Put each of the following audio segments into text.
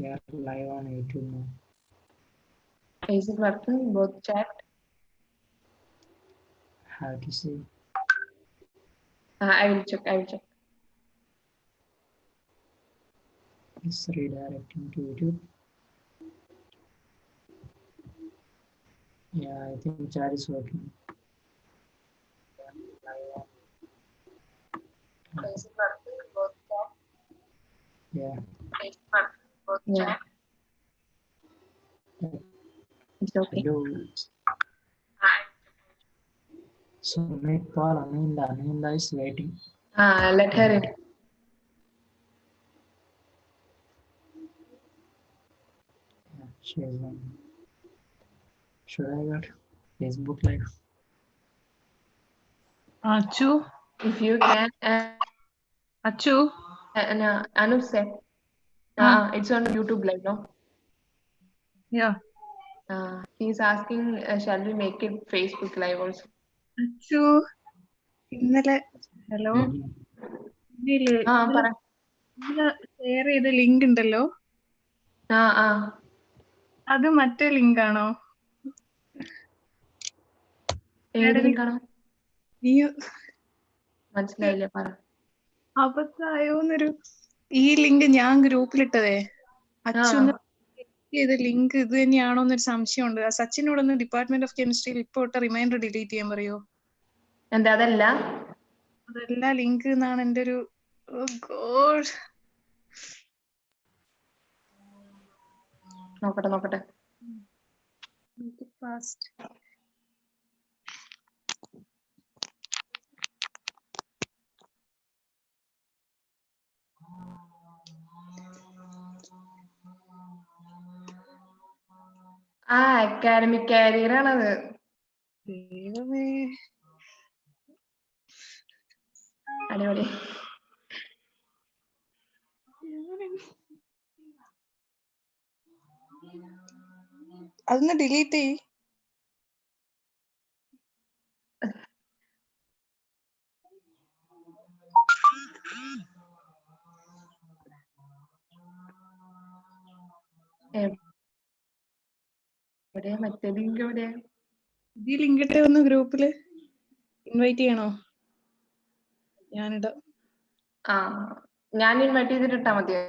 We are live on YouTube now. Is it working? Both chat? Have to see. I will check. It's redirecting to YouTube. Yeah, I think chat is working. Is it working? Both chat? Yeah. Is it working? Both chat? It's okay. Hello. So make call Aminda. Aminda is waiting. Let her in. Yeah, she is on. Should I got Facebook Live? Achu, If you can. Achu. Anu said. It's on YouTube Live, no? Yeah. He's asking, shall we make it Facebook Live also? Achu. ഇന്നലെ hello share ചെയ്ത link ഉണ്ടല്ലോ അത് മറ്റേ link ആണോ? മനസ്സിലായില്ല, പറ. അബദ്ധായോന്നൊരു ഈ link ഞാൻ ഗ്രൂപ്പിലിട്ടതേ അച്ചു ചെയ്ത ലിങ്ക് ഇത് തന്നെയാണോന്നൊരു സംശയമുണ്ട്. സച്ചിനോടൊന്ന് ഡിപ്പാർട്ട്മെന്റ് ഓഫ് കെമിസ്ട്രിയിൽ ഇപ്പൊ ഇട്ട റിമൈൻഡർ ഡിലീറ്റ് ചെയ്യാൻ പറയോ? എന്താ അതല്ല ലിങ്ക് എന്നാണ് എന്റെ ഒരു നോക്കട്ടെ. ഫാസ്റ്റ്. അക്കാഡമിക് കാരിയർ ആണത്. ദൈവമേ, അടിപൊളി. അതൊന്ന് ഡിലീറ്റ് ചെയ്. മറ്റേ ലിങ്ക് എവിടെ? ഈ ലിങ്ക് ഇട്ടേ ഒന്ന് ഗ്രൂപ്പില് ഇൻവൈറ്റ് ചെയ്യണോ? ഞാനിടാം. ഞാൻ ഇൻവൈറ്റ് ചെയ്തിട്ട് ഇട്ടാ മതിയോ?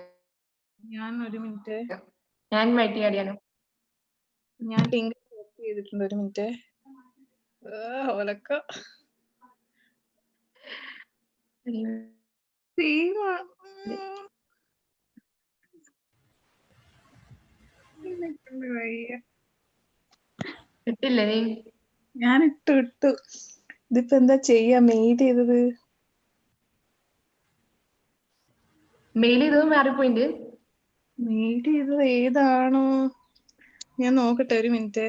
ഞാൻ ഒരു മിനിറ്റ്, ഞാൻ ഇൻവൈറ്റ് ചെയ്യാടിയാനോ? ഞാൻ ലിങ്ക് ചെയ്തിട്ടുണ്ട്. ഒരു മിനിറ്റ്. ഒലക്ക ഇട്ടില്ലേ നീ? ഞാൻ ഇട്ടു. ഇതിപ്പോ എന്താ ചെയ്യാ? മെയിൽ ചെയ്തത് മാറിപ്പോയിണ്ട്. മെയിൽ ചെയ്തത് ഏതാണോ? ഞാൻ നോക്കട്ടെ, ഒരു മിനിറ്റ്.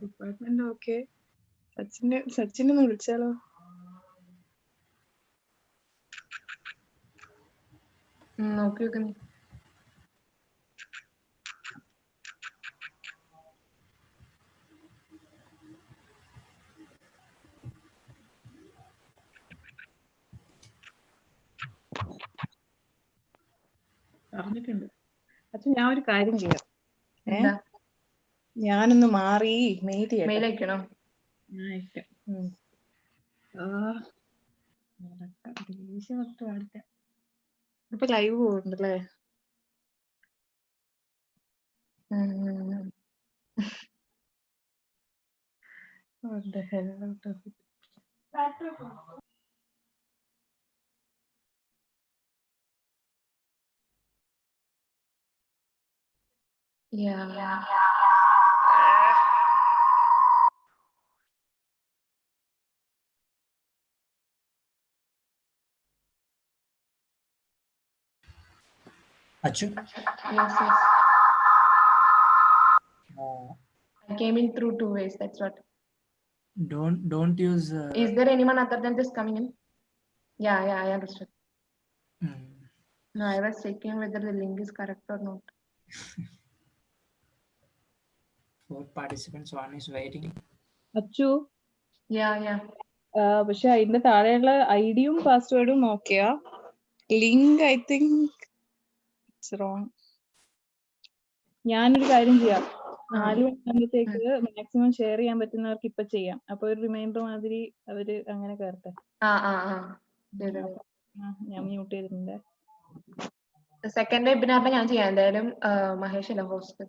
Department okay. സച്ചിനെ വിളിച്ചാലോ? നോക്കി വെക്കുന്നു. പറഞ്ഞിട്ടുണ്ട്. അച്ഛൻ ഞാൻ ഒരു കാര്യം ചെയ്യാം. ഞാനൊന്ന് മാറി മെയിൽ അയക്കണോ? ഇപ്പൊ live പോകുന്നുണ്ടല്ലേ? Achu? Yes. I came in through 2 ways. That's what. Don't use. Is there anyone other than this coming in? Yeah, I understood. No, I was checking whether the link is correct or not. 4 participants. One is waiting. Achu, പക്ഷെ അതിന്റെ താഴെയുള്ള ഐഡിയും പാസ്വേഡും നോക്കിയാ link I think it's wrong. ഞാനൊരു കാര്യം ചെയ്യാം, 4 മണിയാകുമ്പോഴത്തേക്ക് maximum share ചെയ്യാൻ പറ്റുന്നവർക്ക് ഇപ്പൊ ചെയ്യാം. അപ്പൊ ഒരു റിമൈൻഡർ മാതിരി അവര് അങ്ങനെ കയറട്ടെ. ഞാൻ മ്യൂട്ട് ചെയ്തിട്ടുണ്ട്. സെക്കൻഡ് വെബിനാറിൽ ഞാൻ ചെയ്യാം എന്തായാലും. മഹേഷ് അല്ല host.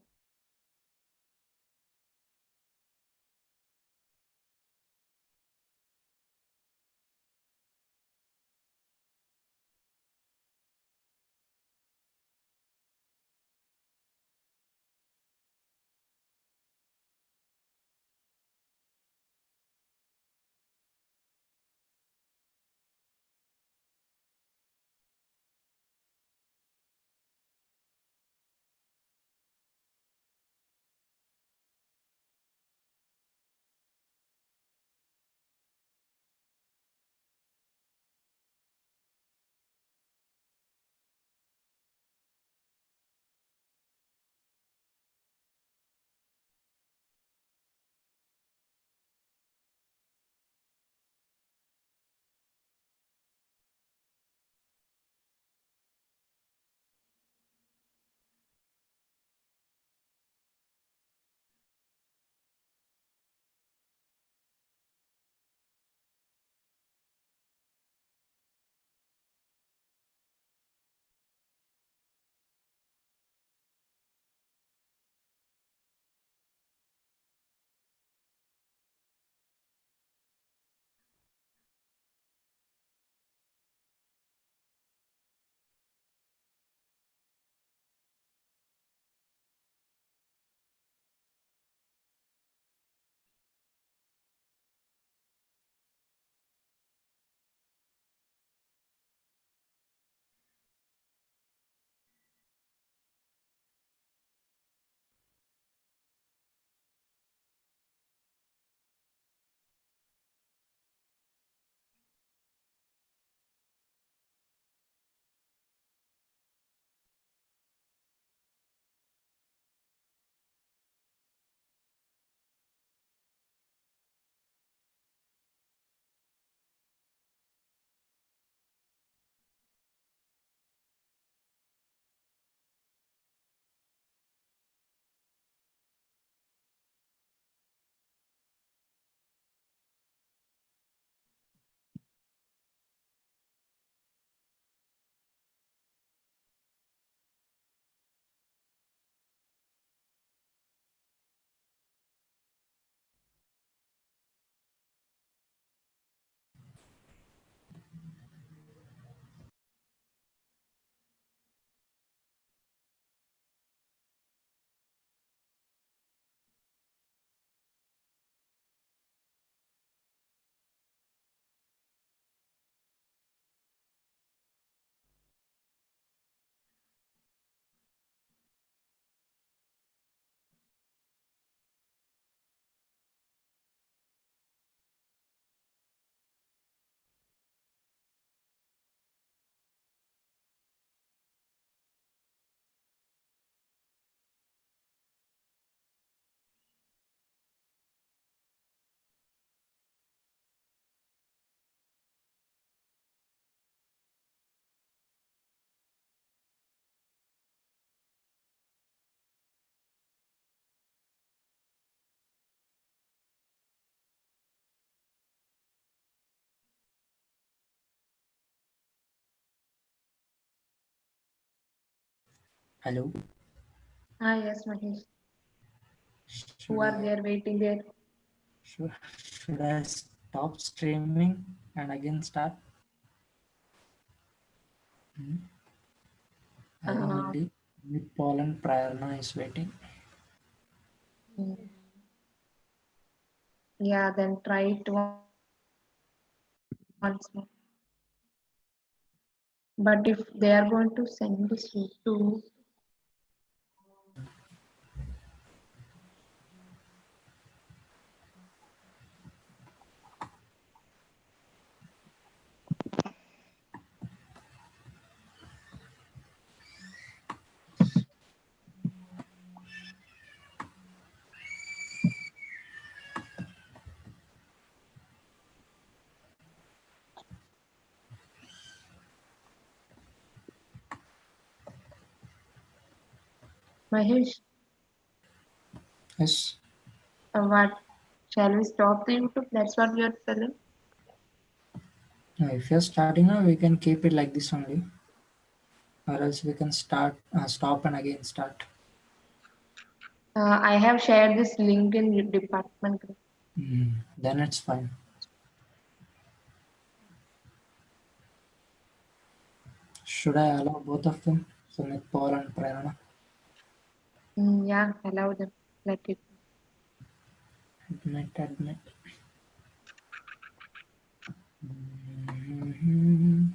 Hello. Yes, Mahesh. Who are there waiting there? Should I stop streaming and again start? I only Paul and Prerna is waiting. Yeah, then try it once more. But if they are going to send this to Mahesh, Yes. what? Shall we stop the YouTube? That's what you're telling. If you're starting now, we can keep it like this only, or else we can stop and again start. I have shared this link in your department group. Then it's fine. Should I allow both of them? Sumit, Paul, and Prerana? Yeah, allow them. Let it. Admit. Mhm.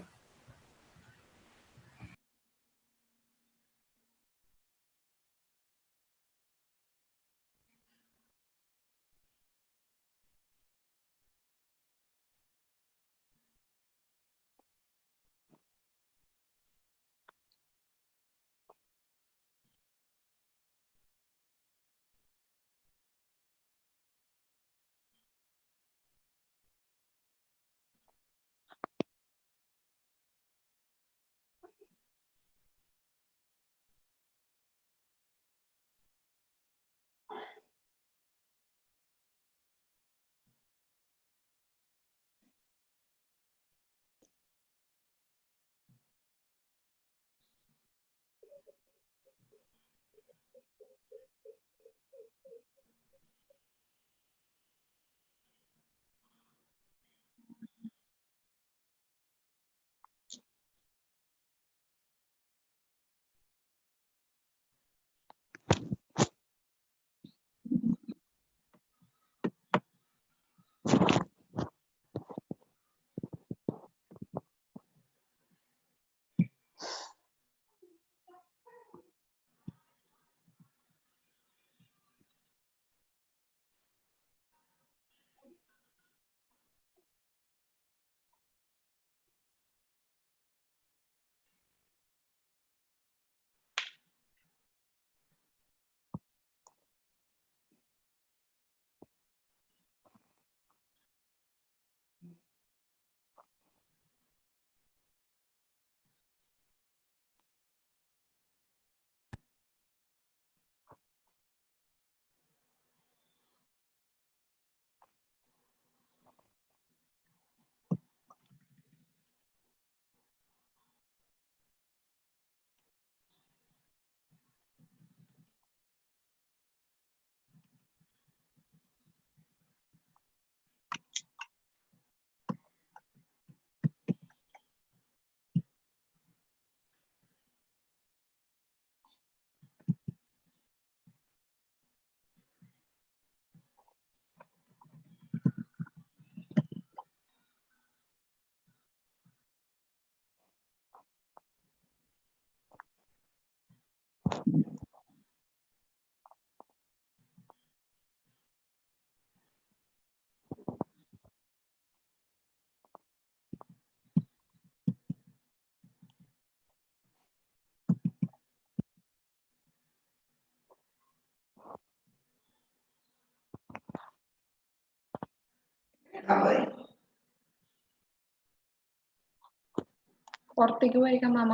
പുറത്തേക്ക് പോയിരിക്കാം mama.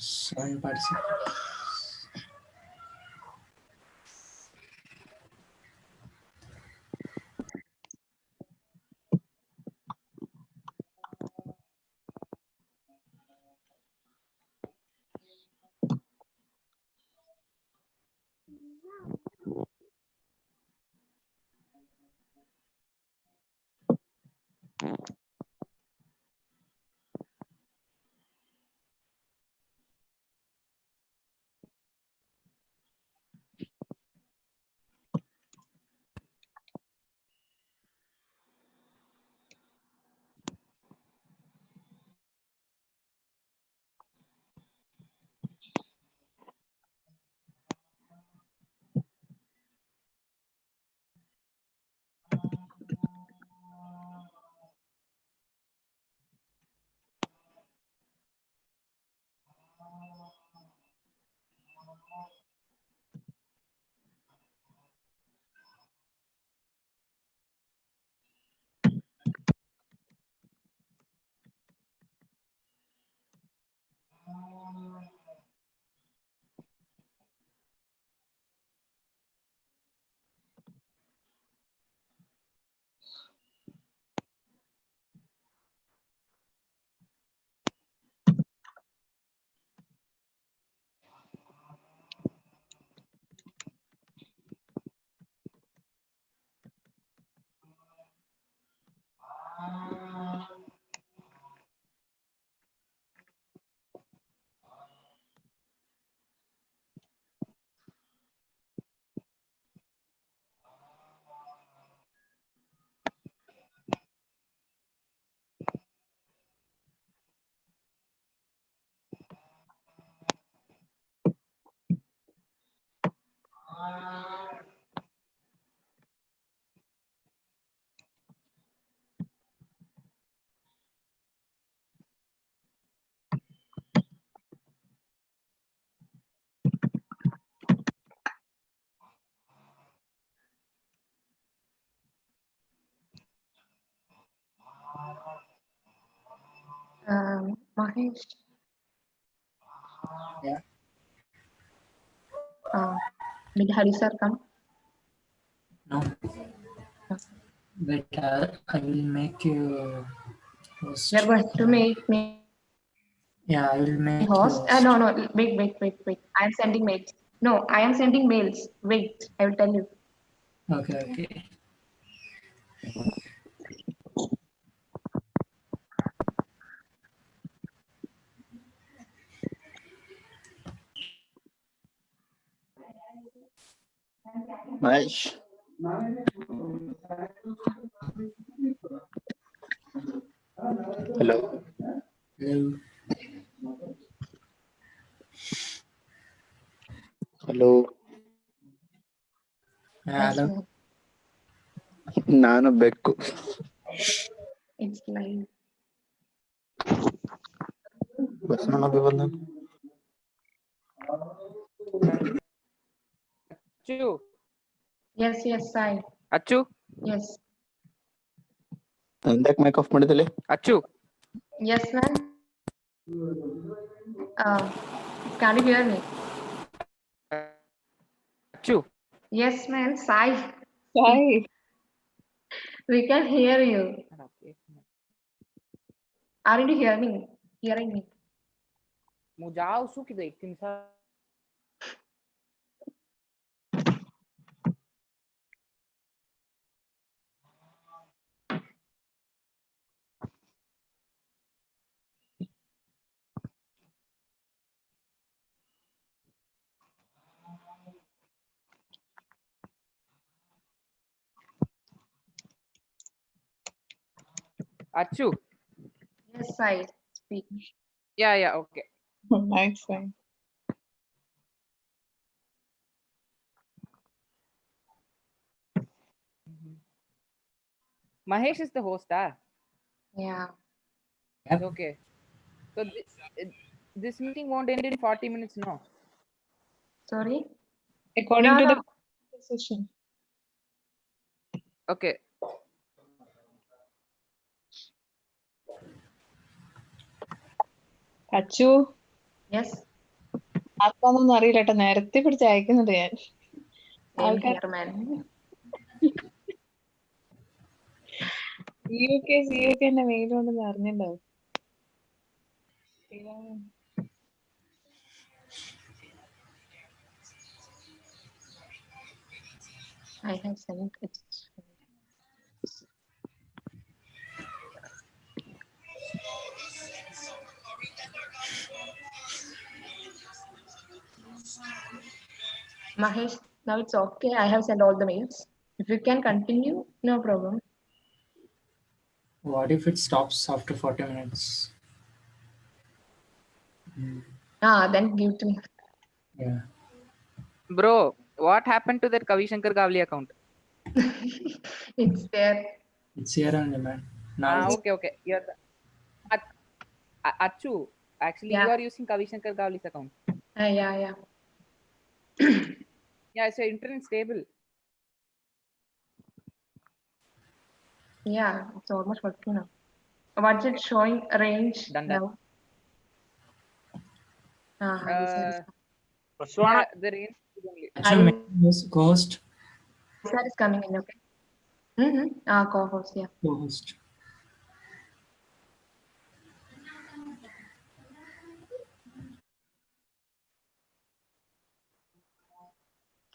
7 participants. Mahesh. Yeah. Did Hari sir come? No. Wait, I will make you host. We are going to make me Yeah, I will make host. you host. No. Wait. I am sending mails. No, I am sending mails. Wait, I will tell you. Okay. Mahesh. Hello. Hello. Hello. Yes, Hello. ma'am. ನಾನು ಬೆಕ್ಕು. It's live. Basavanna ಬಂದ. Achu. Yes, Sai. Achu. Yes. ಎಂದಕ್ಕೆ mic off ಮಾಡಿದಲ್ಲಿ? Achu. Yes, ma'am. Can you hear me? Achu. Yes, ma'am. Sai. Hi. We can hear you. Okay. Aren't you hearing me? मुझाओ सुख दे किंसा Achu. Yes, Sai. Speak. Yeah, okay. Nice, fine. Mahesh is the host, Yeah. Yep. Okay. So this meeting won't end in 40 minutes, no? Sorry? According No, to no. the session. Okay. Achu. Yes. ആർക്കാന്നൊന്നും അറിയില്ല കേട്ടോ, നേരത്തെ പിടിച്ച് അയക്കുന്നുണ്ട് ഞാൻ. Same ആൾക്കാർ here, man. CUK എന്നെ mail കൊണ്ടെന്ന് അറിഞ്ഞിട്ടുണ്ടാവും. I have sent it. Mahesh, now it's okay. I have sent all the mails. If you can continue, no problem. What if it stops after 40 minutes? Then give to me. Yeah. Bro, what happened to that Kavi Shankar Gavli account? It's there. It's here only, man. Now it's Okay. You're Achu, actually, Yeah. you are using Kavi Shankar Gavli's account. Yeah. Yeah, so internet stable. Yeah, it's almost working now. What's it showing? Range Done. now. This Uh, is yeah, the range is only. actually co-host. that is coming in, okay? Co-host, yeah. Co-host.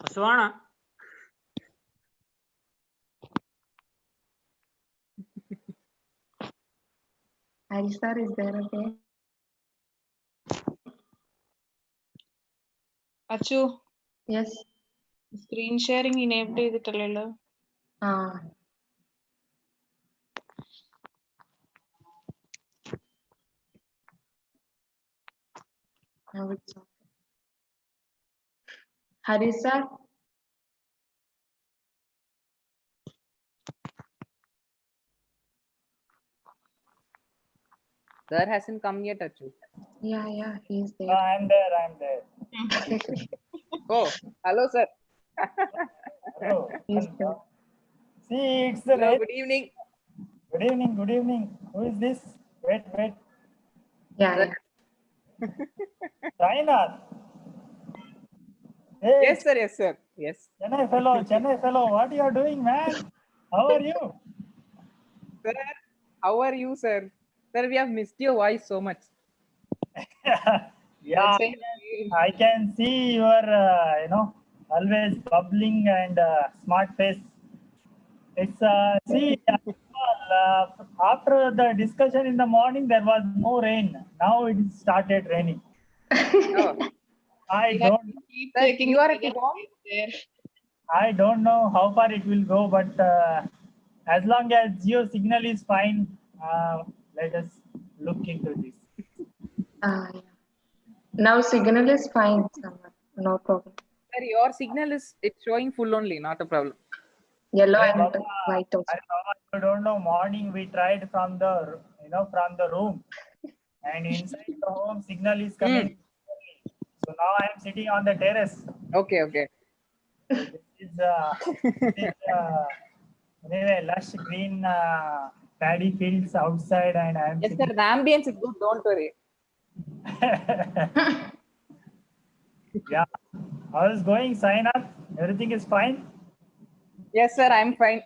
Aswana. Aristar is there, okay? Achu, Yes. Screen sharing enable ചെയ്തിട്ടല്ലല്ലോ. Now it's okay. Harisar, Sir hasn't come yet, Achu. yeah, he's there. I'm there. Oh, hello, sir. Hello. He's there. See, it's the Hello, rain. good evening. Good evening. Who is this? Wait. Yeah. China. Hey, Yes, sir. Yes. Chennai fellow, what you are doing, man? How are you? Sir, how are you, sir? Sir, we have missed your voice so much. Yeah, I can see your, always bubbling and smart face. It's after the discussion in the morning, there was no rain. Now it started raining. Oh, I don't sir, you are at home? know how far it will go, but as long as Geo signal is fine, let us look into this. Yeah. Now signal is fine. No problem. Sir, your signal it's showing full only, not a problem. Yellow Hey, and Baba, white also. I don't know. Morning we tried from the room, and inside the home signal is coming. So now I am sitting on the terrace. Okay. This is anyway lush green paddy fields outside, and I am Yes, sir, the ambience is good, don't worry. Yeah. How is going, Sainath? Everything is fine? Yes, sir, I'm fine.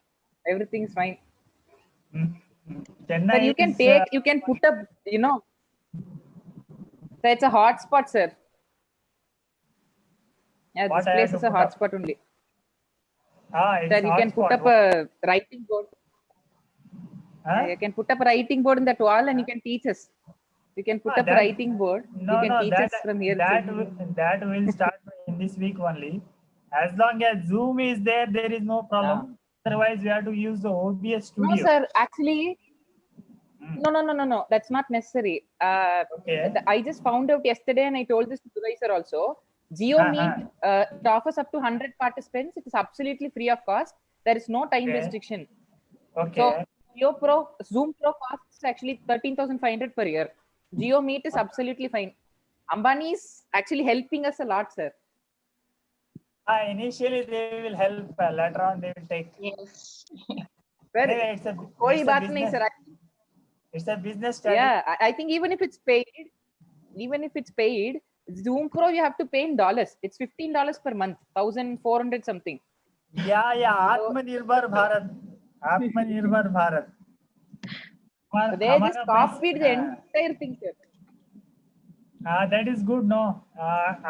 Everything is fine. Chennai Sir, you can is, you can put up, sir, it's a hotspot, sir. Yeah, What this I have place to is a put up? hotspot only. it's Sir, you can put hotspot. up a writing board. Huh? You can put up a writing board in that wall and you can teach us. You can put up a writing board. You can teach us from here. That will start in this week only. As long as Zoom is there, there is no problem. Otherwise, we have to use the OBS No, studio. sir, actually, no. That's not necessary. Okay. I just found out yesterday and I told this to Durai sir also. GeoMeet, it offers up to 100 participants. It is absolutely free of cost. There is no time restriction. Okay. So Zoom Pro costs actually 13,500 per year. GeoMeet is absolutely fine. Ambani is actually helping us a lot, sir. Initially, they will help. Later on, they will take. Yes. Sir, Anyway, it's a business. sir. It's a business strategy. Yeah, I think even if it's paid, Zoom Pro you have to pay in dollars. It's $15 per month, 1,400 something. Yeah, Atmanirbhar Bharat. Atmanirbhar Bharat. So they just copied the entire thing, sir. That is good, no?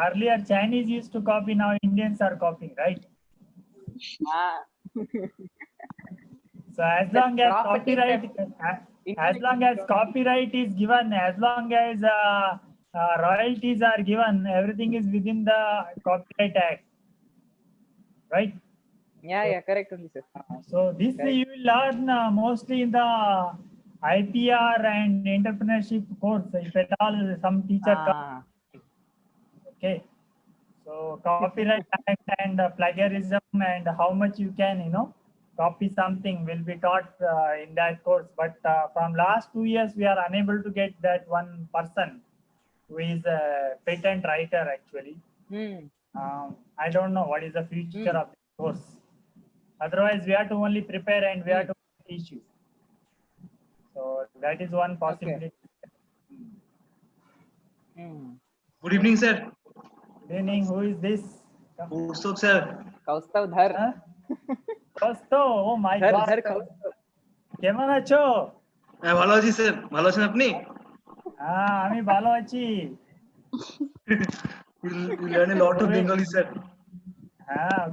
Earlier Chinese used to copy, now Indians are copying, right? Ah. So as The long as property copyright, as long as copyright is given, as long as royalties are given, everything is within the Copyright Act, right? Yeah, correct only, sir. So this you will learn mostly in the IPR and entrepreneurship course, if at all some teacher comes. Okay. So Copyright Act and plagiarism and how much you can, copy something will be taught in that course. But from last 2 years, we are unable to get that one person who is a patent writer actually. I don't know what is the future of the course. Otherwise, we have to only prepare and we have to teach you. So that is one possibility. Good evening, sir. Good evening. Who is this? Kaustav, sir. Kaustav Dhar. Kaustav, oh my God. Dhar Kaustav. কেমন আছো? ভালো আছি sir, ভালো আছেন আপনি? আমি ভালো আছি। We learn a lot of Bengali, sir.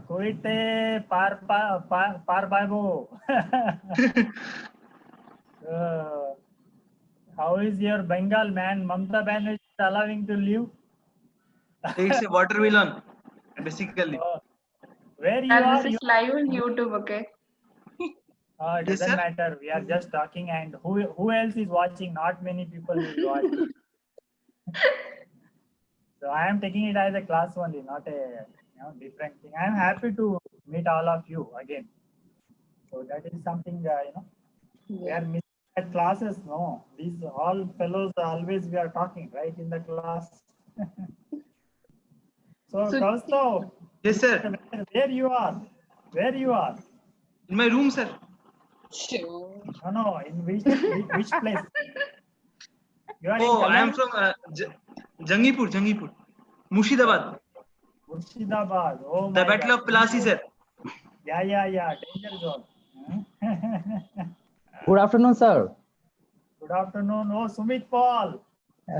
কোভিডে পার পাইবো। How is your Bengal, man? Mamata Banerjee is allowing to live? It's a watermelon, basically. Where you are? This is live on YouTube, okay? It doesn't matter. We are just talking, and who else is watching? Not many people will watch. So I am taking it as a class only, not a different thing. I am happy to meet all of you again. So that is something we are missing at classes. No, these all fellows always we are talking right in the class. So Kaustav, Yes, sir. where you are? Where you are? In my room, sir. No. In which place? You are Oh, in I am from Jangipur, Murshidabad. Murshidabad. Oh my The Battle God. of Palasi, sir. Yeah. Danger zone. Good afternoon, sir. Good afternoon. Oh, Sumit Paul.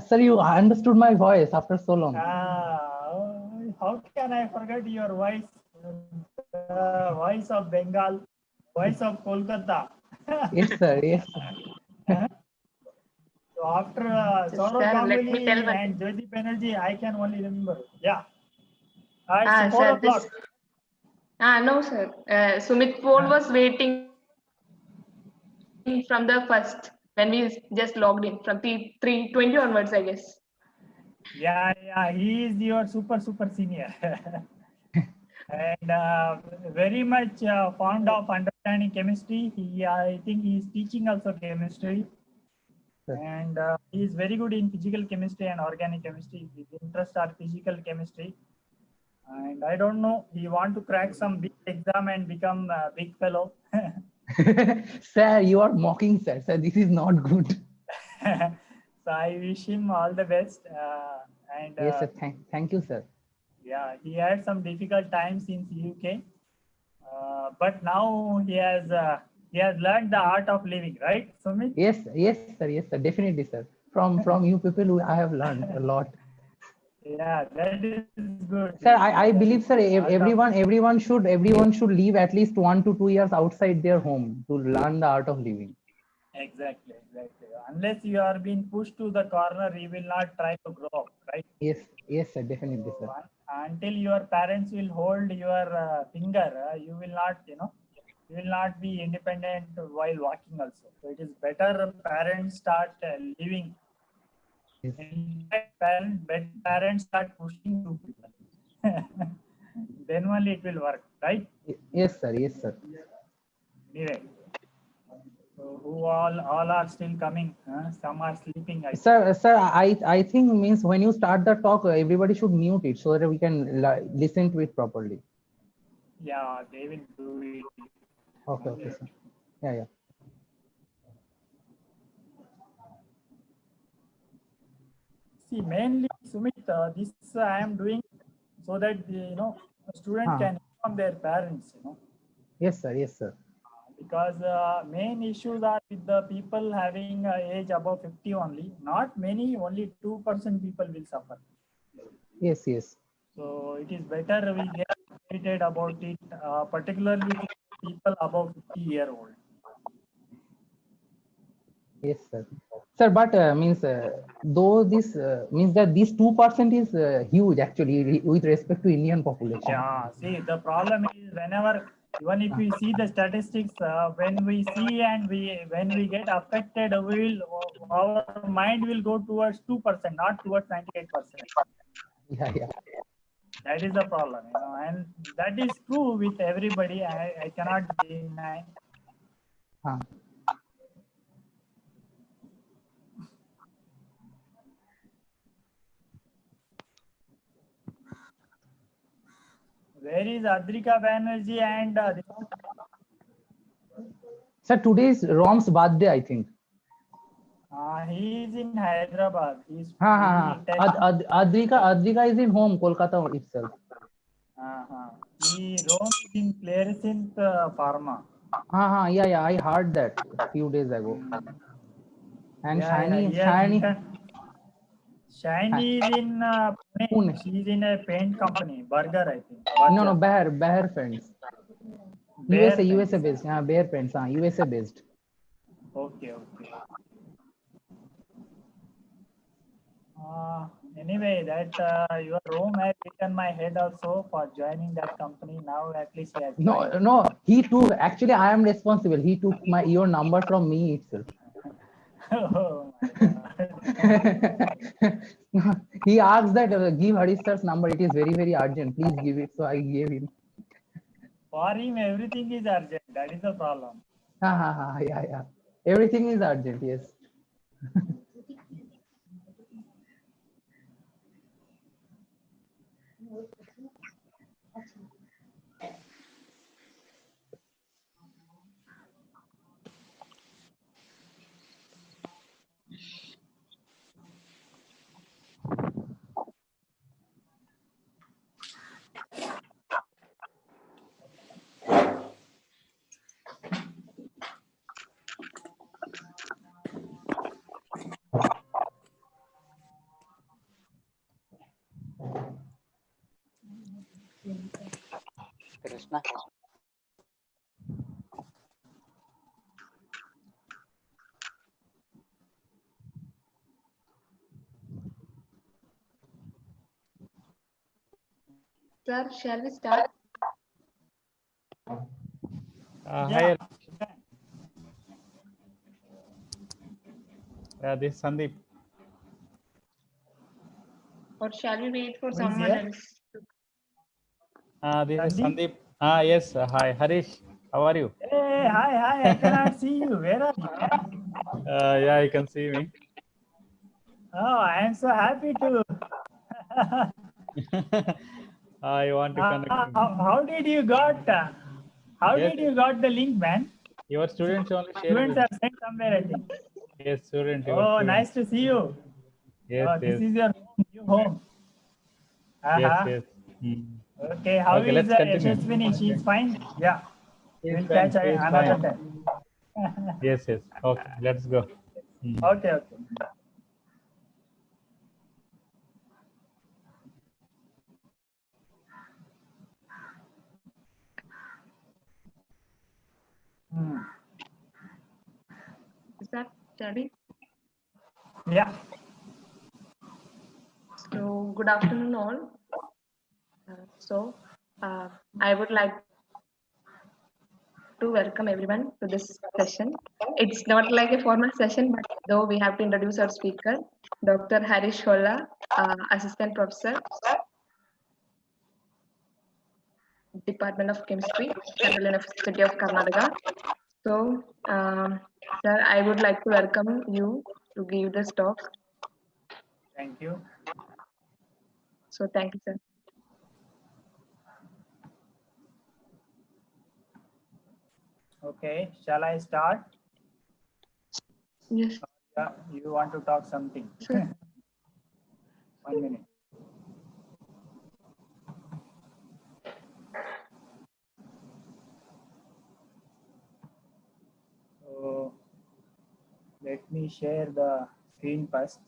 Sir, you understood my voice after so long. How can I forget your voice? Voice of Bengal, voice of Kolkata. Yes, sir. Yes, sir. So after Saurav Ganguly and Jyoti Banerjee, I can only remember. Yeah. It's 4 o'clock. No, sir. Sumit Paul was waiting from the first when we just logged in from 3:20 onwards, I guess. Yeah. He is your super senior. And very much fond of understanding chemistry. I think he is teaching also chemistry. And he is very good in physical chemistry and organic chemistry. His interests are physical chemistry. And I don't know, he want to crack some big exam and become a big fellow. Sir, you are mocking, sir. Sir, this is not good. So I wish him all the best. Yes, sir. Thank you, sir. Yeah, he had some difficult times in UK, but now he has learned the art of living, right, Sumit? Yes, sir. Definitely, sir. From you people, I have learned a lot. Yeah, that is good. Sir, I believe, sir, everyone should live at least 1 to 2 years outside their home to learn the art of living. Exactly. Unless you are being pushed to the corner, you will not try to grow up, right? Yes, sir. Definitely, sir. Until your parents will hold your finger, you will not be independent while walking also. So it is better parents start living. Yes. In fact, parents start pushing to people. Then only it will work, right? Yes, sir. Anyway. So who all are still coming? Some are sleeping. Sir, I think means when you start the talk, everybody should mute it so that we can listen to it properly. Yeah, they will do it. Okay, sir. Yeah. See, mainly Sumit, this I am doing so that a student can inform their parents. Yes, sir. Yes, sir. Because main issues are with the people having age above 50 only. Not many, only 2% people will suffer. Yes, yes. So it is better we get educated about it, particularly to people above 50-year-old. Yes, sir. Sir, but means though this means that this 2% is huge actually with respect to Indian population. Yeah, see, the problem is whenever, even if we see the statistics, when we see and when we get affected, our mind will go towards 2%, not towards 98%. Yeah, yeah. That is the problem, and that is true with everybody. I cannot deny. Where is Adrika Banerjee and Sir, today is Rom's birthday, I think. he is in Hyderabad. Adrika is in home, Kolkata itself. He roams in Clarisynth Pharma. Yeah, I heard that a few days ago. And Shiny is in Pune. She's in a paint company, Burger, I think. No, Bear Friends. USA based. Bear Friends, USA based. Okay. Anyway, that your room has taken my head also for joining that company. Now at least he has joined. No, he took. Actually, I am responsible. He took your number from me itself. Oh my God. He asked that give Harish sir's number. It is very, very urgent. Please give it. So I gave him. For him, everything is urgent. That is the problem. Yeah. Everything is urgent. Yes. Krishna. Sir, shall we start? Hi. This is Sandeep. Or shall we wait for someone else? This is Sandeep. Yes. Hi, Harish. How are you? Hey, hi. I cannot see you. Where are you? Yeah, you can see me. Oh, I am so happy to. I want to connect. How did you got? Did you got the link, man? Your students only share. Students have sent somewhere, I think. Yes, student. Oh, nice to see you. Yes, this is your new home. Yes. Okay, how is let's continue. Yashaswini? She's fine? Yeah. We'll fine. catch another time. Yes. Okay, let's go. Okay. Is that ready? Yeah. So, good afternoon, all. I would like to welcome everyone to this session. It's not like a formal session, but though we have to introduce our speaker, Dr. Harish Holla, Assistant Professor, Department of Chemistry, Central University of Karnataka. So, sir, I would like to welcome you to give this talk. Thank you. So, thank you, sir. Okay, shall I start? Yes. You want to talk something? Sure. 1 minute. So let me share the screen first.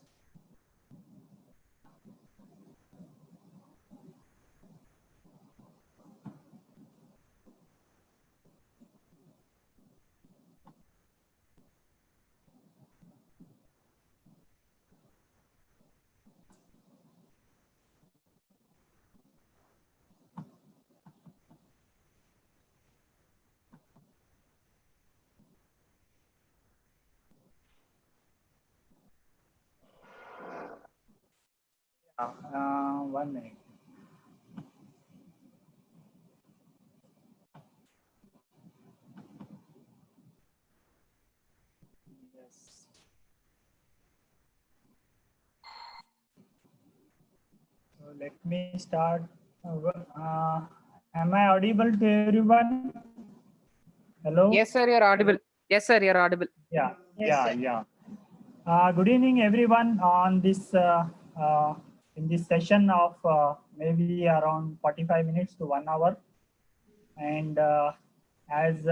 Yeah, 1 minute. Yes. So let me start. Am I audible to everyone? Hello? Yes, sir, you're audible. Yes, sir, you're audible. Yeah, yeah. Good evening, everyone. On this in this session of maybe around 45 minutes to 1 hour, and as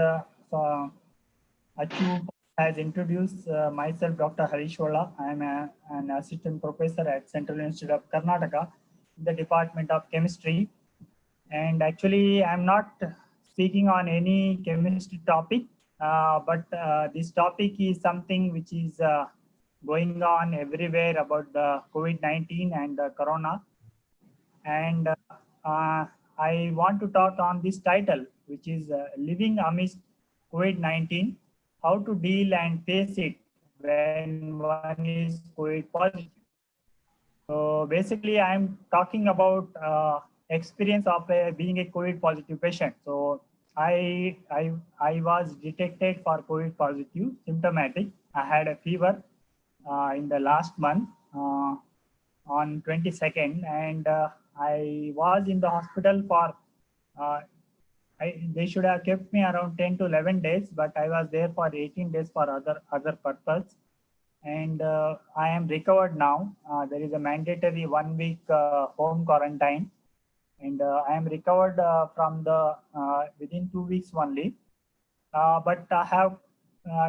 Achu has introduced myself, Dr. Harish Vola. I am an assistant professor at Central Institute of Karnataka in the Department of Chemistry. And actually, I'm not speaking on any chemistry topic, but this topic is something which is going on everywhere about the COVID-19 and the corona. And I want to talk on this title, which is Living Amidst COVID-19, How to Deal and Face It When One is COVID Positive. So basically, I'm talking about experience of being a COVID positive patient. So I was detected for COVID positive, symptomatic. I had a fever in the last month on 22nd, and I was in the hospital for. They should have kept me around 10 to 11 days, but I was there for 18 days for other purpose. And I am recovered now. There is a mandatory 1 week home quarantine, and I am recovered from the within 2 weeks only. But I have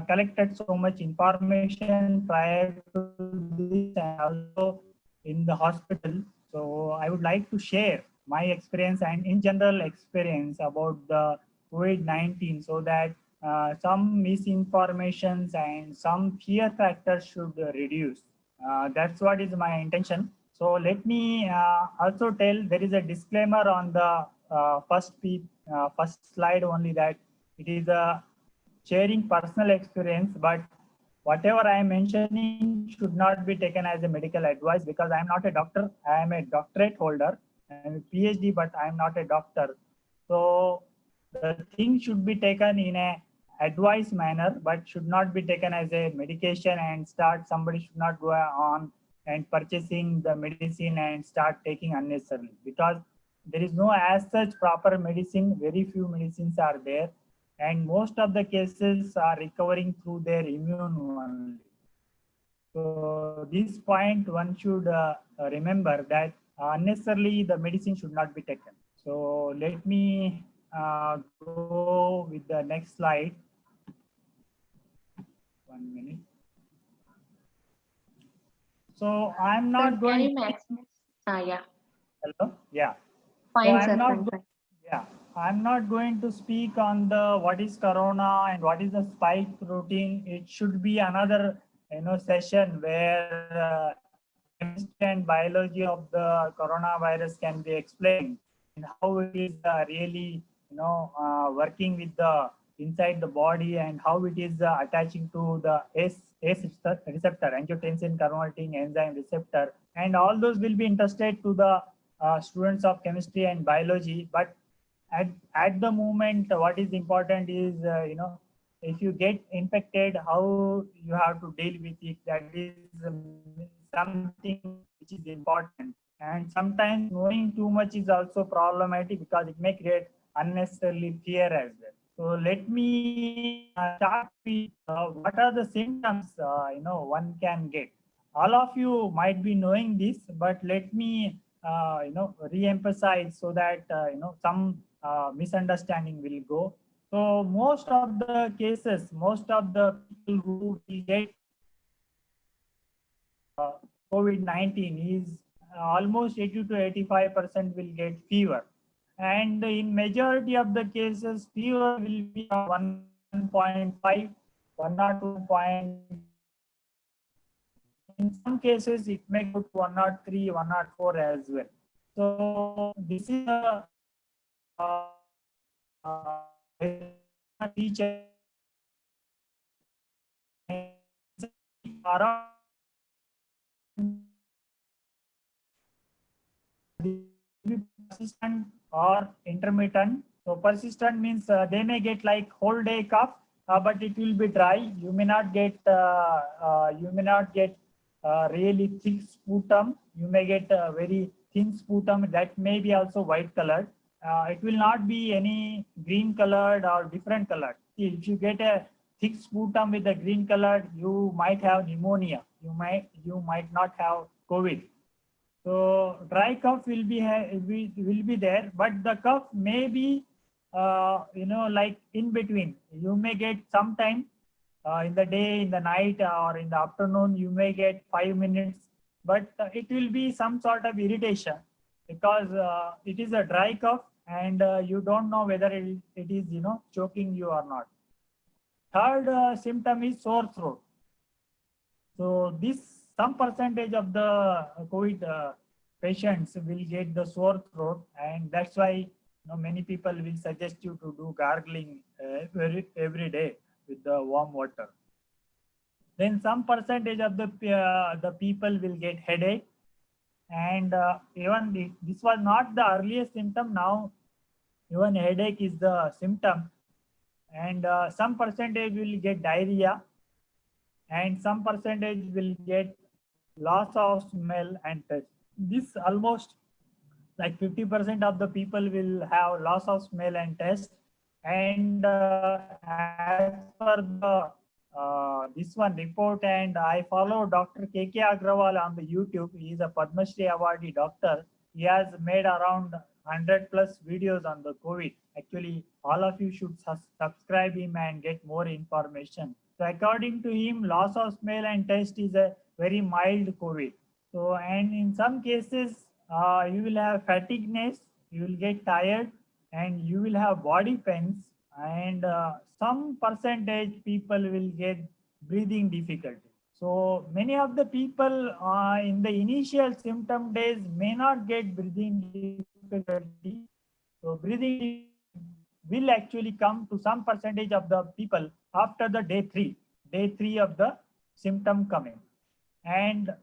collected so much information prior to this and also in the hospital. So I would like to share my experience and in general experience about the COVID-19 so that some misinformations and some fear factors should reduce. That's what is my intention. So let me also tell there is a disclaimer on the first slide only that it is a sharing personal experience, but whatever I am mentioning should not be taken as a medical advice because I am not a doctor. I am a doctorate holder and a PhD, but I am not a doctor. So the thing should be taken in a advice manner, but should not be taken as a medication and somebody should not go on and purchasing the medicine and start taking unnecessarily because there is no as such proper medicine. Very few medicines are there, and most of the cases are recovering through their immune only. So this point one should remember that unnecessarily the medicine should not be taken. So let me go with the next slide. 1 minute. So I'm not going. Yeah. Hello. Yeah. Fine, so sir. I'm not. Fine. Yeah, I'm not going to speak on the what is corona and what is the spike protein. It should be another session where chemistry and biology of the coronavirus can be explained and how it is really working with the inside the body and how it is attaching to the ACE receptor, angiotensin converting enzyme receptor, and all those will be interested to the students of chemistry and biology. But at the moment, what is important is if you get infected, how you have to deal with it. That is something which is important. And sometimes knowing too much is also problematic because it may create unnecessarily fear as well. So let me start with what are the symptoms one can get. all of you might be knowing this, but let me re-emphasize so that some misunderstanding will go. So most of the cases, most of the people who will get COVID-19 is almost 80 to 85% will get fever, and in majority of the cases fever will be 1.5, 1 or 2 point. In some cases it may go to 103, 104 as well. So this is a teacher around persistent or intermittent. So persistent means they may get like whole day cough, but it will be dry. You may not get really thick sputum. You may get very thin sputum that may be also white colored. It will not be any green colored or different colored. If you get a thick sputum with a green colored, you might have pneumonia. You might not have COVID. So dry cough will be there, but the cough may be like in between. You may get sometime in the day, in the night, or in the afternoon. You may get 5 minutes, but it will be some sort of irritation because it is a dry cough, and you don't know whether it is choking you or not. Third symptom is sore throat. So some percentage of the COVID patients will get the sore throat, and that's why many people will suggest you to do gargling every day with the warm water. Then some percentage of the people will get headache, and even this was not the earliest symptom. Now even headache is the symptom, and some percentage will get diarrhea, and some percentage will get loss of smell and taste. This almost like 50% of the people will have loss of smell and taste. And as per the this one report, and I follow Dr. K.K. Agrawal on the YouTube. He is a Padma Shri awardee doctor. He has made around 100 plus videos on the COVID. Actually, all of you should subscribe him and get more information. So according to him, loss of smell and taste is a very mild COVID. So, and in some cases, you will have fatigueness, you will get tired, and you will have body pains, and some percentage people will get breathing difficulty. So many of the people in the initial symptom days may not get breathing difficulty. So breathing will actually come to some percentage of the people after the day three of the symptom coming. And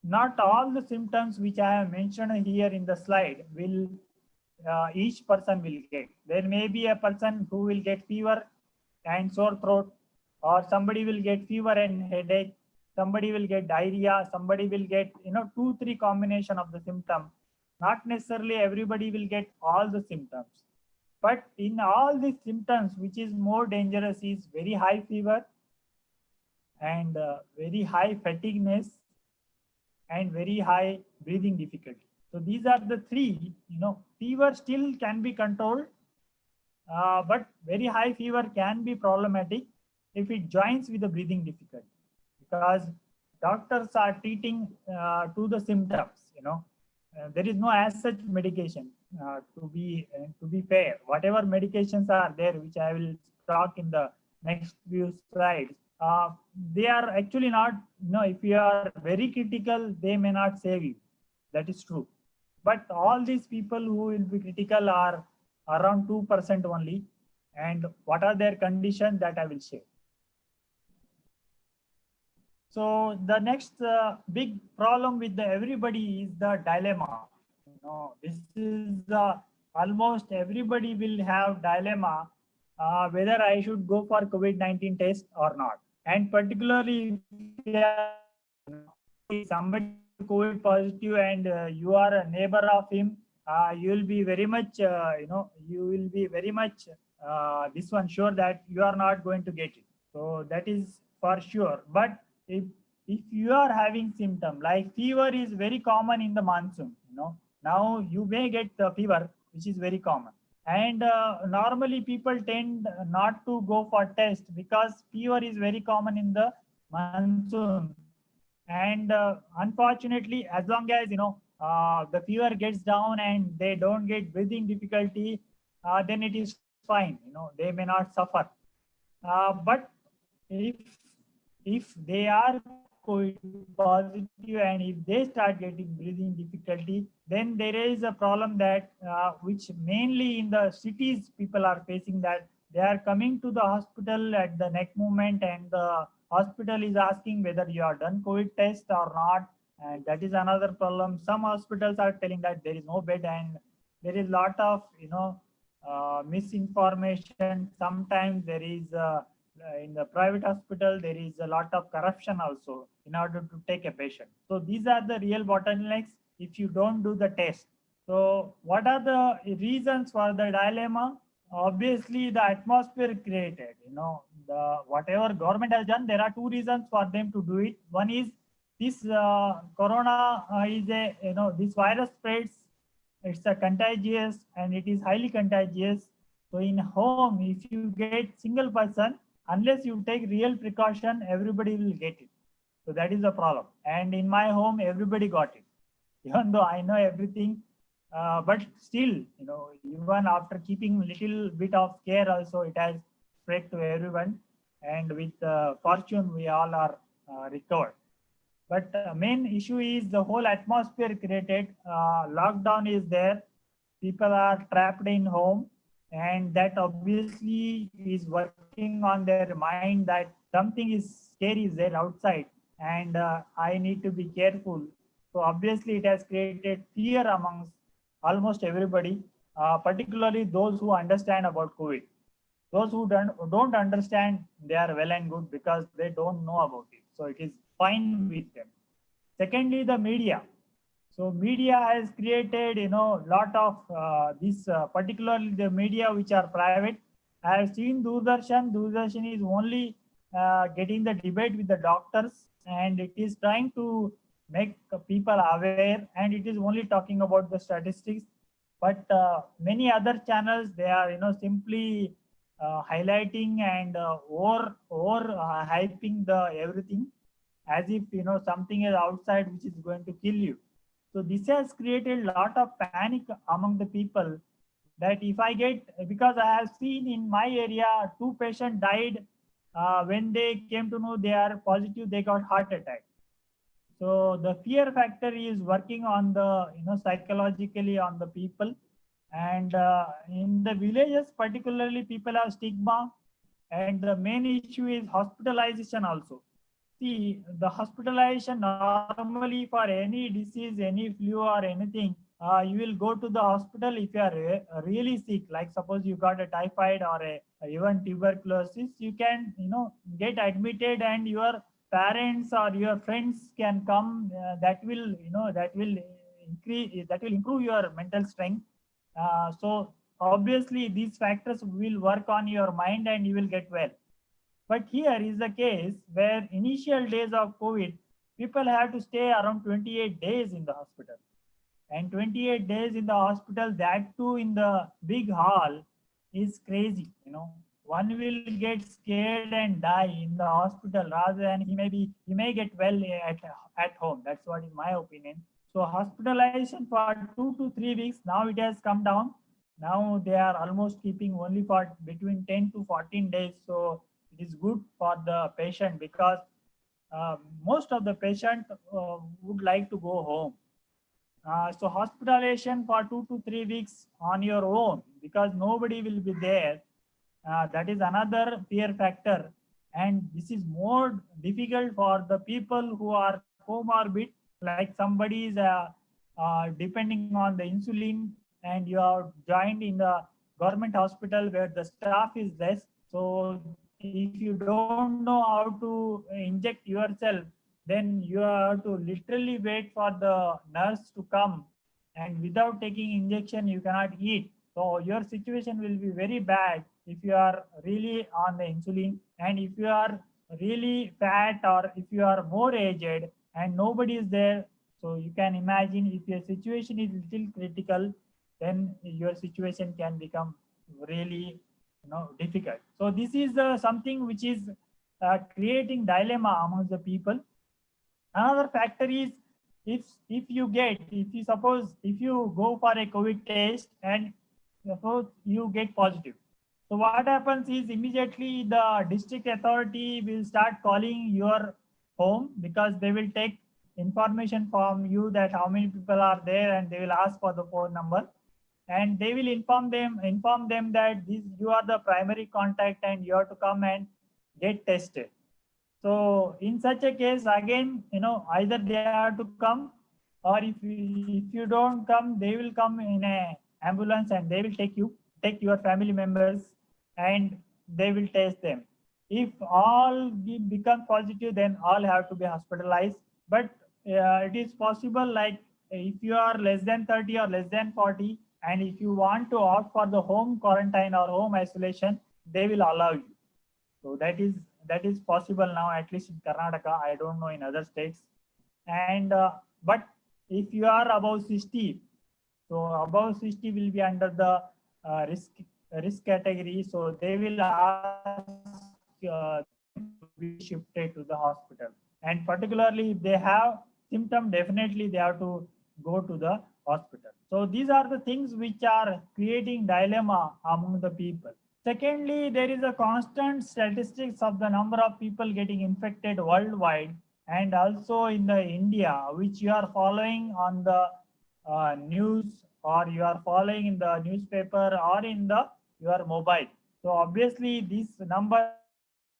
not all the symptoms which I have mentioned here in the slide will each person will get. There may be a person who will get fever and sore throat, or somebody will get fever and headache, somebody will get diarrhea, somebody will get 2-3 combination of the symptom. Not necessarily everybody will get all the symptoms. But in all these symptoms, which is more dangerous is very high fever and very high fatigueness and very high breathing difficulty. So these are the three. Fever still can be controlled, but very high fever can be problematic if it joins with the breathing difficulty, because doctors are treating to the symptoms. There is no as such medication. To be fair, whatever medications are there, which I will talk in the next few slides, they are actually not, if you are very critical, they may not save you. That is true. But all these people who will be critical are around 2% only. And what are their conditions, that I will share. So the next big problem with everybody is the dilemma. This is almost everybody will have dilemma whether I should go for COVID-19 test or not. And particularly if somebody is COVID positive and you are a neighbor of him, you will be very much, this one sure that you are not going to get it. So that is for sure. But if if you are having symptom like fever is very common in the monsoon, now you may get the fever, which is very common. And normally people tend not to go for test because fever is very common in the monsoon. And unfortunately, as long as the fever gets down and they don't get breathing difficulty, then it is fine. They may not suffer. But if they are COVID positive and if they start getting breathing difficulty, then there is a problem that which mainly in the cities people are facing, that they are coming to the hospital at the neck moment and the hospital is asking whether you are done COVID test or not. And that is another problem. Some hospitals are telling that there is no bed, and there is lot of misinformation. Sometimes there is in the private hospital there is a lot of corruption also in order to take a patient. So these are the real bottlenecks if you don't do the test. So what are the reasons for the dilemma? Obviously the atmosphere created, the whatever government has done, there are two reasons for them to do it. One is this corona is a, this virus spreads, it's a contagious and it is highly contagious. So in home, if you get single person, unless you take real precaution, everybody will get it. So that is the problem. And in my home, everybody got it. Even though I know everything, but still, even after keeping little bit of care also, it has spread to everyone. And with fortune, we all are recovered. But main issue is the whole atmosphere created. Lockdown is there. People are trapped in home, and that obviously is working on their mind that something is scary is there outside, and I need to be careful. So obviously it has created fear amongst almost everybody, particularly those who understand about COVID. Those who don't understand, they are well and good because they don't know about it. So it is fine with them. Secondly, the media. So media has created, lot of this, particularly the media which are private. I have seen Doordarshan. Doordarshan is only getting the debate with the doctors, and it is trying to make people aware, and it is only talking about the statistics. But many other channels, they are, simply highlighting and over hyping the everything, as if something is outside which is going to kill you. So this has created a lot of panic among the people, that if I get, because I have seen in my area 2 patients died when they came to know they are positive, they got heart attack. So the fear factor is working on the psychologically on the people. And in the villages particularly, people have stigma, and the main issue is hospitalization also. See, the hospitalization normally for any disease, any flu or anything, you will go to the hospital if you are really sick. Like suppose you got a typhoid or even tuberculosis, you can get admitted, and your parents or your friends can come. That will improve your mental strength. So obviously these factors will work on your mind and you will get well. But here is the case where initial days of COVID, people have to stay around 28 days in the hospital. And 28 days in the hospital, that too in the big hall, is crazy. One will get scared and die in the hospital rather than he may get well at home. That's what is my opinion. So hospitalization for 2 to 3 weeks, now it has come down. Now they are almost keeping only for between 10 to 14 days. So it is good for the patient, because most of the patient would like to go home. So hospitalization for 2 to 3 weeks on your own, because nobody will be there. That is another fear factor. And this is more difficult for the people who are comorbid, like somebody is depending on the insulin, and you are joined in the government hospital where the staff is less. So if you don't know how to inject yourself, then you have to literally wait for the nurse to come, and without taking injection you cannot eat. So your situation will be very bad if you are really on the insulin. And if you are really fat or if you are more aged and nobody is there, so you can imagine if your situation is little critical, then your situation can become really difficult. So this is something which is creating dilemma among the people. Another factor is if you suppose if you go for a COVID test and suppose you get positive. So what happens is immediately the district authority will start calling your home because they will take information from you that how many people are there and they will ask for the phone number and they will inform them that this you are the primary contact and you have to come and get tested. So in such a case, again, either they have to come, or if you don't come, they will come in a ambulance and they will take your family members, and they will test them. If all become positive, then all have to be hospitalized. But it is possible, like if you are less than 30 or less than 40, and if you want to opt for the home quarantine or home isolation, they will allow you. So that is possible now, at least in Karnataka. I don't know in other states. And but if you are above 60, so above 60 will be under the risk category. So they will ask to be shifted to the hospital. And particularly if they have symptom, definitely they have to go to the hospital. So these are the things which are creating dilemma among the people. Secondly, there is a constant statistics of the number of people getting infected worldwide and also in the India, which you are following on the news or you are following in the newspaper or in your mobile. So obviously this number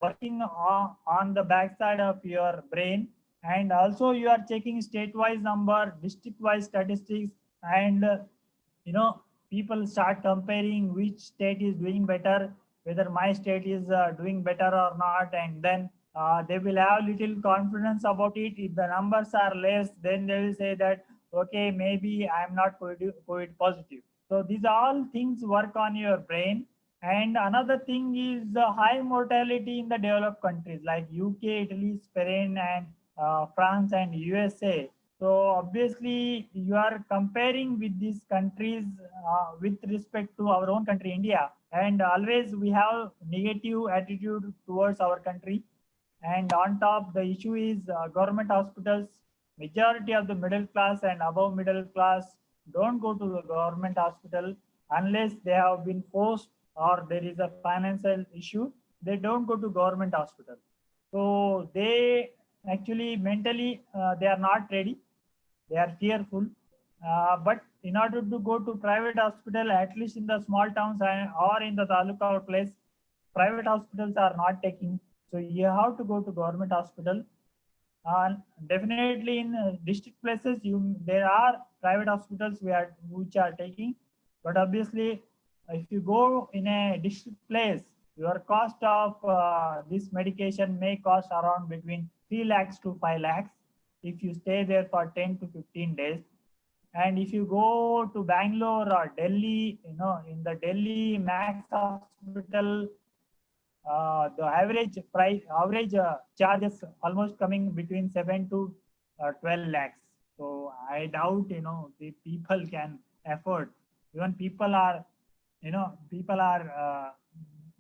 working on the backside of your brain, and also you are checking state-wise number, district-wise statistics, and people start comparing which state is doing better, whether my state is doing better or not, and then they will have little confidence about it. If the numbers are less, then they will say that, okay, maybe I'm not COVID positive. So these all things work on your brain. And another thing is the high mortality in the developed countries like UK, Italy, Spain, and France and USA. So obviously you are comparing with these countries with respect to our own country, India, and always we have negative attitude towards our country. And on top, the issue is government hospitals. Majority of the middle class and above middle class don't go to the government hospital unless they have been forced or there is a financial issue. They don't go to government hospital. So they actually mentally they are not ready. They are fearful. But in order to go to private hospital, at least in the small towns or in the taluka place, private hospitals are not taking. So you have to go to government hospital. Definitely in district places, there are private hospitals which are taking. But obviously, if you go in a district place, your cost of this medication may cost around between 3 lakhs to 5 lakhs if you stay there for 10 to 15 days. And if you go to Bangalore or Delhi, in the Delhi Max Hospital, the average charges almost coming between 7 to 12 lakhs. So I doubt, the people can afford. Even people are,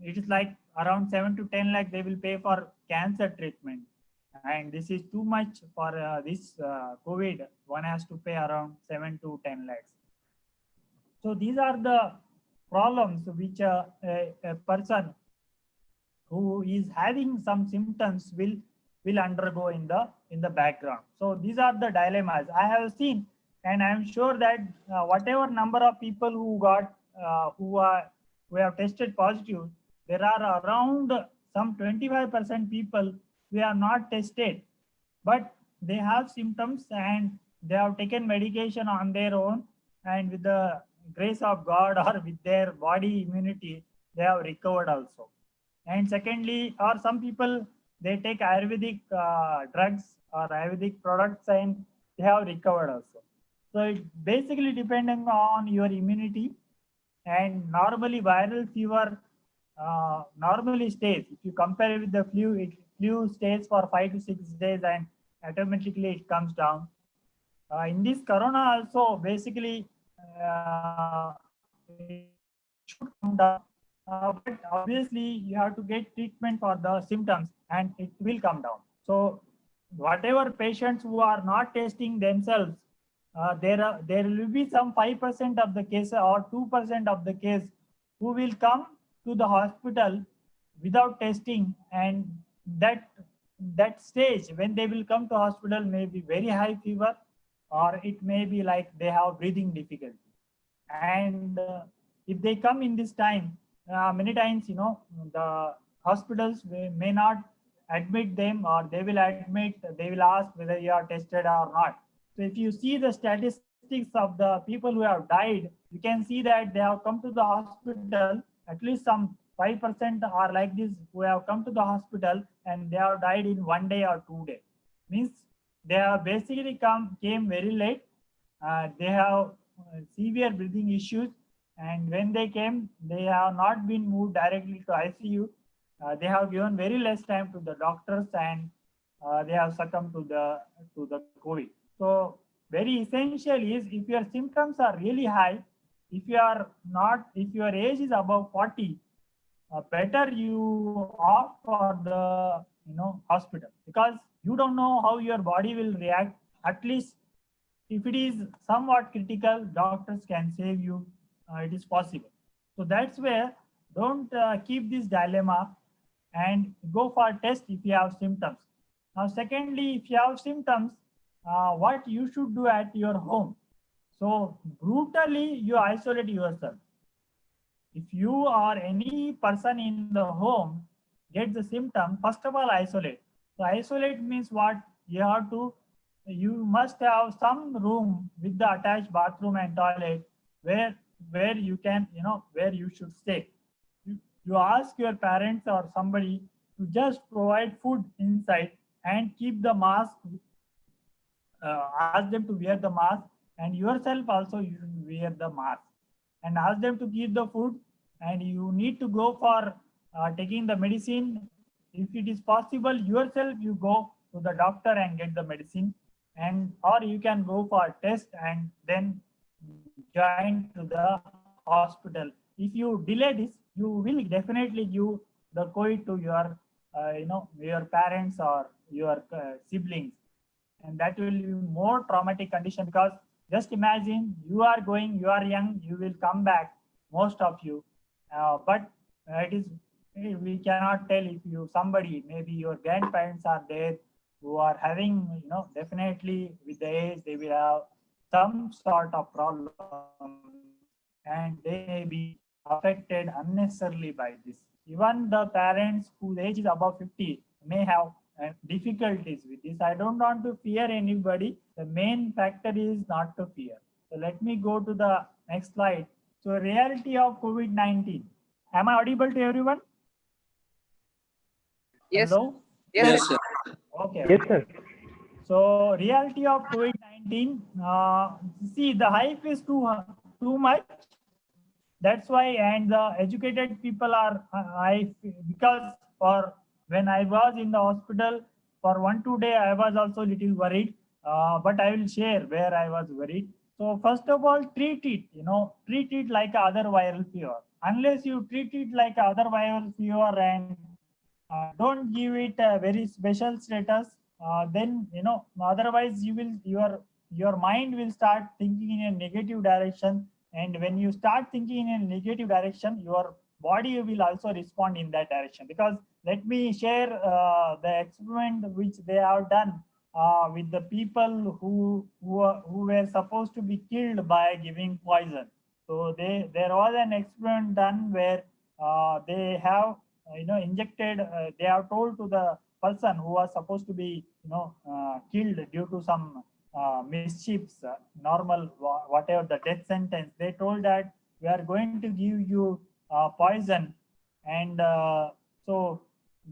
it is like around 7 to 10 lakh they will pay for cancer treatment. And this is too much for this COVID. One has to pay around 7 to 10 lakhs. So these are the problems which a person who is having some symptoms will undergo in the background. So these are the dilemmas I have seen, and I am sure that whatever number of people who have tested positive, there are around some 25% people who are not tested, but they have symptoms and they have taken medication on their own, and with the grace of God or with their body immunity, they have recovered also. And secondly, or some people, they take Ayurvedic drugs or Ayurvedic products and they have recovered also. So it basically depending on your immunity. And normally viral fever normally stays. If you compare with the flu stays for 5 to 6 days and automatically it comes down. In this corona also, basically, it should come down. But obviously, you have to get treatment for the symptoms and it will come down. So, whatever patients who are not testing themselves, there will be some 5% of the case or 2% of the case who will come to the hospital without testing, and that stage when they will come to hospital may be very high fever, or it may be like they have breathing difficulty. And if they come in this time, many times, the hospitals may not admit them, or they will ask whether you are tested or not. So if you see the statistics of the people who have died, you can see that they have come to the hospital, at least some 5% are like this, who have come to the hospital and they have died in 1 day or 2 days. Means they have basically came very late. They have severe breathing issues, and when they came, they have not been moved directly to ICU. They have given very less time to the doctors, and they have succumbed to the COVID. So very essential is, if your symptoms are really high, if your age is above 40, better you opt for the hospital, because you don't know how your body will react. At least if it is somewhat critical, doctors can save you. It is possible. So that's where don't keep this dilemma and go for test if you have symptoms. Now, secondly, if you have symptoms, what you should do at your home. So brutally, you isolate yourself. If you or any person in the home gets the symptom, first of all, isolate. So isolate means what? You must have some room with the attached bathroom and toilet where you can, where you should stay. You ask your parents or somebody to just provide food inside and keep the mask. Ask them to wear the mask, and yourself also you should wear the mask, and ask them to keep the food. And you need to go for taking the medicine. If it is possible, yourself you go to the doctor and get the medicine, and or you can go for a test and then join to the hospital. If you delay this, you will definitely give the COVID to your your parents or your siblings, and that will be more traumatic condition. Because just imagine, you are young, you will come back, most of you, but we cannot tell if somebody, maybe your grandparents are there, who are having, definitely with the age, they will have some sort of problem, and they may be affected unnecessarily by this. Even the parents whose age is above 50 may have difficulties with this. I don't want to fear anybody. The main factor is not to fear. So let me go to the next slide. So reality of COVID-19. Am I audible to everyone? Yes. Hello? Yes, sir. Okay. Yes, sir. So reality of COVID-19. See, the hype is too much. That's why, and the educated people are, because for when I was in the hospital for 1-2 days, I was also little worried, but I will share where I was worried. So first of all, treat it like other viral fever. Unless you treat it like other viral fever and don't give it a very special status, then otherwise your mind will start thinking in a negative direction. And when you start thinking in a negative direction, your body will also respond in that direction. Because let me share the experiment which they have done with the people who were supposed to be killed by giving poison. So there was an experiment done where they have injected. They have told to the person who was supposed to be killed due to some mischiefs, normal, whatever the death sentence, they told that we are going to give you poison. And so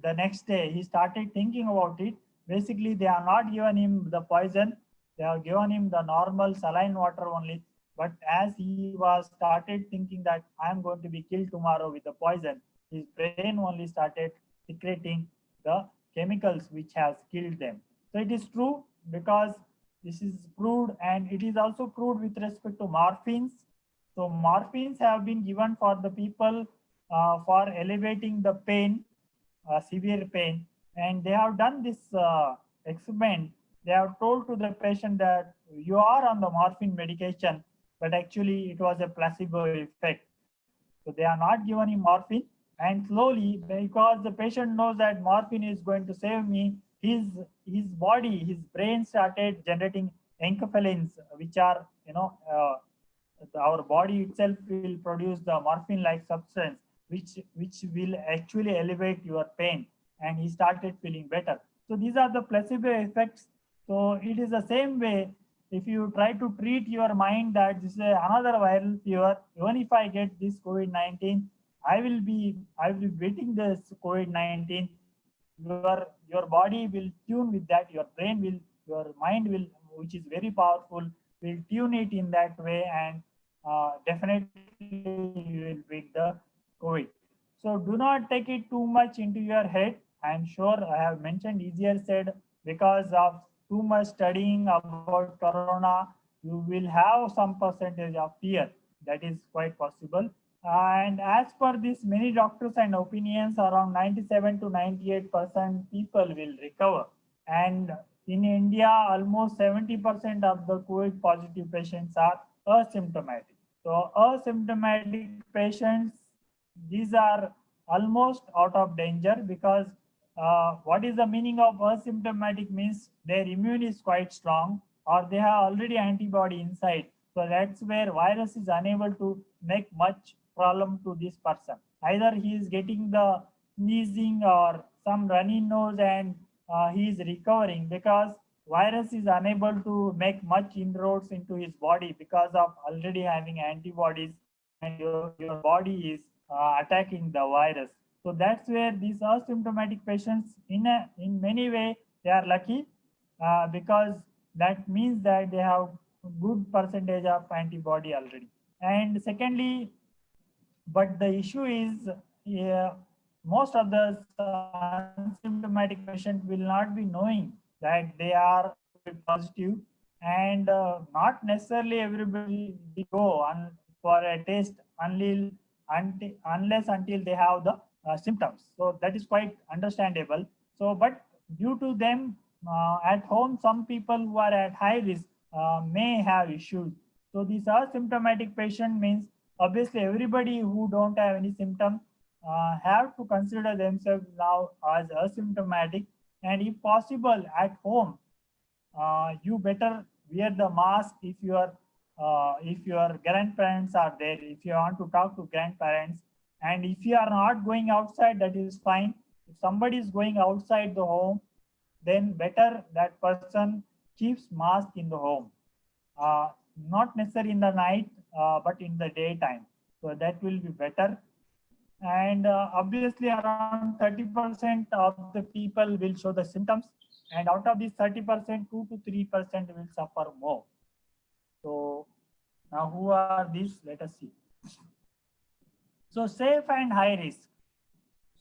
the next day he started thinking about it. Basically, they are not given him the poison, they have given him the normal saline water only. But as he was started thinking that I am going to be killed tomorrow with the poison, his brain only started secreting the chemicals which has killed them. So it is true because this is proved, and it is also proved with respect to morphines. So morphines have been given for the people for elevating the pain, severe pain, and they have done this experiment. They have told to the patient that you are on the morphine medication, but actually it was a placebo effect. So they are not given him morphine, and slowly, because the patient knows that morphine is going to save me, his body, his brain started generating enkephalins, which are, our body itself will produce the morphine-like substance, which will actually elevate your pain, and he started feeling better. So these are the placebo effects. So it is the same way. If you try to treat your mind that this is another viral fever, even if I get this COVID-19, I will be beating this COVID-19. Your body will tune with that. Your brain will, your mind will, which is very powerful, will tune it in that way, and definitely you will beat the COVID. So do not take it too much into your head. I am sure I have mentioned easier said, because of too much studying about corona, you will have some percentage of fear. That is quite possible. And as per this, many doctors and opinions, around 97 to 98% people will recover. And in India, almost 70% of the COVID positive patients are asymptomatic. So asymptomatic patients, these are almost out of danger, because what is the meaning of asymptomatic means their immune is quite strong, or they have already antibody inside. So that's where virus is unable to make much problem to this person. Either he is getting the sneezing or some runny nose, and he is recovering, because virus is unable to make much inroads into his body because of already having antibodies, and your body is attacking the virus. So that's where these asymptomatic patients, in many way, they are lucky, because that means that they have good percentage of antibody already. And secondly, but the issue is, most of the asymptomatic patient will not be knowing that they are positive, and not necessarily everybody will go on for a test unless until they have the symptoms. So that is quite understandable. So, but due to them at home, some people who are at high risk may have issues. So this asymptomatic patient means, obviously everybody who don't have any symptom have to consider themselves now as asymptomatic, and if possible at home, you better wear the mask if your grandparents are there, if you want to talk to grandparents. And if you are not going outside, that is fine. If somebody is going outside the home, then better that person keeps mask in the home, not necessarily in the night, but in the daytime. So that will be better. And obviously around 30% of the people will show the symptoms, and out of these 30%, 2 to 3% will suffer more. So now who are these? Let us see. So safe and high risk.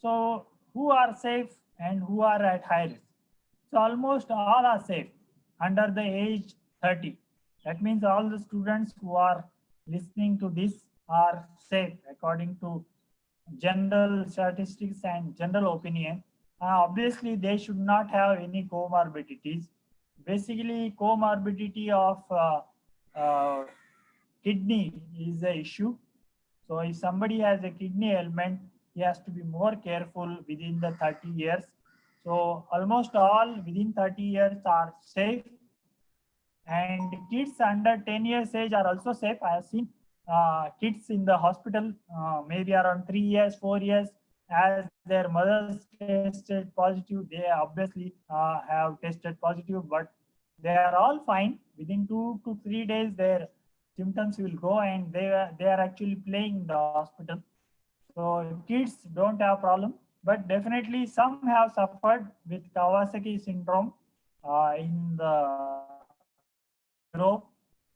So who are safe and who are at high risk? So almost all are safe under the age 30. That means all the students who are listening to this are safe according to general statistics and general opinion. Obviously, they should not have any comorbidities. Basically, comorbidity of kidney is the issue. So if somebody has a kidney ailment, he has to be more careful within the 30 years. So almost all within 30 years are safe. And kids under 10 years age are also safe. I have seen kids in the hospital, maybe around 3 years, 4 years, as their mothers tested positive, they obviously have tested positive, but they are all fine. Within 2 to 3 days, their symptoms will go, and they are actually playing in the hospital. So kids don't have problem, but definitely some have suffered with Kawasaki syndrome in the Europe,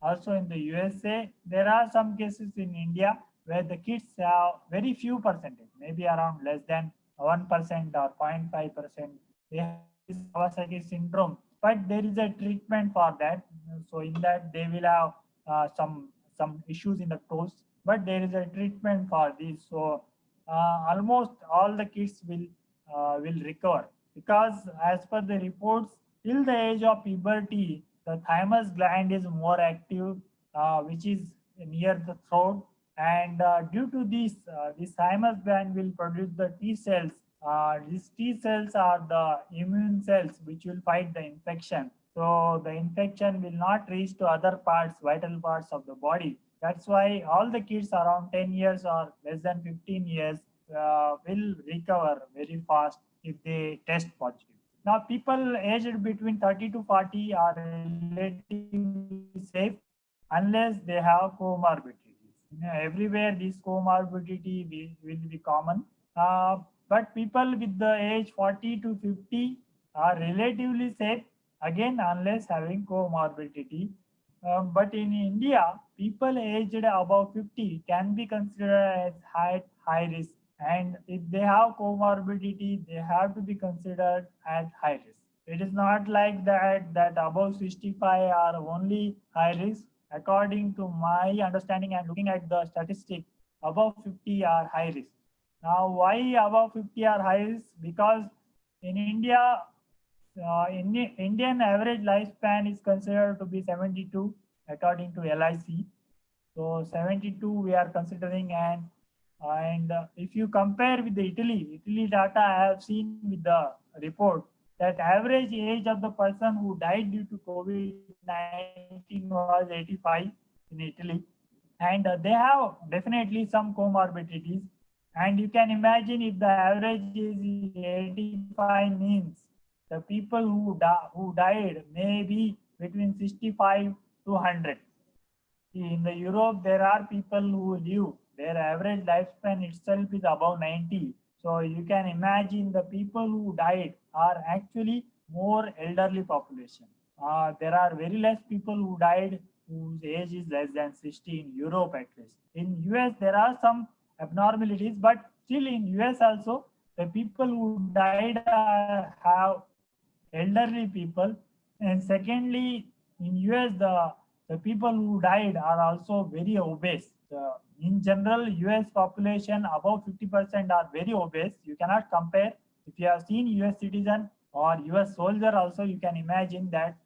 also in the USA. There are some cases in India where the kids have very few percentage, maybe around less than 1% or 0.5% they have this Kawasaki syndrome, but there is a treatment for that. So in that they will have some issues in the toes, but there is a treatment for this. So almost all the kids will recover, because as per the reports, till the age of puberty, the thymus gland is more active, which is near the throat, and due to this thymus gland will produce the T cells. These T cells are the immune cells which will fight the infection. So the infection will not reach to other parts, vital parts of the body. That's why all the kids around 10 years or less than 15 years will recover very fast if they test positive. Now, people aged between 30 to 40 are relatively safe unless they have comorbidities. Everywhere this comorbidity will be common. But people with the age 40 to 50 are relatively safe, again, unless having comorbidity. But in India, people aged above 50 can be considered as high risk. And if they have comorbidity, they have to be considered at high risk. It is not like that above 65 are only high risk. According to my understanding and looking at the statistics, above 50 are high risk. Now, why above 50 are high risk? Because in India, Indian average lifespan is considered to be 72 according to LIC. So 72 we are considering, and if you compare with the Italy data, I have seen with the report that average age of the person who died due to COVID-19 was 85 in Italy, and they have definitely some comorbidities. And you can imagine, if the average is 85, means the people who died may be between 65 to 100. In the Europe, there are people who live, their average lifespan itself is above 90. So you can imagine the people who died are actually more elderly population. There are very less people who died whose age is less than 60 in Europe at least. In US, there are some abnormalities, but still in US also, the people who died have elderly people. And secondly, in US, the people who died are also very obese. In general, US population above 50% are very obese. You cannot compare. If you have seen US citizen or US soldier also, you can imagine that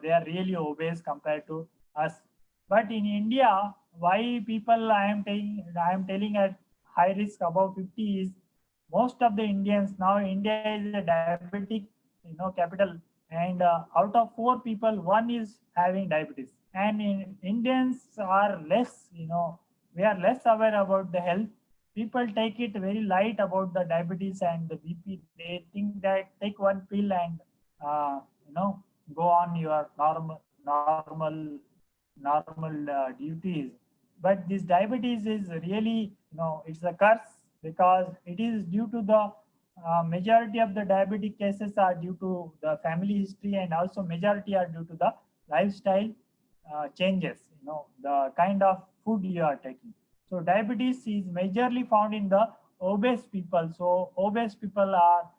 they are really obese compared to us. But in India, why people I am telling at high risk above 50 is, most of the Indians, now India is a diabetic capital, and out of 4 people, 1 is having diabetes. And Indians are less, we are less aware about the health. People take it very light about the diabetes and the BP. They think that take one pill and go on your normal duties. But this diabetes is really, it's a curse, because it is due to the majority of the diabetic cases are due to the family history, and also majority are due to the lifestyle changes, the kind of food you are taking. So diabetes is majorly found in the obese people. So obese people are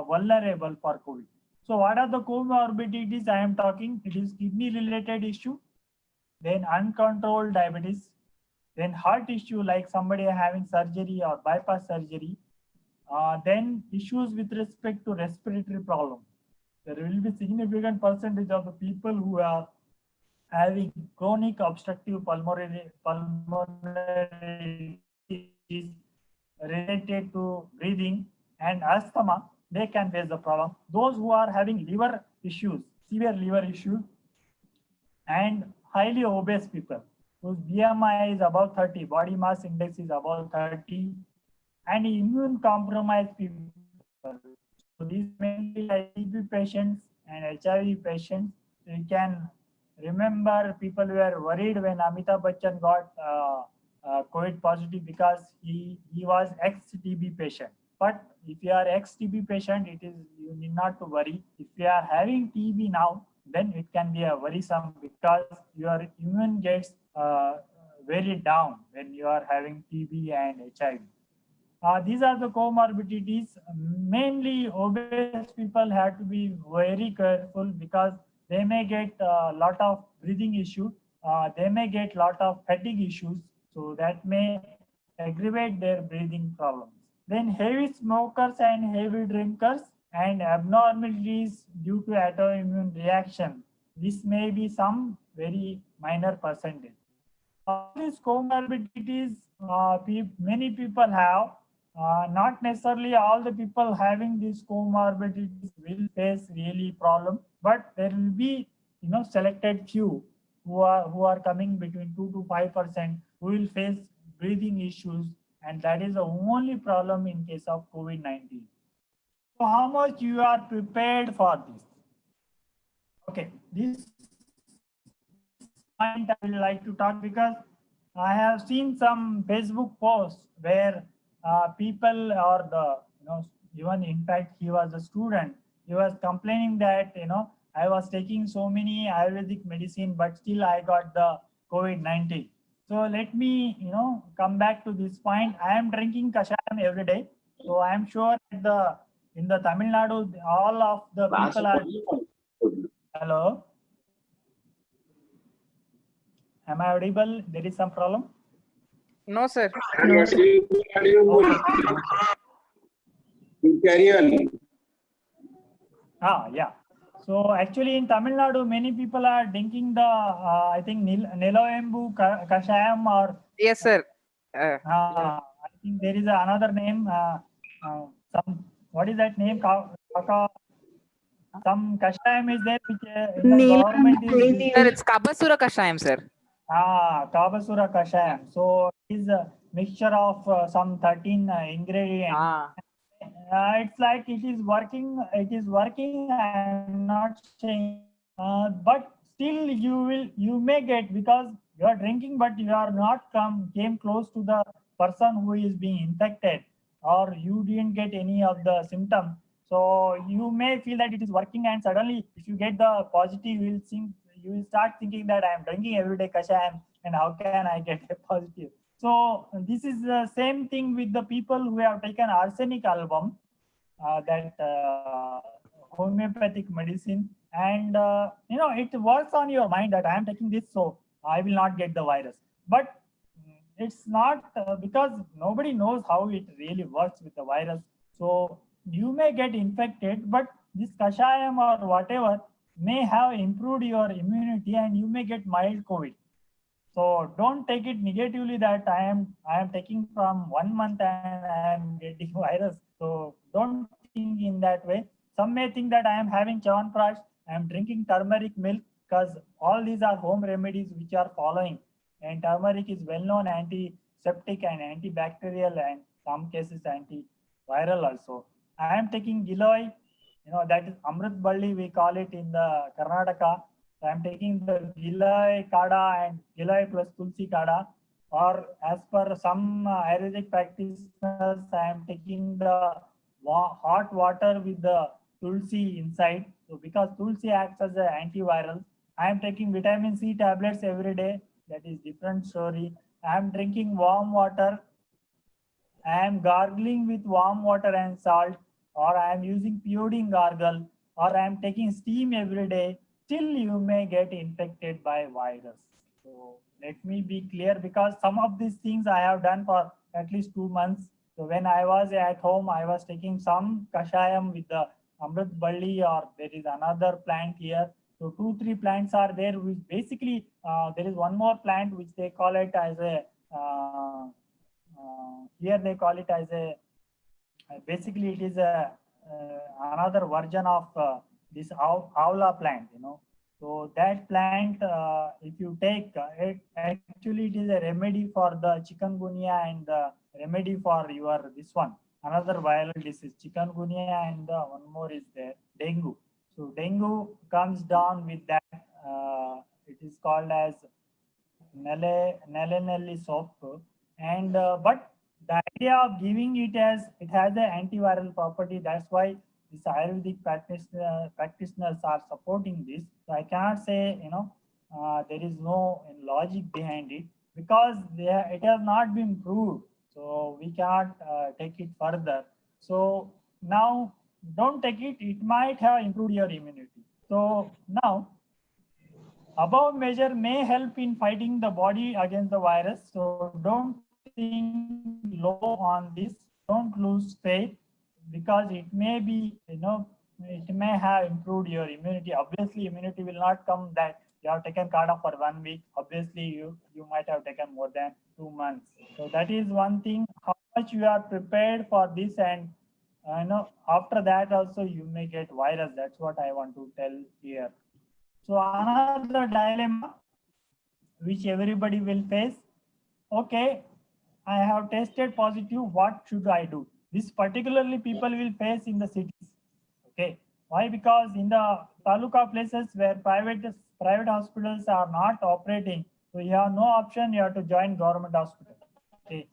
vulnerable for COVID. So what are the comorbidities I am talking? It is kidney related issue, then uncontrolled diabetes, then heart issue like somebody having surgery or bypass surgery, then issues with respect to respiratory problems. There will be significant percentage of the people who are having chronic obstructive pulmonary disease related to breathing and asthma. They can face the problem. Those who are having liver issues, severe liver issues, and highly obese people whose BMI is above 30, body mass index is above 30, and immune compromised people. So these mainly TB patients and HIV patients. You can remember people were worried when Amitabh Bachchan got COVID positive, because he was ex-TB patient. But if you are ex-TB patient, you need not to worry. If you are having TB now, then it can be a worrisome, because your immune gets very down when you are having TB and HIV. These are the comorbidities. Mainly obese people have to be very careful because they may get a lot of breathing issues. They may get lot of fatigue issues. So that may aggravate their breathing problems. Then heavy smokers and heavy drinkers and abnormalities due to autoimmune reaction. This may be some very minor percentage. All these comorbidities many people have. Not necessarily all the people having these comorbidities will face really problem, but there will be selected few who are coming between 2 to 5% who will face breathing issues, and that is the only problem in case of COVID-19. So how much you are prepared for this? Okay, this point I would like to talk because I have seen some Facebook posts where people or the even in fact he was a student, he was complaining that I was taking so many Ayurvedic medicine but still I got the COVID-19. So let me come back to this point. I am drinking kashayam every day. So I am sure that in the Tamil Nadu all of the people are. Hello. Am I audible? There is some problem? No, sir. No, sir. Okay. Carry on. Yeah. So actually in Tamil Nadu, many people are drinking the, I think Niloembu Kashayam or. Yes, sir. I think there is another name, what is that name? Some Kashayam is there which in the government is. Sir, it's Kabasura Kashayam, sir. Kabasura Kashayam. So it is a mixture of some 13 ingredients. It's like it is working. I'm not saying, but still you may get, because you are drinking, but you are not came close to the person who is being infected, or you didn't get any of the symptoms. So you may feel that it is working, and suddenly if you get the positive, you will start thinking that I am drinking every day kashayam, and how can I get a positive? So this is the same thing with the people who have taken arsenic album, that homeopathic medicine, and it works on your mind that I am taking this, so I will not get the virus. But it's not, because nobody knows how it really works with the virus. So you may get infected, but this kashayam or whatever may have improved your immunity, and you may get mild COVID. So don't take it negatively that I am taking from 1 month and I am getting virus. So don't think in that way. Some may think that I am having Chyawanprash, I am drinking turmeric milk, because all these are home remedies which are following. And turmeric is well known antiseptic and antibacterial, and some cases antiviral also. I am taking Giloy, that is Amrit Balli, we call it in the Karnataka. I am taking the Giloy Kada and Giloy plus Tulsi Kada, or as per some Ayurvedic practitioners, I am taking the hot water with the Tulsi inside. So because Tulsi acts as an antiviral, I am taking vitamin C tablets every day. That is different story. I am drinking warm water. I am gargling with warm water and salt, or I am using iodine gargle, or I am taking steam every day. Still you may get infected by virus. So let me be clear, because some of these things I have done for at least 2 months. So when I was at home, I was taking some kashayam with the Amrit Balli, or there is another plant here. So 2-3 plants are there, which basically there is one more plant which they call it as a, here they call it as a, basically it is a another version of this Avla plant, So that plant, if you take it, actually it is a remedy for the chikungunya and the remedy for your this one, another viral disease, chikungunya, and one more is there, dengue. So dengue comes down with that. It is called as Nelly soap, and but the idea of giving it as it has an antiviral property. That's why these Ayurvedic practitioners are supporting this. So I cannot say there is no logic behind it, because it has not been proved. So we cannot take it further. So now don't take it. It might have improved your immunity. So now above measure may help in fighting the body against the virus. So don't think low on this. Don't lose faith, because it may be, it may have improved your immunity. Obviously, immunity will not come that you have taken Carda for 1 week. Obviously, you might have taken more than 2 months. So that is one thing. How much you are prepared for this, and after that also you may get virus. That's what I want to tell here. So another dilemma which everybody will face. Okay, I have tested positive. What should I do? This particularly people will face in the cities. Okay, why? Because in the taluka places where private hospitals are not operating, so you have no option. You have to join government hospital. Okay,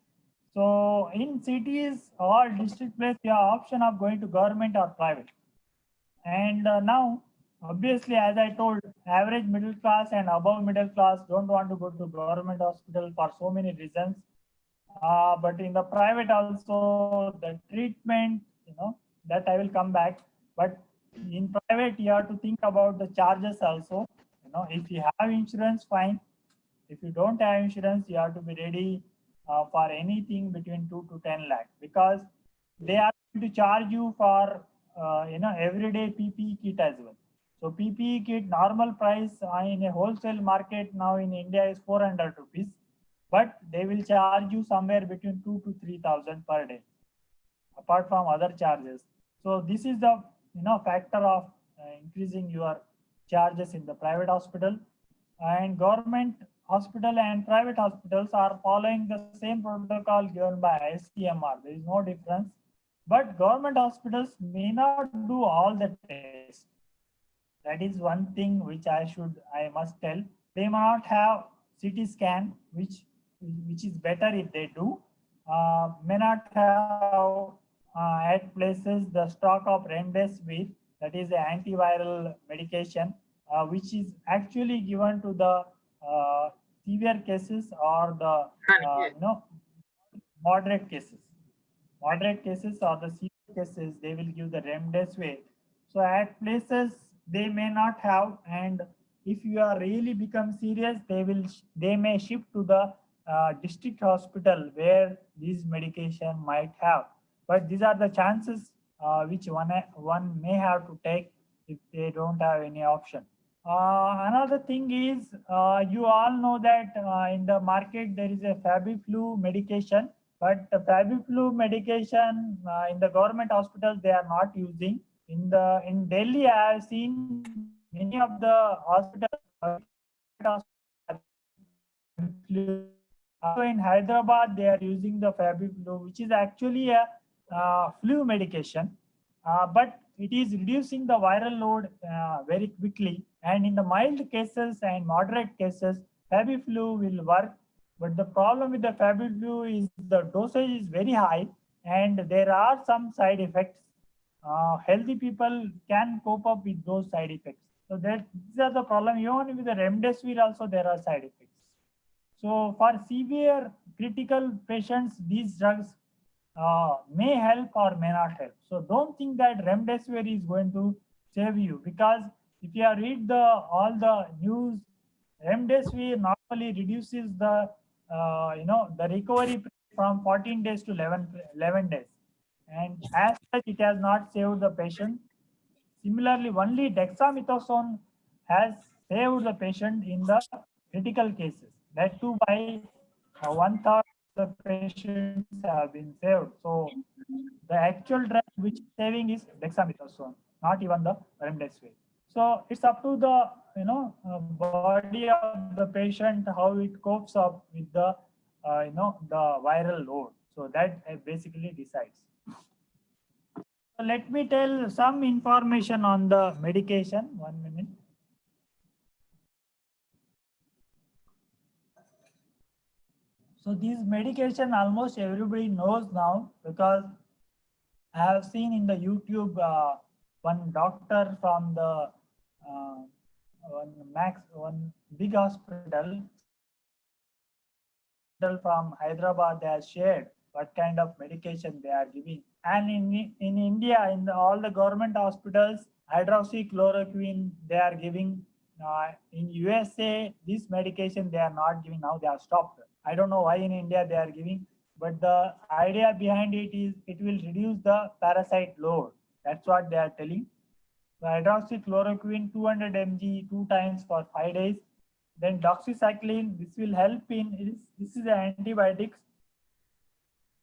so in cities or district place, you have option of going to government or private. And now, obviously, as I told, average middle class and above middle class don't want to go to government hospital for so many reasons. But in the private also, the treatment, that I will come back. But in private, you have to think about the charges also. If you have insurance, fine. If you don't have insurance, you have to be ready for anything between 2 to 10 lakh, because they are going to charge you for everyday PPE kit as well. So PPE kit normal price in a wholesale market now in India is 400 rupees, but they will charge you somewhere between 2 to 3,000 per day, apart from other charges. So this is the factor of increasing your charges in the private hospital. And government hospital and private hospitals are following the same protocol given by ICMR. There is no difference. But government hospitals may not do all the tests. That is one thing which I must tell. They may not have CT scan, which is better if they do. May not have at places the stock of remdesivir, that is the antiviral medication, which is actually given to the severe cases or the moderate cases. Moderate cases or the severe cases, they will give the remdesivir. So at places they may not have, and if you are really become serious, they may shift to the district hospital where this medication might have. But these are the chances which one may have to take if they don't have any option. Another thing is, you all know that in the market there is a Fabiflu medication, but the Fabiflu medication in the government hospitals they are not using. In Delhi, I have seen many of the hospitals. Also in Hyderabad, they are using the Fabiflu, which is actually a flu medication, but it is reducing the viral load very quickly. And in the mild cases and moderate cases, Fabiflu will work. But the problem with the Fabiflu is the dosage is very high, and there are some side effects. Healthy people can cope up with those side effects. So these are the problem. Even with the remdesivir also there are side effects. So for severe critical patients, these drugs may help or may not help. So don't think that remdesivir is going to save you, because if you read all the news, remdesivir normally reduces the the recovery from 14 days to 11 days, and as such it has not saved the patient. Similarly, only dexamethasone has saved the patient in the critical cases. That too by 1/3 of the patients have been saved. So the actual drug which is saving is dexamethasone, not even the remdesivir. So it's up to the body of the patient how it copes up with the the viral load. So that basically decides. So let me tell some information on the medication. 1 minute. So this medication almost everybody knows now, because I have seen in the YouTube one doctor from the one big hospital from Hyderabad has shared what kind of medication they are giving. And in India, in all the government hospitals, hydroxychloroquine they are giving. In USA, this medication they are not giving now. They are stopped. I don't know why in India they are giving, but the idea behind it is it will reduce the parasite load. That's what they are telling. So hydroxychloroquine 200 mg 2 times for 5 days. Then doxycycline, this will help in, this is antibiotics.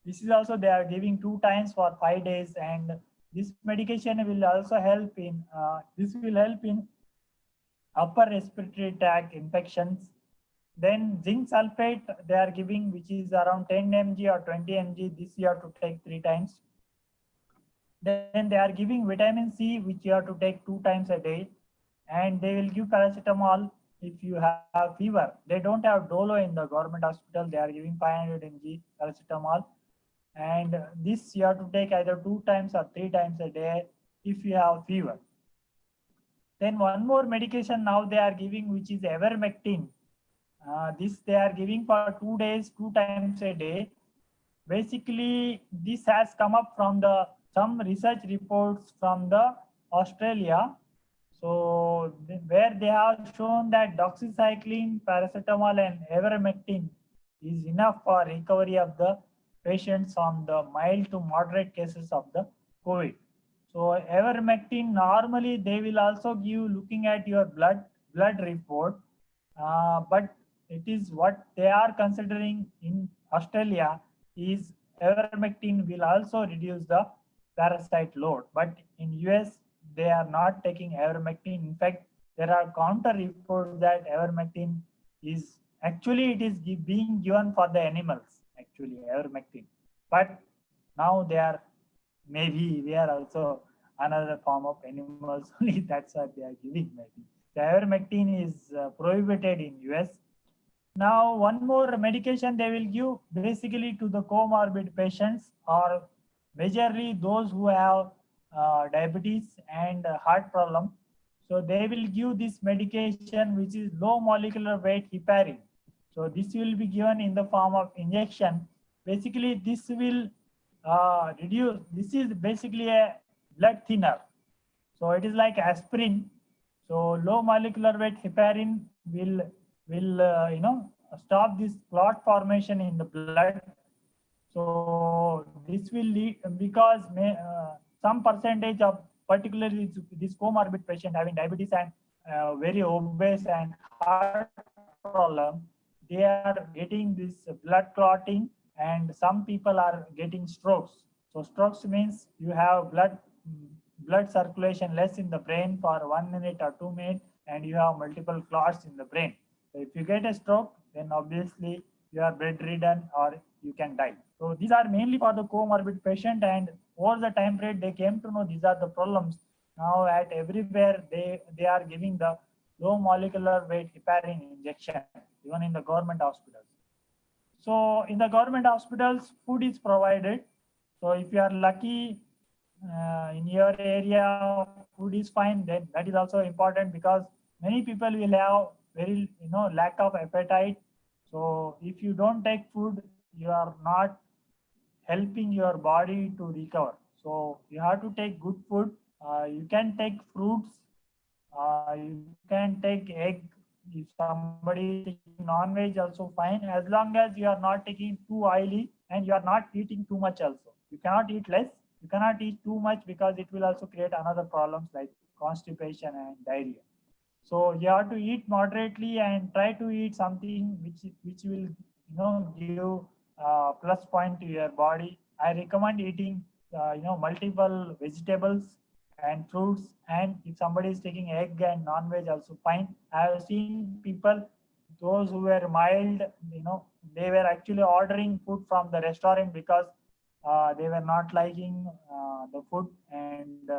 This is also they are giving 2 times for 5 days, and this medication will also help in, upper respiratory tract infections. Then zinc sulfate they are giving, which is around 10 mg or 20 mg. This you have to take 3 times. Then they are giving vitamin C, which you have to take 2 times a day. And they will give paracetamol if you have fever. They don't have dolo in the government hospital. They are giving 500 mg paracetamol. And this you have to take either 2 times or 3 times a day if you have fever. Then one more medication now they are giving, which is ivermectin. This they are giving for 2 days, 2 times a day. Basically, this has come up from some research reports from the Australia. So where they have shown that doxycycline, paracetamol, and ivermectin is enough for recovery of the patients from the mild to moderate cases of the COVID. So ivermectin normally they will also give looking at your blood report, but it is what they are considering in Australia is ivermectin will also reduce the parasite load. But in US, they are not taking ivermectin. In fact, there are counter reports that ivermectin is actually it is being given for the animals, actually ivermectin. But now they are, maybe we are also another form of animals only. That's what they are giving maybe. The ivermectin is prohibited in US. Now, one more medication they will give basically to the comorbid patients or majorly those who have diabetes and heart problem. So they will give this medication which is low molecular weight heparin. So this will be given in the form of injection. Basically, this will reduce. This is basically a blood thinner. So it is like aspirin. So low molecular weight heparin will stop this clot formation in the blood. So this will lead, because some percentage of particularly this comorbid patient having diabetes and very obese and heart problem, they are getting this blood clotting, and some people are getting strokes. So strokes means you have blood circulation less in the brain for 1 minute or 2 minutes, and you have multiple clots in the brain. So if you get a stroke, then obviously you are bedridden or you can die. So these are mainly for the comorbid patient, and over the time period they came to know these are the problems. Now at everywhere they are giving the low molecular weight heparin injection, even in the government hospitals. So in the government hospitals, food is provided. So if you are lucky in your area, food is fine, then that is also important, because many people will have very lack of appetite. So if you don't take food, you are not helping your body to recover. So you have to take good food. You can take fruits. You can take egg. If somebody is taking non-veg, also fine, as long as you are not taking too oily and you are not eating too much also. You cannot eat less. You cannot eat too much, because it will also create another problems like constipation and diarrhea. So you have to eat moderately and try to eat something which will give plus point to your body. I recommend eating multiple vegetables and fruits, and if somebody is taking egg and non-veg, also fine. I have seen people, those who were mild, they were actually ordering food from the restaurant because they were not liking the food, and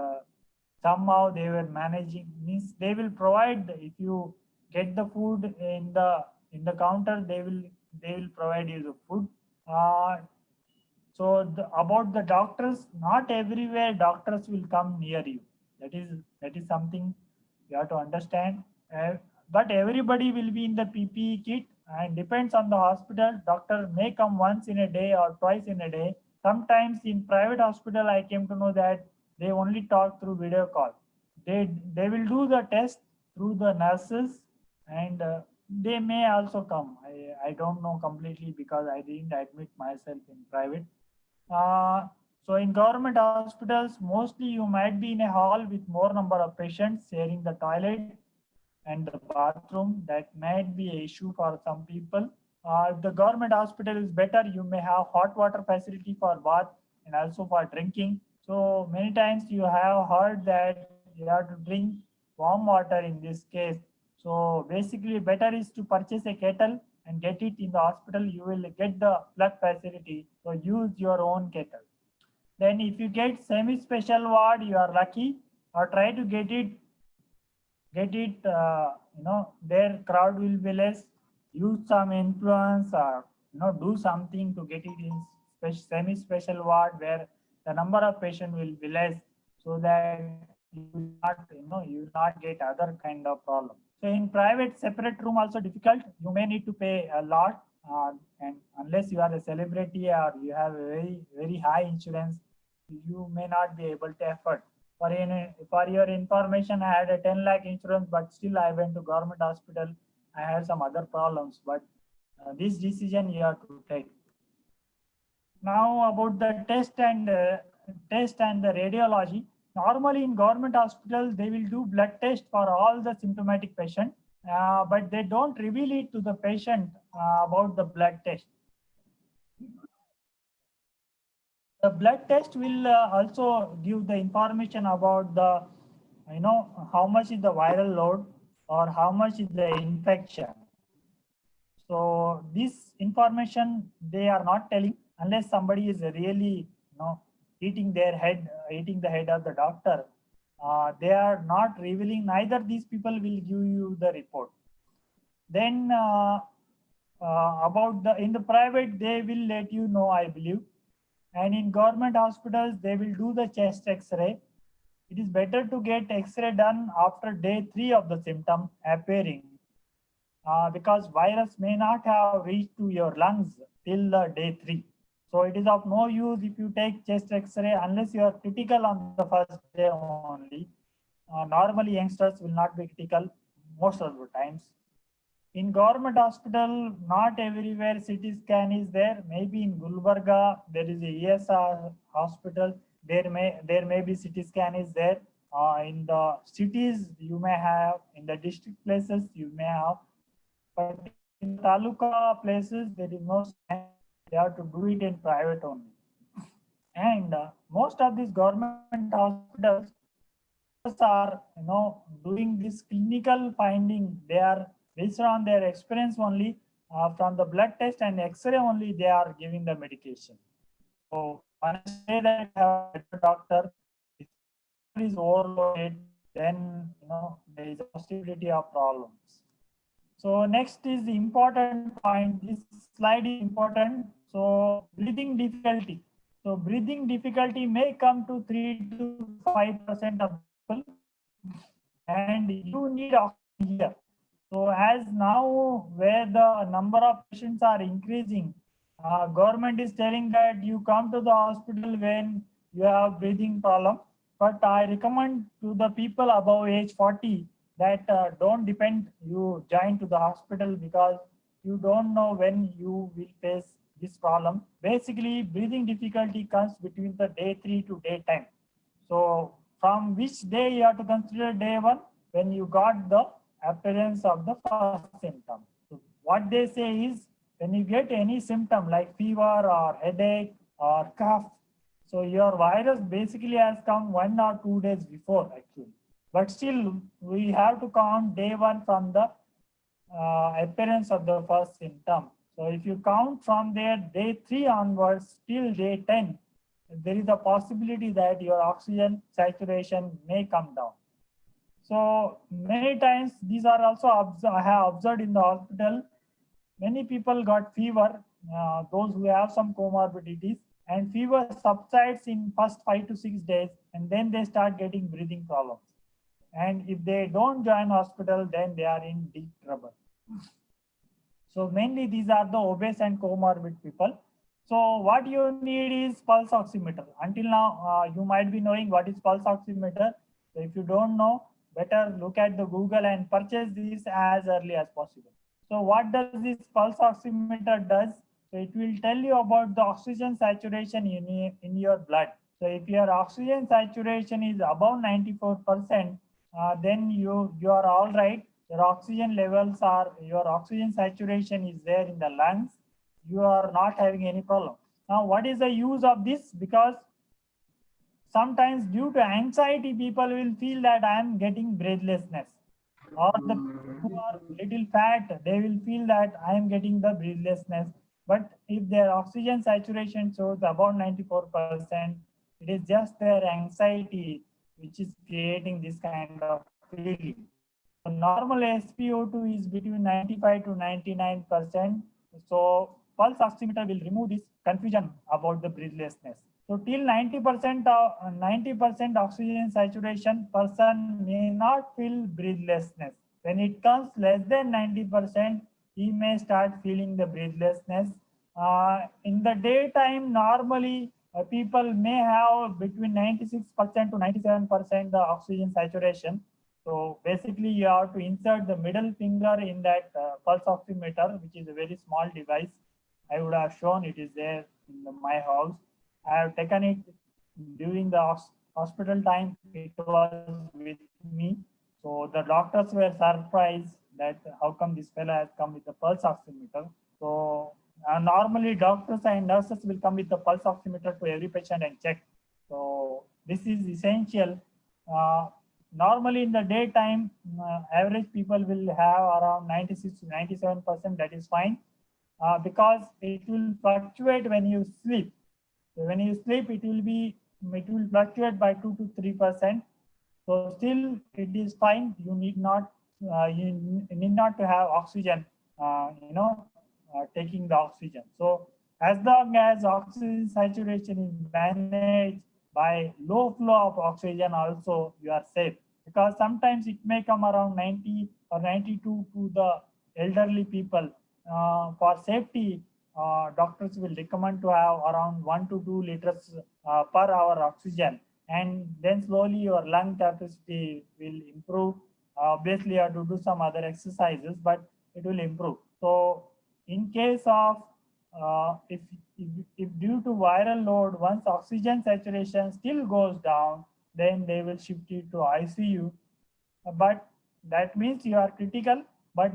somehow they were managing. Means they will provide, if you get the food in the counter, they will provide you the food. So about the doctors, not everywhere doctors will come near you. That is something you have to understand. but everybody will be in the PPE kit, and depends on the hospital. Doctor may come once in a day or twice in a day. Sometimes in private hospital, I came to know that they only talk through video call. They will do the test through the nurses, and they may also come. I don't know completely because I didn't admit myself in private. So in government hospitals, mostly you might be in a hall with more number of patients sharing the toilet and the bathroom. That might be an issue for some people. If the government hospital is better, you may have hot water facility for bath and also for drinking. So many times you have heard that you have to drink warm water in this case. So basically better is to purchase a kettle and get it in the hospital. You will get the plug facility. So use your own kettle. Then if you get semi-special ward, you are lucky, or try to get it, their crowd will be less. Use some influence, or do something to get it in semi-special ward where the number of patients will be less, so that you will not get other kind of problem. So in private, separate room also difficult. You may need to pay a lot, and unless you are a celebrity or you have a very high insurance, you may not be able to afford. For your information, I had a 10 lakh insurance, but still I went to government hospital. I had some other problems, but this decision you have to take. Now about the test and the radiology. Normally in government hospitals, they will do blood test for all the symptomatic patient, but they don't reveal it to the patient about the blood test. The blood test will also give the information about the, how much is the viral load or how much is the infection. So this information they are not telling unless somebody is really, eating the head of the doctor. They are not revealing. Neither these people will give you the report. Then in the private, they will let you know, I believe. And in government hospitals, they will do the chest X-ray. It is better to get X-ray done after day 3 of the symptom appearing, because virus may not have reached to your lungs till the day 3. So it is of no use if you take chest X-ray unless you are critical on the first day only. Normally, youngsters will not be critical most of the times. In government hospital, not everywhere CT scan is there. Maybe in Gulbarga, there is a ESR hospital. There may be CT scan is there. In the cities, you may have. In the district places, you may have. But in taluka places, there is no scan. They have to do it in private only. And most of these government hospitals are, doing this clinical finding. They are based on their experience only, from the blood test and X-ray only, they are giving the medication. So when I say that I have a doctor, if is overloaded, then there is a possibility of problems. So next is the important point. This slide is important. So breathing difficulty. So breathing difficulty may come to 3 to 5% of people, and you need oxygen here. So as now where the number of patients are increasing, government is telling that you come to the hospital when you have breathing problem. But I recommend to the people above age 40 that don't depend you join to the hospital, because you don't know when you will face this problem. Basically, breathing difficulty comes between the day 3 to day 10. So from which day you have to consider day 1? When you got the appearance of the first symptom. So what they say is, when you get any symptom like fever or headache or cough, so your virus basically has come 1 or 2 days before actually. But still, we have to count day 1 from the appearance of the first symptom. So if you count from there, day 3 onwards till day 10, there is a possibility that your oxygen saturation may come down. So many times these are also I have observed in the hospital. Many people got fever, those who have some comorbidities, and fever subsides in first 5 to 6 days, and then they start getting breathing problems. and if they don't join hospital, then they are in deep trouble. So mainly these are the obese and comorbid people. So what you need is pulse oximeter. Until now, you might be knowing what is pulse oximeter. So if you don't know, better look at the Google and purchase this as early as possible. So what does this pulse oximeter does? So it will tell you about the oxygen saturation in your blood. So if your oxygen saturation is above 94%, then you are all right. Your oxygen levels are, your oxygen saturation is there in the lungs. You are not having any problem. Now, what is the use of this? Because sometimes due to anxiety, people will feel that I am getting breathlessness. Or the people who are little fat, they will feel that I am getting the breathlessness. But if their oxygen saturation shows about 94%, it is just their anxiety which is creating this kind of feeling. So normal SpO2 is between 95 to 99%. So pulse oximeter will remove this confusion about the breathlessness. So till 90% oxygen saturation, person may not feel breathlessness. When it comes less than 90%, he may start feeling the breathlessness. In the daytime, normally people may have between 96% to 97% the oxygen saturation. So basically, you have to insert the middle finger in that pulse oximeter, which is a very small device. I would have shown it is there in my house. I have taken it during the hospital time. It was with me. So the doctors were surprised that how come this fellow has come with the pulse oximeter. So normally doctors and nurses will come with the pulse oximeter to every patient and check. So this is essential. Normally in the daytime, average people will have around 96 to 97%. That is fine because it will fluctuate when you sleep. So when you sleep, it will fluctuate by 2 to 3%. So still it is fine. You need not to have oxygen. Taking the oxygen. So as long as oxygen saturation is managed by low flow of oxygen, also you are safe, because sometimes it may come around 90 or 92 to the elderly people. For safety, doctors will recommend to have around 1 to 2 liters per hour oxygen, and then slowly your lung capacity will improve. Obviously, you have to do some other exercises, but it will improve. So in case of if due to viral load, once oxygen saturation still goes down, then they will shift you to ICU. But that means you are critical. But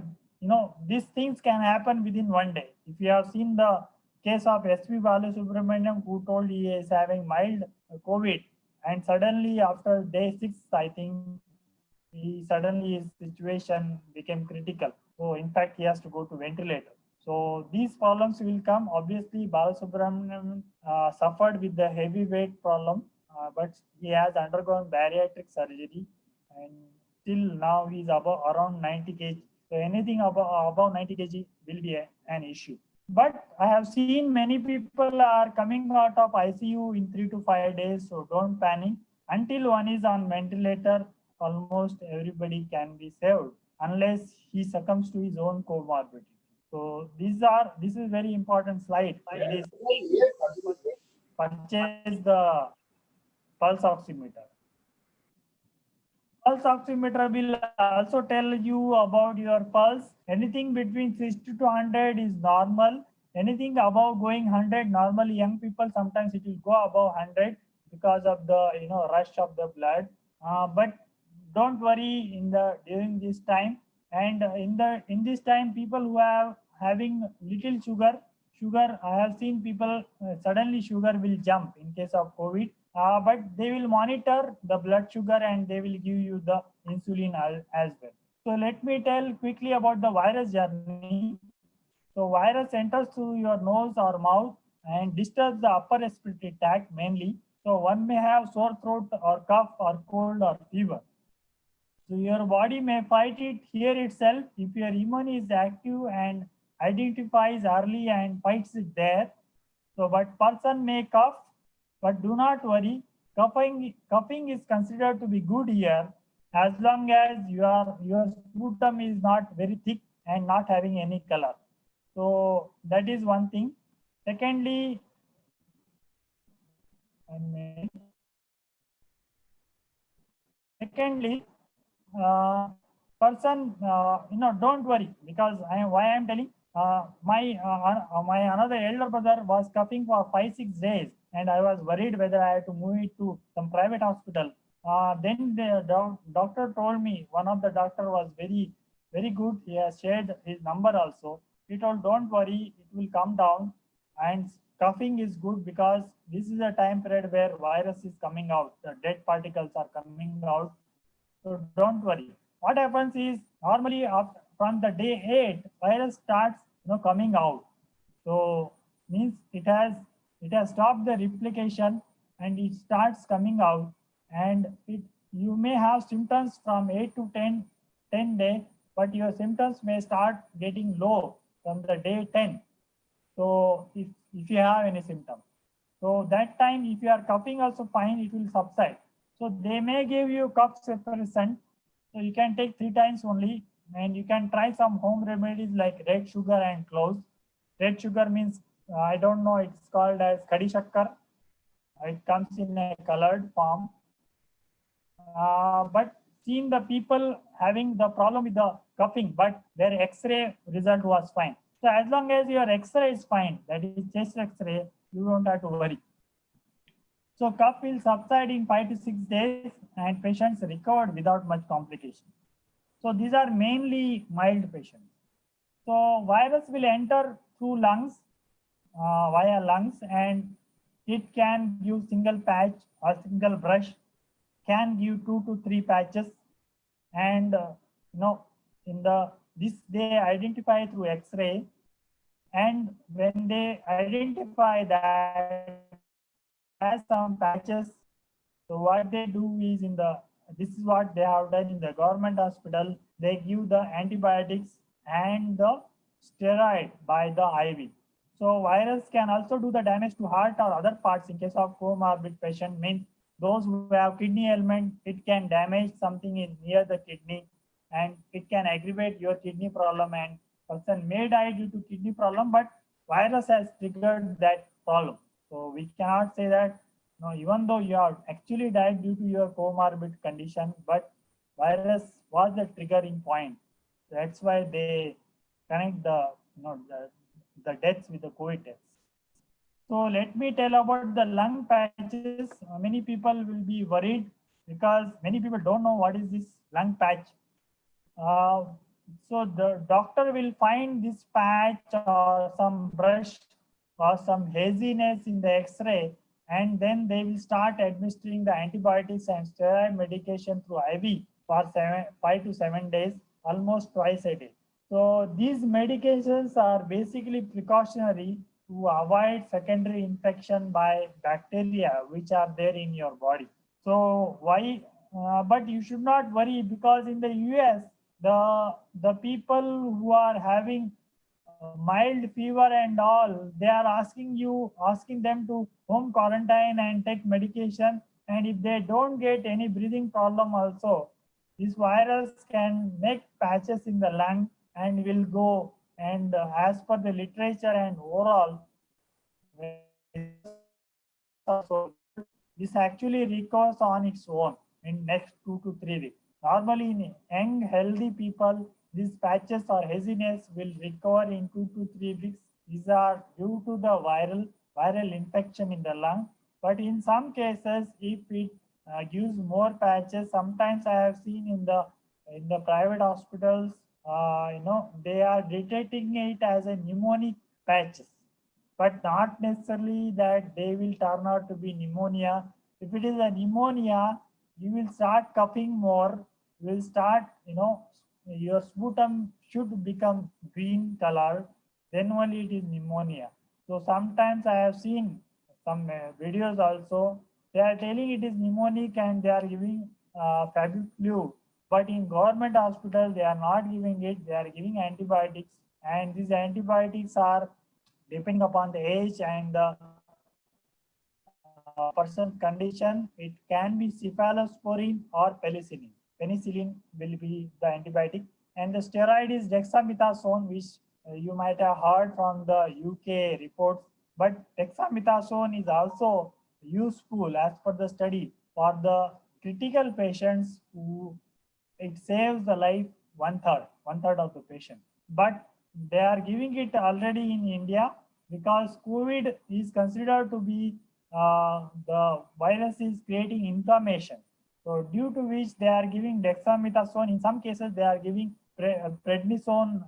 these things can happen within one day. If you have seen the case of S.V. Balasubramaniam, who told he is having mild COVID, and suddenly after day 6, I think, his situation became critical. So in fact, he has to go to ventilator. So these problems will come. Obviously, Balasubramaniam suffered with the heavyweight problem, but he has undergone bariatric surgery, and till now he is around 90 kg. So anything above 90 kg will be an issue. But I have seen many people are coming out of ICU in 3 to 5 days. So don't panic. Until one is on ventilator, almost everybody can be saved unless he succumbs to his own comorbidity. So this is very important slide. It is purchase the pulse oximeter. Pulse oximeter will also tell you about your pulse. Anything between 60 to 100 is normal. Anything above going 100, normally young people, sometimes it will go above 100 because of the rush of the blood. But don't worry during this time. And in this time, people who are having little sugar, I have seen people suddenly sugar will jump in case of COVID. But they will monitor the blood sugar and they will give you the insulin as well. So let me tell quickly about the virus journey. So virus enters through your nose or mouth and disturbs the upper respiratory tract mainly. So one may have sore throat or cough or cold or fever. So your body may fight it here itself if your immune is active and identifies early and fights it there. So but person may cough, but do not worry. Coughing is considered to be good here. as long as your sputum is not very thick and not having any color. So that is one thing. Secondly, person, don't worry, because why I'm telling, my another elder brother was coughing for 5-6 days, and I was worried whether I had to move it to some private hospital. Then the doctor told me, one of the doctor was very good. He has shared his number also. He told, don't worry, it will come down. And coughing is good because this is a time period where virus is coming out, the dead particles are coming out. So don't worry. What happens is, normally from the day 8, virus starts coming out. So means it has stopped the replication and it starts coming out, and you may have symptoms from 8 to 10 days, but your symptoms may start getting low from the day 10. So if you have any symptom, so that time, if you are coughing also fine, it will subside. So they may give you cough suppressant. So you can take 3 times only, and you can try some home remedies like red sugar and cloves. Red sugar means, I don't know, it's called as kadi shakkar. It comes in a colored form. But seen the people having the problem with the coughing, but their X-ray result was fine. So as long as your X-ray is fine, that is chest X-ray, you don't have to worry. So cough will subside in 5 to 6 days, and patients recovered without much complication. So these are mainly mild patients. So virus will enter through lungs, via lungs, and it can give single patch or single brush, can give 2 to 3 patches, and this they identify through X-ray, and when they identify that has some patches, so what they do is, this is what they have done in the government hospital. They give the antibiotics and the steroid by the IV. So virus can also do the damage to heart or other parts in case of comorbid patient, means those who have kidney ailment, it can damage something near the kidney, and it can aggravate your kidney problem, and person may die due to kidney problem, but virus has triggered that problem. So we cannot say that, no, even though you have actually died due to your comorbid condition, but virus was the triggering point. That's why they connect the deaths with the COVID deaths. So let me tell about the lung patches. Many people will be worried because many people don't know what is this lung patch. So the doctor will find this patch or some brush or some haziness in the X-ray, and then they will start administering the antibiotics and steroid medication through IV for 5 to 7 days, almost twice a day. So these medications are basically precautionary to avoid secondary infection by bacteria which are there in your body. So why? But you should not worry, because in the US, the people who are having mild fever and all, they are asking them to home quarantine and take medication. And if they don't get any breathing problem also, this virus can make patches in the lung and will go. And as per the literature and overall, this actually recovers on its own in next 2 to 3 weeks. Normally in young healthy people, these patches or haziness will recover in 2 to 3 weeks. These are due to the viral infection in the lung. But in some cases, if it gives more patches, sometimes I have seen in the private hospitals, they are detecting it as a pneumonic patches, but not necessarily that they will turn out to be pneumonia. If it is a pneumonia, you will start coughing more, you will start, your sputum should become green color, then only it is pneumonia. So sometimes I have seen some videos also, they are telling it is pneumonic and they are giving Fabiflu, but in government hospital, they are not giving it, they are giving antibiotics, and these antibiotics are depending upon the age and the person's condition. It can be cephalosporin or penicillin. penicillin will be the antibiotic. And the steroid is dexamethasone, which you might have heard from the UK reports. But dexamethasone is also useful as per the study for the critical patients who it saves the life one third of the patient. But they are giving it already in India because COVID is considered to be the virus is creating inflammation. So due to which they are giving dexamethasone. In some cases, they are giving prednisone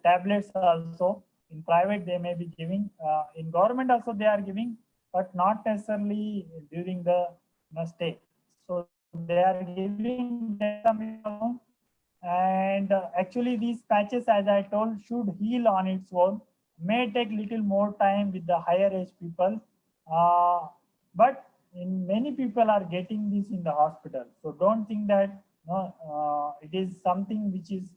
tablets also. In private, they may be giving. In government also, they are giving, but not necessarily during the stay. So they are giving dexamethasone, and actually these patches, as I told, should heal on its own. May take little more time with the higher age people, but in many people are getting this in the hospital. So don't think that it is something which is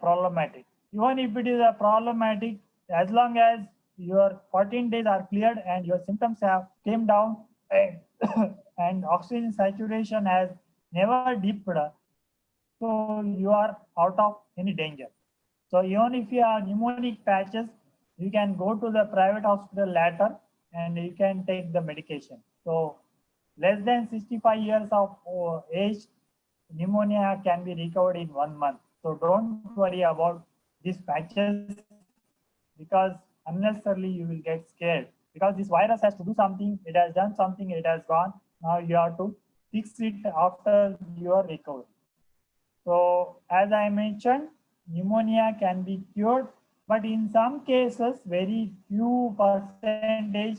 problematic. Even if it is a problematic, as long as your 14 days are cleared and your symptoms have came down and, and oxygen saturation has never dipped, so you are out of any danger. So even if you have pneumonic patches, you can go to the private hospital later and you can take the medication. So less than 65 years of age, pneumonia can be recovered in 1 month. So don't worry about these patches, because unnecessarily you will get scared, because this virus has to do something. It has done something, it has gone. Now you have to fix it after your recovery. So as I mentioned, pneumonia can be cured, but in some cases, very few percentage,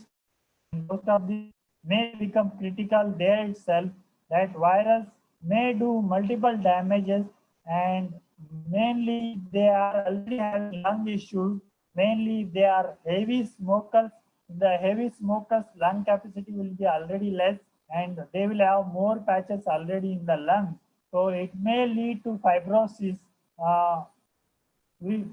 most of these may become critical there itself. That virus may do multiple damages, and mainly they are already having lung issues. Mainly they are heavy smokers. The heavy smokers' lung capacity will be already less, and they will have more patches already in the lungs. So it may lead to fibrosis,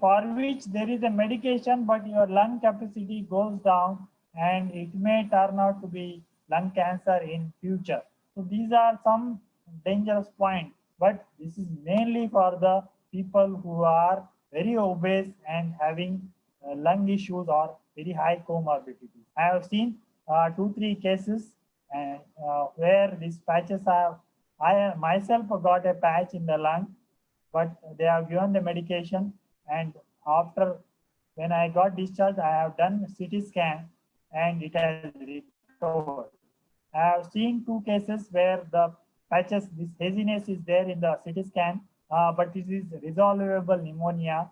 for which there is a medication, but your lung capacity goes down and it may turn out to be lung cancer in future. So these are some dangerous points, but this is mainly for the people who are very obese and having lung issues or very high comorbidities. I have seen 2-3 cases where these patches have, I myself got a patch in the lung, but they have given the medication, and after when I got discharged, I have done CT scan and it has recovered. I have seen 2 cases where the patches, this haziness is there in the CT scan, but this is resolvable pneumonia,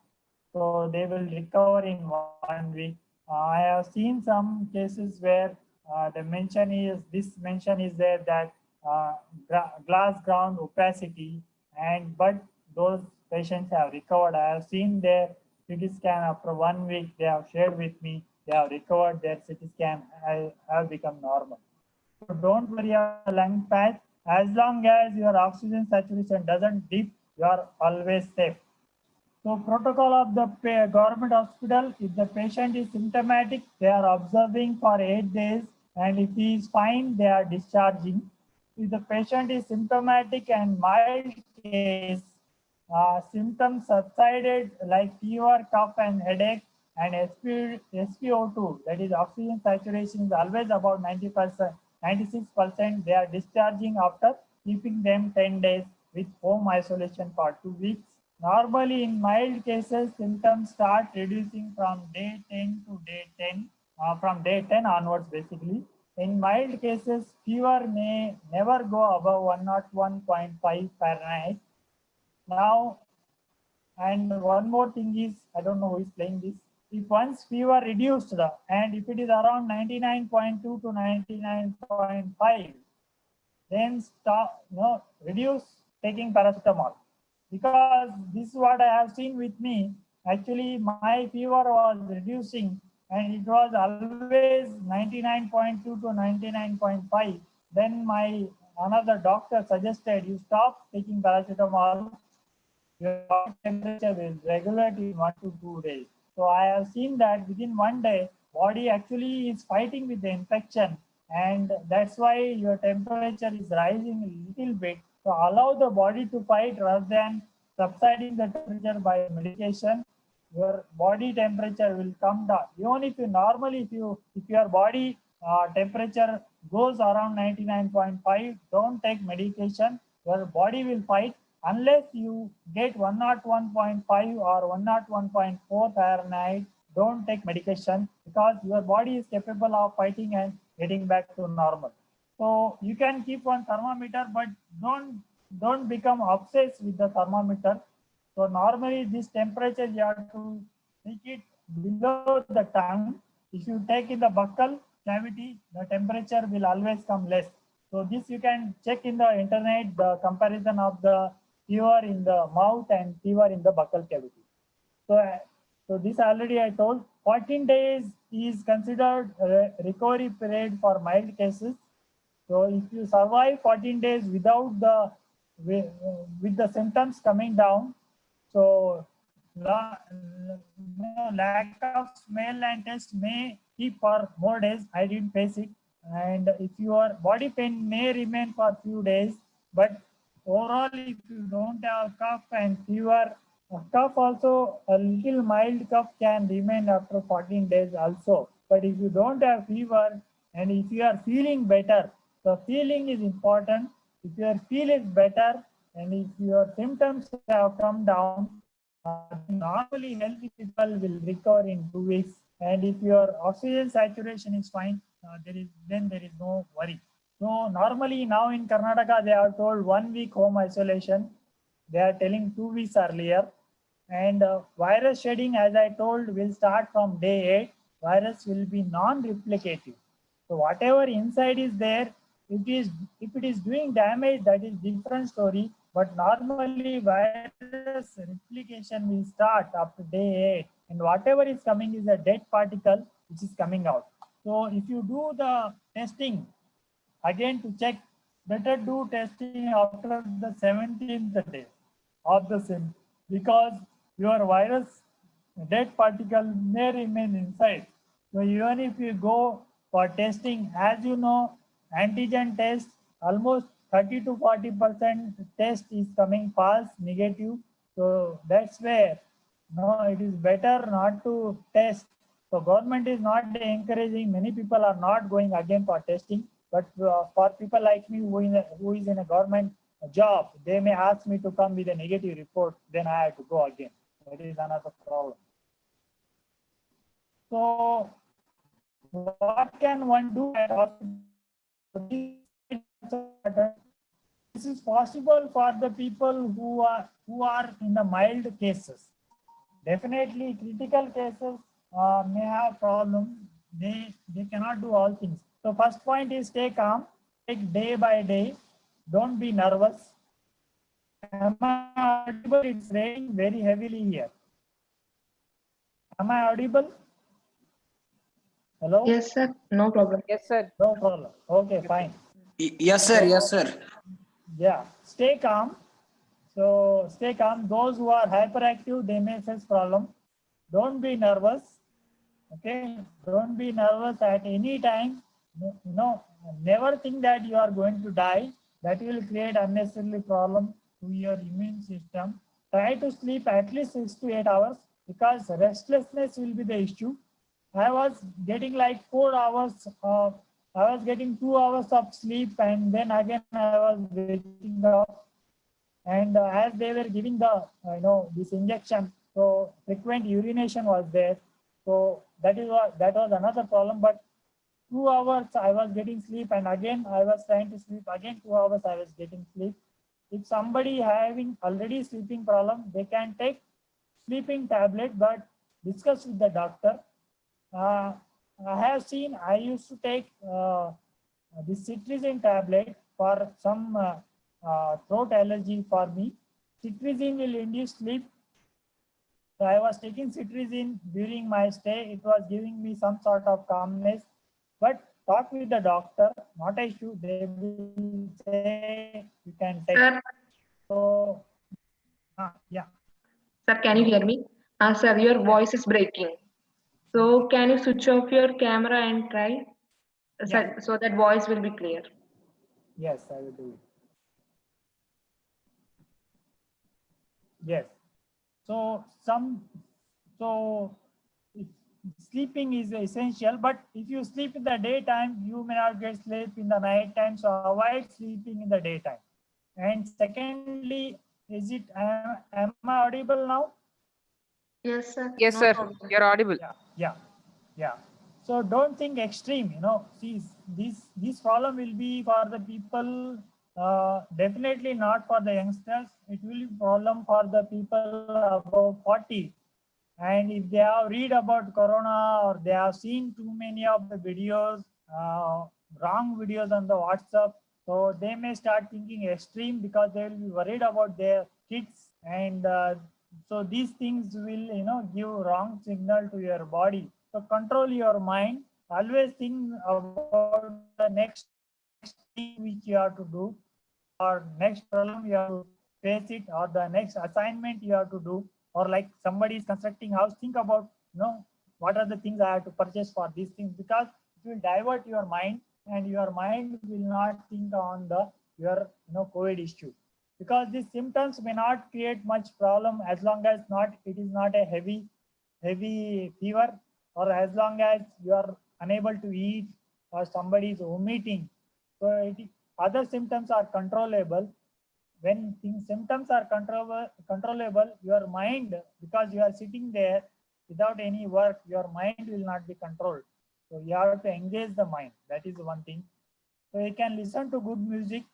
so they will recover in 1 week. I have seen some cases where this mention is there that glass ground opacity, and but those patients have recovered. I have seen their CT scan after 1 week. They have shared with me. They have recovered. Their CT scan have become normal. So don't worry about the lung patch. As long as your oxygen saturation doesn't dip, you are always safe. So protocol of the government hospital, if the patient is symptomatic, they are observing for 8 days, and if he is fine, they are discharging. If the patient is symptomatic and mild case, symptoms subsided like fever, cough and headache, and SpO2, that is oxygen saturation, is always about 90%, 96%, they are discharging after keeping them 10 days with home isolation for 2 weeks. Normally, in mild cases, symptoms start reducing from day 10 to day 10, from day 10 onwards, basically. In mild cases, fever may never go above 101.5 Fahrenheit. Now, and one more thing is, I don't know who is playing this. If once fever reduced, and if it is around 99.2 to 99.5, then stop, reduce taking paracetamol. Because this is what I have seen with me. Actually, my fever was reducing and it was always 99.2 to 99.5. Then my another doctor suggested you stop taking paracetamol. Your body temperature will regulate in 1 to 2 days. So I have seen that within 1 day, body actually is fighting with the infection, and that's why your temperature is rising a little bit. So allow the body to fight rather than subsiding the temperature by medication. Your body temperature will come down. Even if you normally, if your body temperature goes around 99.5, don't take medication. Your body will fight unless you get 101.5 or 101.4 Fahrenheit. Don't take medication because your body is capable of fighting and getting back to normal. So you can keep one thermometer, but don't become obsessed with the thermometer. So normally this temperature you have to take it below the tongue. If you take in the buccal cavity, the temperature will always come less. So this you can check in the internet, the comparison of the fever in the mouth and fever in the buccal cavity. So this already I told. 14 days is considered a recovery period for mild cases. So if you survive 14 days without with the symptoms coming down, so lack of smell and taste may keep for more days. I didn't face it. And if your body pain may remain for few days, but overall, if you don't have cough and fever, a cough also, a little mild cough can remain after 14 days also. But if you don't have fever and if you are feeling better, the feeling is important. If your feel is better and if your symptoms have come down, normally healthy people will recover in 2 weeks. And if your oxygen saturation is fine, then there is no worry. So normally now in Karnataka, they are told 1 week home isolation. They are telling 2 weeks earlier. And virus shedding, as I told, will start from day 8. Virus will be non-replicative. So whatever inside is there, if it is doing damage, that is different story. But normally virus replication will start after day 8. And whatever is coming is a dead particle which is coming out. So if you do the testing, again to check, better do testing after the 17th day of the sim, because your virus dead particle may remain inside. So even if you go for testing, as you know, antigen test, almost 30 to 40% test is coming false negative. So that's where it is better not to test. So government is not encouraging, many people are not going again for testing. But for people like me who is in a government job, they may ask me to come with a negative report, then I have to go again. That is another problem. So what can one do at hospital? This is possible for the people who are in the mild cases. Definitely critical cases may have problem. They cannot do all things. So first point is stay calm, take day by day. Don't be nervous. Am I audible? It's raining very heavily here. Am I audible? Hello? Yes, sir. No problem. Yes, sir. No problem. Okay, fine. Yes, sir. Yes, sir. Yeah, stay calm. So stay calm. Those who are hyperactive, they may face problem. Don't be nervous. Okay, don't be nervous at any time. Never think that you are going to die. That will create unnecessary problem to your immune system. Try to sleep at least 6 to 8 hours because restlessness will be the issue. I was getting like 4 hours of, I was getting 2 hours of sleep and then again I was waking up. And as they were giving the, this injection, so frequent urination was there. So that was another problem. But 2 hours I was getting sleep and again I was trying to sleep. Again 2 hours I was getting sleep. If somebody having already sleeping problem, they can take sleeping tablet, but discuss with the doctor. I have seen, I used to take this cetirizine tablet for some throat allergy for me. Cetirizine will induce sleep. So I was taking cetirizine during my stay. It was giving me some sort of calmness. But talk with the doctor, not an issue. They will say you can take. Sir, So, yeah. sir, can you hear me? Sir, your voice is breaking. So can you switch off your camera and try? Yeah. So that voice will be clear. Yes, I will do it. Yes. So sleeping is essential, but if you sleep in the daytime, you may not get sleep in the night time. So avoid sleeping in the daytime. And secondly, am I audible now? Yes, sir. Yes, Not sir. audible. You're audible. Yeah. So don't think extreme. See, this problem will be for the people. Definitely not for the youngsters. It will be problem for the people above 40. And if they have read about corona or they have seen too many of the videos, wrong videos on the WhatsApp, so they may start thinking extreme because they will be worried about their kids. And so these things will give wrong signal to your body. So control your mind. Always think about the next thing which you have to do, or next problem you have to face it, or the next assignment you have to do, or like somebody is constructing house, think about what are the things I have to purchase for these things, because it will divert your mind and your mind will not think on the your COVID issue, because these symptoms may not create much problem as long as not it is not a heavy fever, or as long as you are unable to eat, or somebody is vomiting. So other symptoms are controllable. When symptoms are controllable, your mind, because you are sitting there without any work, your mind will not be controlled. So you have to engage the mind. That is one thing. So you can listen to good music.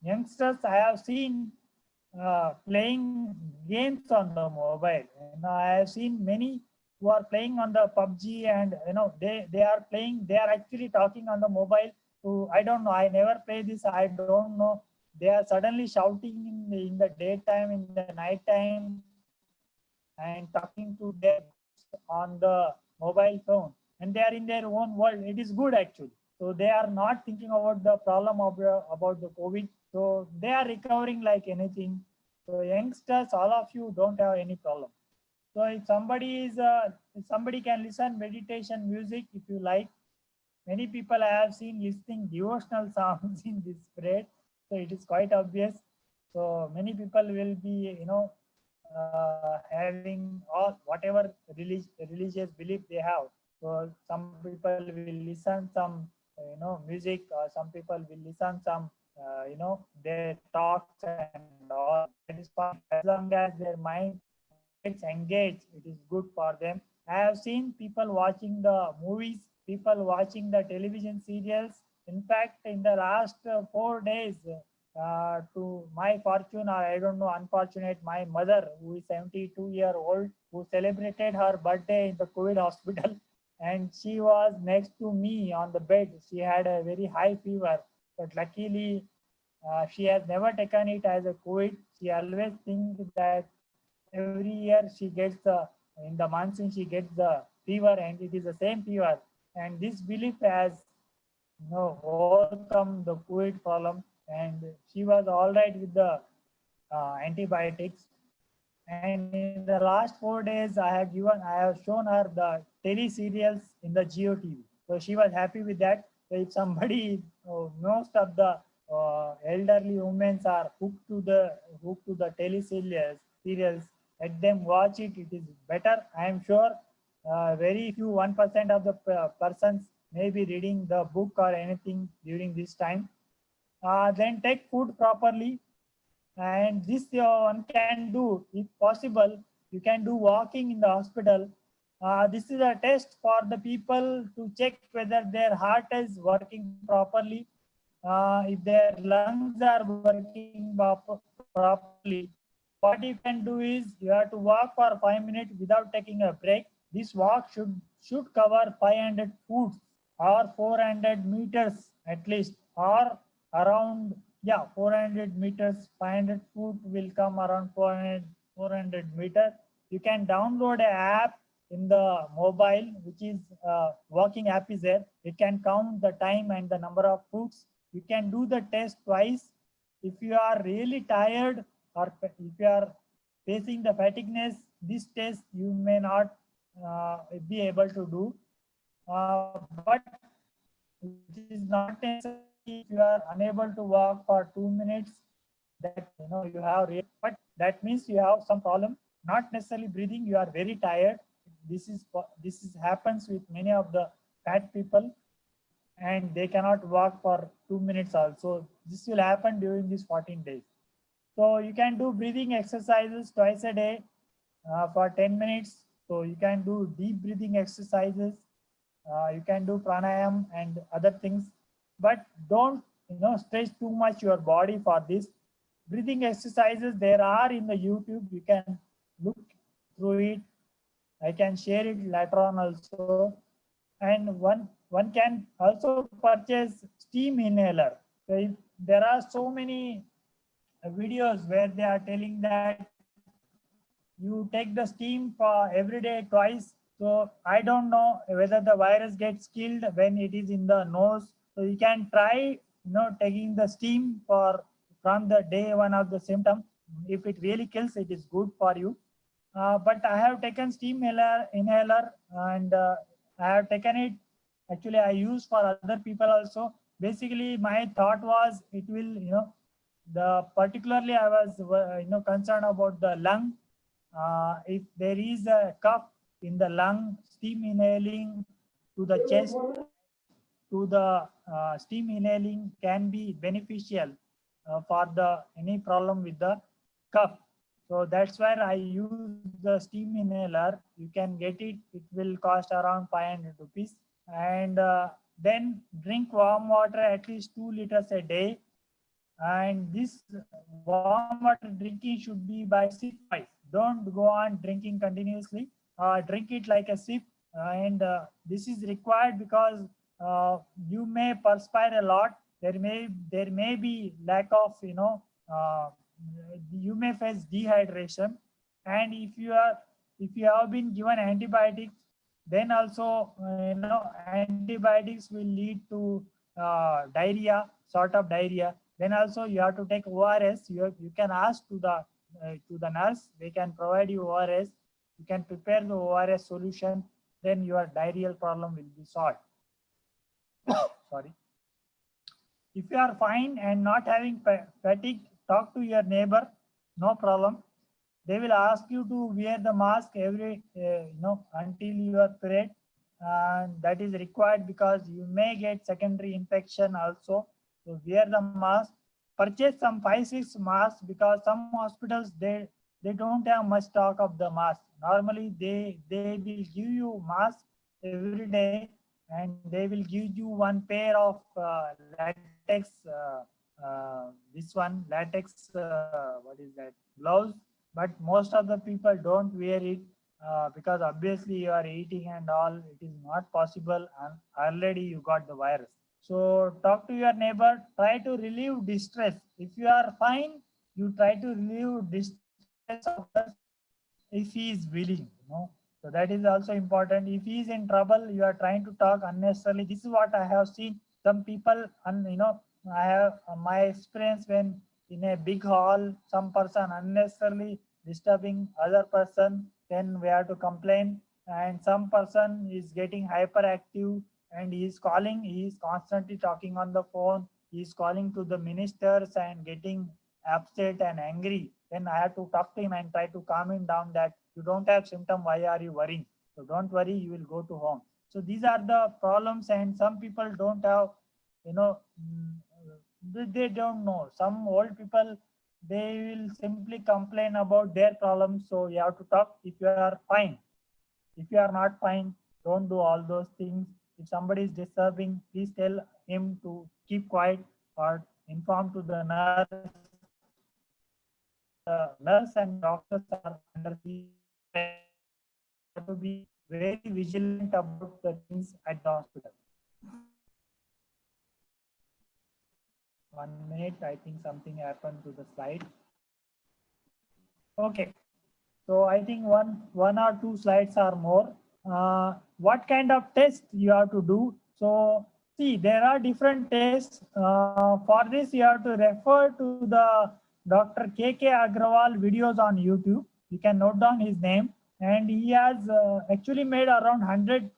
Youngsters, I have seen playing games on the mobile. I have seen many who are playing on the PUBG, and they are playing. They are actually talking on the mobile. To I don't know. I never play this. I don't know. They are suddenly shouting in the daytime, in the night time, and talking to their on the mobile phone, and they are in their own world. It is good actually. So they are not thinking about the problem of about the COVID. So they are recovering like anything. So youngsters, all of you don't have any problem. So if somebody can listen meditation music if you like. Many people I have seen listening devotional songs in this spread. So it is quite obvious. So many people will be, having all whatever religious belief they have. So some people will listen some, music, or some people will listen some, their talks and all. That is fine as long as their mind gets engaged. It is good for them. I have seen people watching the movies, people watching the television serials. In fact, in the last 4 days, to my fortune, or I don't know, unfortunate, my mother, who is 72-year-old, who celebrated her birthday in the COVID hospital, and she was next to me on the bed. She had a very high fever, but luckily, she has never taken it as a COVID. She always thinks that every year she gets in the monsoon she gets the fever, and it is the same fever. And this belief has overcome the COVID problem, and she was all right with the antibiotics. And in the last 4 days, I have shown her the tele serials in the Geo TV. So she was happy with that. So if somebody, most of the elderly women are hooked to the tele serials, let them watch it. It is better. I am sure very few 1% of the persons may be reading the book or anything during this time. Then take food properly, and this one can do if possible. You can do walking in the hospital. This is a test for the people to check whether their heart is working properly, if their lungs are working properly. So what you can do is you have to walk for 5 minutes without taking a break. This walk should cover 500 feet or 400 meters at least, or around 400 meters. 500 foot will come around 400 meters. You can download an app in the mobile, which is walking app is there. It can count the time and the number of foots. You can do the test twice. If you are really tired, or if you are facing the fatigueness, this test you may not be able to do. But it is not necessary if you are unable to walk for 2 minutes that you have real, but that means you have some problem. Not necessarily breathing, you are very tired. This is happens with many of the fat people, and they cannot walk for 2 minutes also. This will happen during these 14 days. So you can do breathing exercises twice a day for 10 minutes. So you can do deep breathing exercises. You can do pranayam and other things, but don't stretch too much your body for this. Breathing exercises there are in the YouTube. You can look through it. I can share it later on also. And one can also purchase steam inhaler. So if there are so many videos where they are telling that you take the steam for every day twice. So I don't know whether the virus gets killed when it is in the nose. So you can try taking the steam from the day one of the symptom. If it really kills, it is good for you. But I have taken steam inhaler and I have taken it. Actually, I use for other people also. Basically, my thought was it will, particularly I was, concerned about the lung. If there is a cough in the lung, steam inhaling to the chest, to the steam inhaling can be beneficial for any problem with the cough. So that's where I use the steam inhaler. You can get it. It will cost around 500 rupees. And then drink warm water at least 2 liters a day. And this warm water drinking should be by sip wise. Don't go on drinking continuously. Drink it like a sip. And this is required because you may perspire a lot. There may be lack of you may face dehydration, and if you have been given antibiotics, then also antibiotics will lead to diarrhea, sort of diarrhea. Then also you have to take ORS. You can ask to the nurse. They can provide you ORS. You can prepare the ORS solution. Then your diarrheal problem will be solved. Sorry. If you are fine and not having fatigue, talk to your neighbor. No problem. They will ask you to wear the mask every until your period. That is required because you may get secondary infection also. So wear the mask. Purchase some 5-6 masks because some hospitals they don't have much stock of the mask. Normally they will give you mask every day, and they will give you one pair of latex what is that, gloves. But most of the people don't wear it because obviously you are eating and all. It is not possible, and already you got the virus. So talk to your neighbor. Try to relieve distress. If you are fine, you try to relieve distress of others if he is willing. So that is also important. If he is in trouble, you are trying to talk unnecessarily. This is what I have seen. Some people, and I have my experience when in a big hall, some person unnecessarily disturbing other person, then we have to complain. And some person is getting hyperactive and he is constantly talking on the phone. He is calling to the ministers and getting upset and angry. Then I have to talk to him and try to calm him down that you don't have symptom, why are you worrying? So don't worry, you will go to home. So these are the problems, and some people don't have, they don't know. Some old people, they will simply complain about their problems. So you have to talk if you are fine. If you are not fine, don't do all those things. If somebody is disturbing, please tell him to keep quiet or inform to the nurse. The nurse and doctors are under the have to be very vigilant about the things at the hospital. 1 minute, I think something happened to the slide. Okay, so I think one or two slides are more. What kind of test you have to do? So see, there are different tests. For this, you have to refer to the Dr. K.K. Agrawal videos on YouTube. You can note down his name, and he has actually made around 100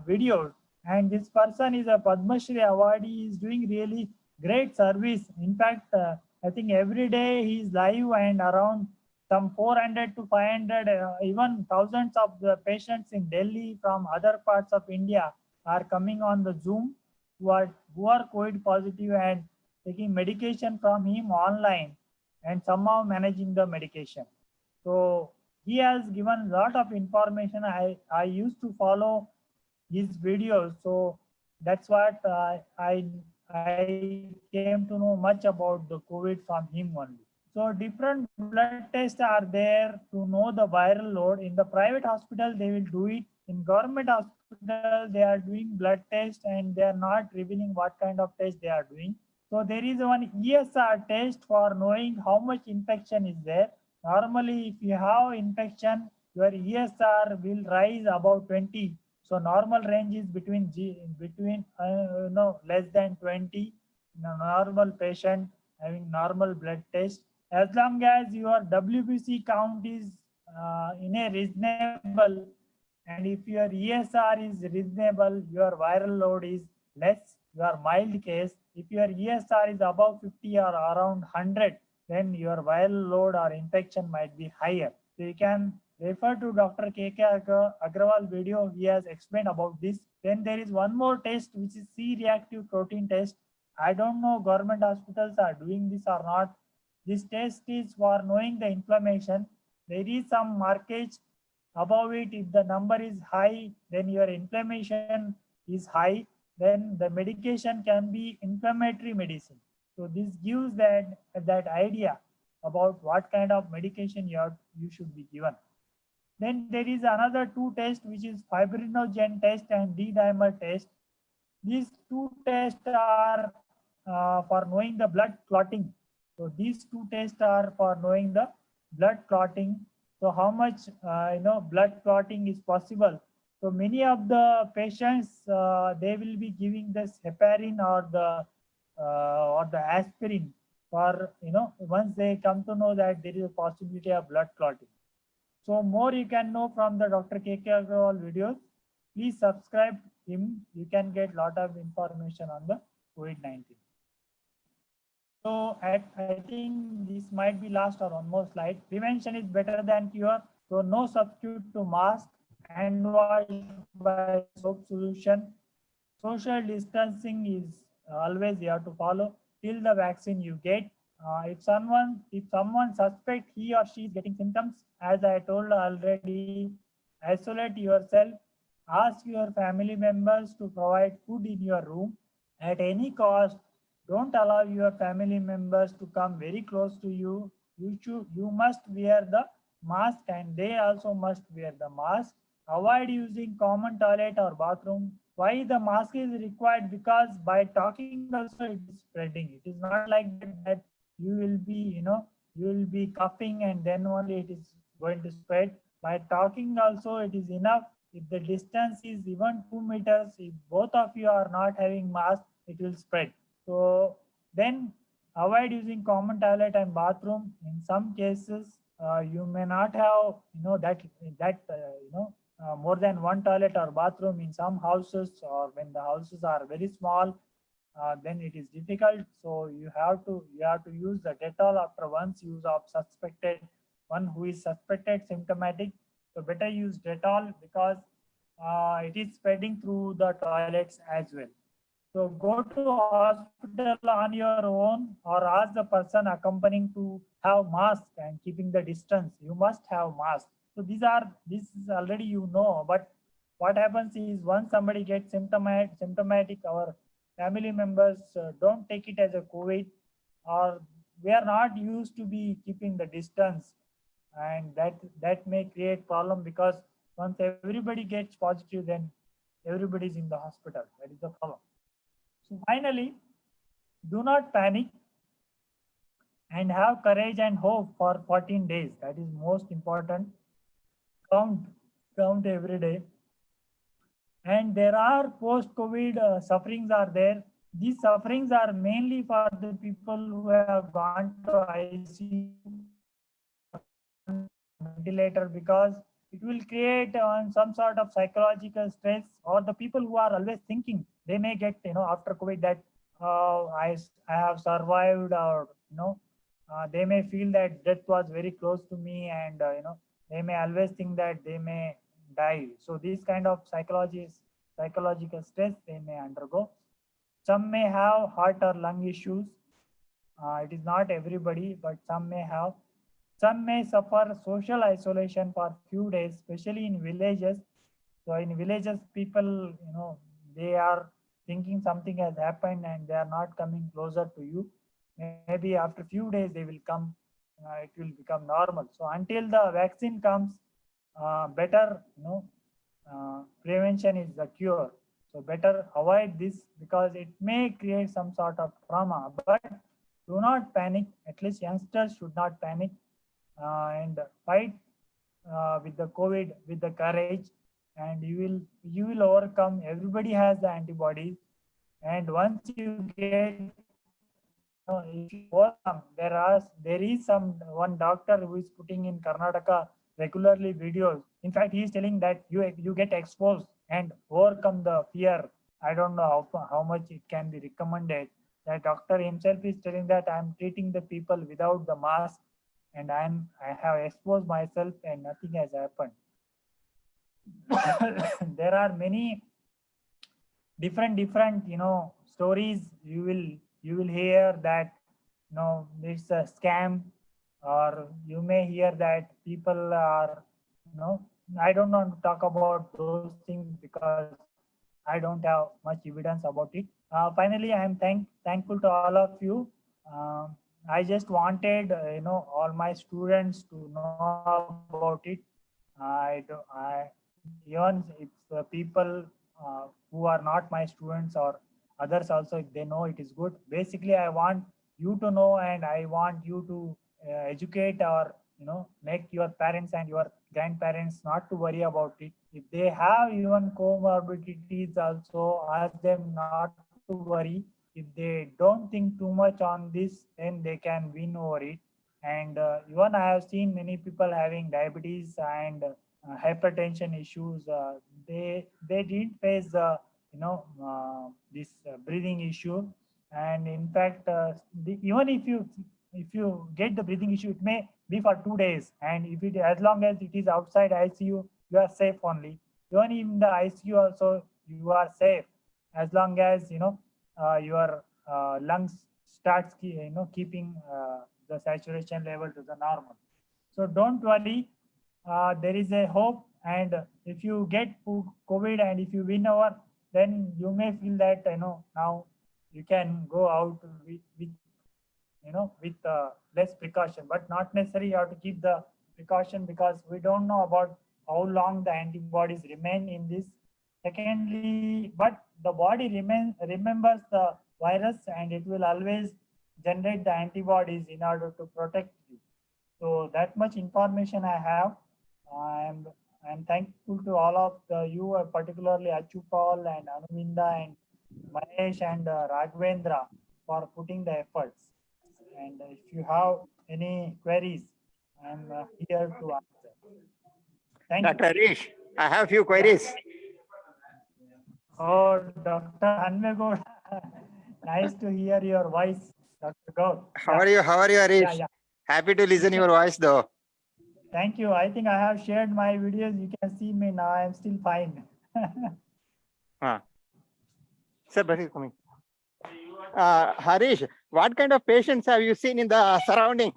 videos. And this person is a Padma Shri awardee. He is doing really great service. In fact, I think every day he is live, and around some 400 to 500, even thousands of the patients in Delhi from other parts of India are coming on the Zoom who are COVID positive and taking medication from him online and somehow managing the medication. So he has given a lot of information. I used to follow his videos, so that's what I came to know much about the COVID from him only. So different blood tests are there to know the viral load. In the private hospital, they will do it. In government hospital, they are doing blood test and they are not revealing what kind of test they are doing. So there is one ESR test for knowing how much infection is there. Normally, if you have infection, your ESR will rise above 20. So normal range is between less than 20 in a normal patient having normal blood test. As long as your WBC count is in a reasonable, and if your ESR is reasonable, your viral load is less, your mild case. If your ESR is above 50 or around 100, then your viral load or infection might be higher. So you can refer to Dr. K.K. Agrawal video. He has explained about this. Then there is one more test, which is C-reactive protein test. I don't know government hospitals are doing this or not. This test is for knowing the inflammation. There is some markage above it. If the number is high, then your inflammation is high. Then the medication can be inflammatory medicine. So this gives that idea about what kind of medication you should be given. Then there is another two tests, which is fibrinogen test and D-dimer test. These two tests are for knowing the blood clotting. So these two tests are for knowing the blood clotting. So how much blood clotting is possible. So many of the patients they will be giving this heparin or the aspirin for once they come to know that there is a possibility of blood clotting. So more you can know from the Dr. K.K. Agrawal videos. Please subscribe him. You can get lot of information on the COVID-19. So I think this might be last or one more slide. Prevention is better than cure. So no substitute to mask, hand wash by soap solution. Social distancing is always you have to follow till the vaccine you get. If someone suspect he or she is getting symptoms, as I told already, isolate yourself. Ask your family members to provide food in your room at any cost. Don't allow your family members to come very close to you. You must wear the mask and they also must wear the mask. Avoid using common toilet or bathroom. Why the mask is required? Because by talking also it is spreading. It is not like that you will be coughing and then only it is going to spread. By talking also it is enough. If the distance is even 2 meters, if both of you are not having mask, it will spread. So then avoid using common toilet and bathroom. In some cases, you may not have more than one toilet or bathroom in some houses, or when the houses are very small, then it is difficult. So you have to use the Dettol after once use of one who is suspected symptomatic. So better use Dettol because it is spreading through the toilets as well. So go to hospital on your own or ask the person accompanying to have mask and keeping the distance. You must have mask. So this is already but what happens is once somebody gets symptomatic, our family members don't take it as a COVID, or we are not used to be keeping the distance, and that may create problem because once everybody gets positive, then everybody is in the hospital. That is the problem. So finally, do not panic and have courage and hope for 14 days. That is most important. Count every day. And there are post-COVID sufferings are there. These sufferings are mainly for the people who have gone to ICU ventilator, because it will create some sort of psychological stress, or the people who are always thinking they may get after COVID that I have survived, or they may feel that death was very close to me, and they may always think that they may die. So these kind of psychological stress they may undergo. Some may have heart or lung issues. It is not everybody, but some may have. Some may suffer social isolation for few days, especially in villages. So in villages, people, they are thinking something has happened and they are not coming closer to you. Maybe after few days they will come, it will become normal. So until the vaccine comes, better, prevention is the cure. So better avoid this because it may create some sort of trauma. But do not panic. At least youngsters should not panic and fight with the COVID with the courage, and you will overcome. Everybody has the antibodies, and once you get, if you overcome, there is one doctor who is putting in Karnataka regularly videos. In fact, he is telling that you get exposed and overcome the fear. I don't know how much it can be recommended. That doctor himself is telling that I'm treating the people without the mask, and I have exposed myself and nothing has happened. There are many different stories. You will hear that it's a scam, or you may hear that people are I don't want to talk about those things because I don't have much evidence about it. Finally, I am thankful to all of you. I just wanted all my students to know about it. Even if people who are not my students or others also, if they know, it is good. Basically, I want you to know, and I want you to educate or make your parents and your grandparents not to worry about it. If they have even comorbidities also, ask them not to worry. If they don't think too much on this, then they can win over it. And even I have seen many people having diabetes and hypertension issues. They didn't face this breathing issue, and in fact, even if you get the breathing issue, it may be for 2 days, and if it, as long as it is outside ICU, you are safe only. Even in the ICU also, you are safe as long as your lungs starts keeping the saturation level to the normal. So don't worry, there is a hope, and if you get COVID and if you win over, then you may feel that now you can go out with less precaution, but not necessarily you have to keep the precaution because we don't know about how long the antibodies remain in this. Secondly, but the body remembers the virus, and it will always generate the antibodies in order to protect you. So that much information I have. I'm thankful to all of you, particularly Achupal and Anuvinda and Mahesh and Raghavendra for putting the efforts. And if you have any queries, I'm here to answer. Thank Dr. you. Harish, I have few queries. Oh, Dr. Hanvegoda, nice to hear your voice, Dr. Gaur. How are you? How are you, Harish? Yeah. Happy to listen your voice, though. Thank you. I think I have shared my videos. You can see me now. I'm still fine. Sir, but he's coming. Harish, what kind of patients have you seen in the surrounding?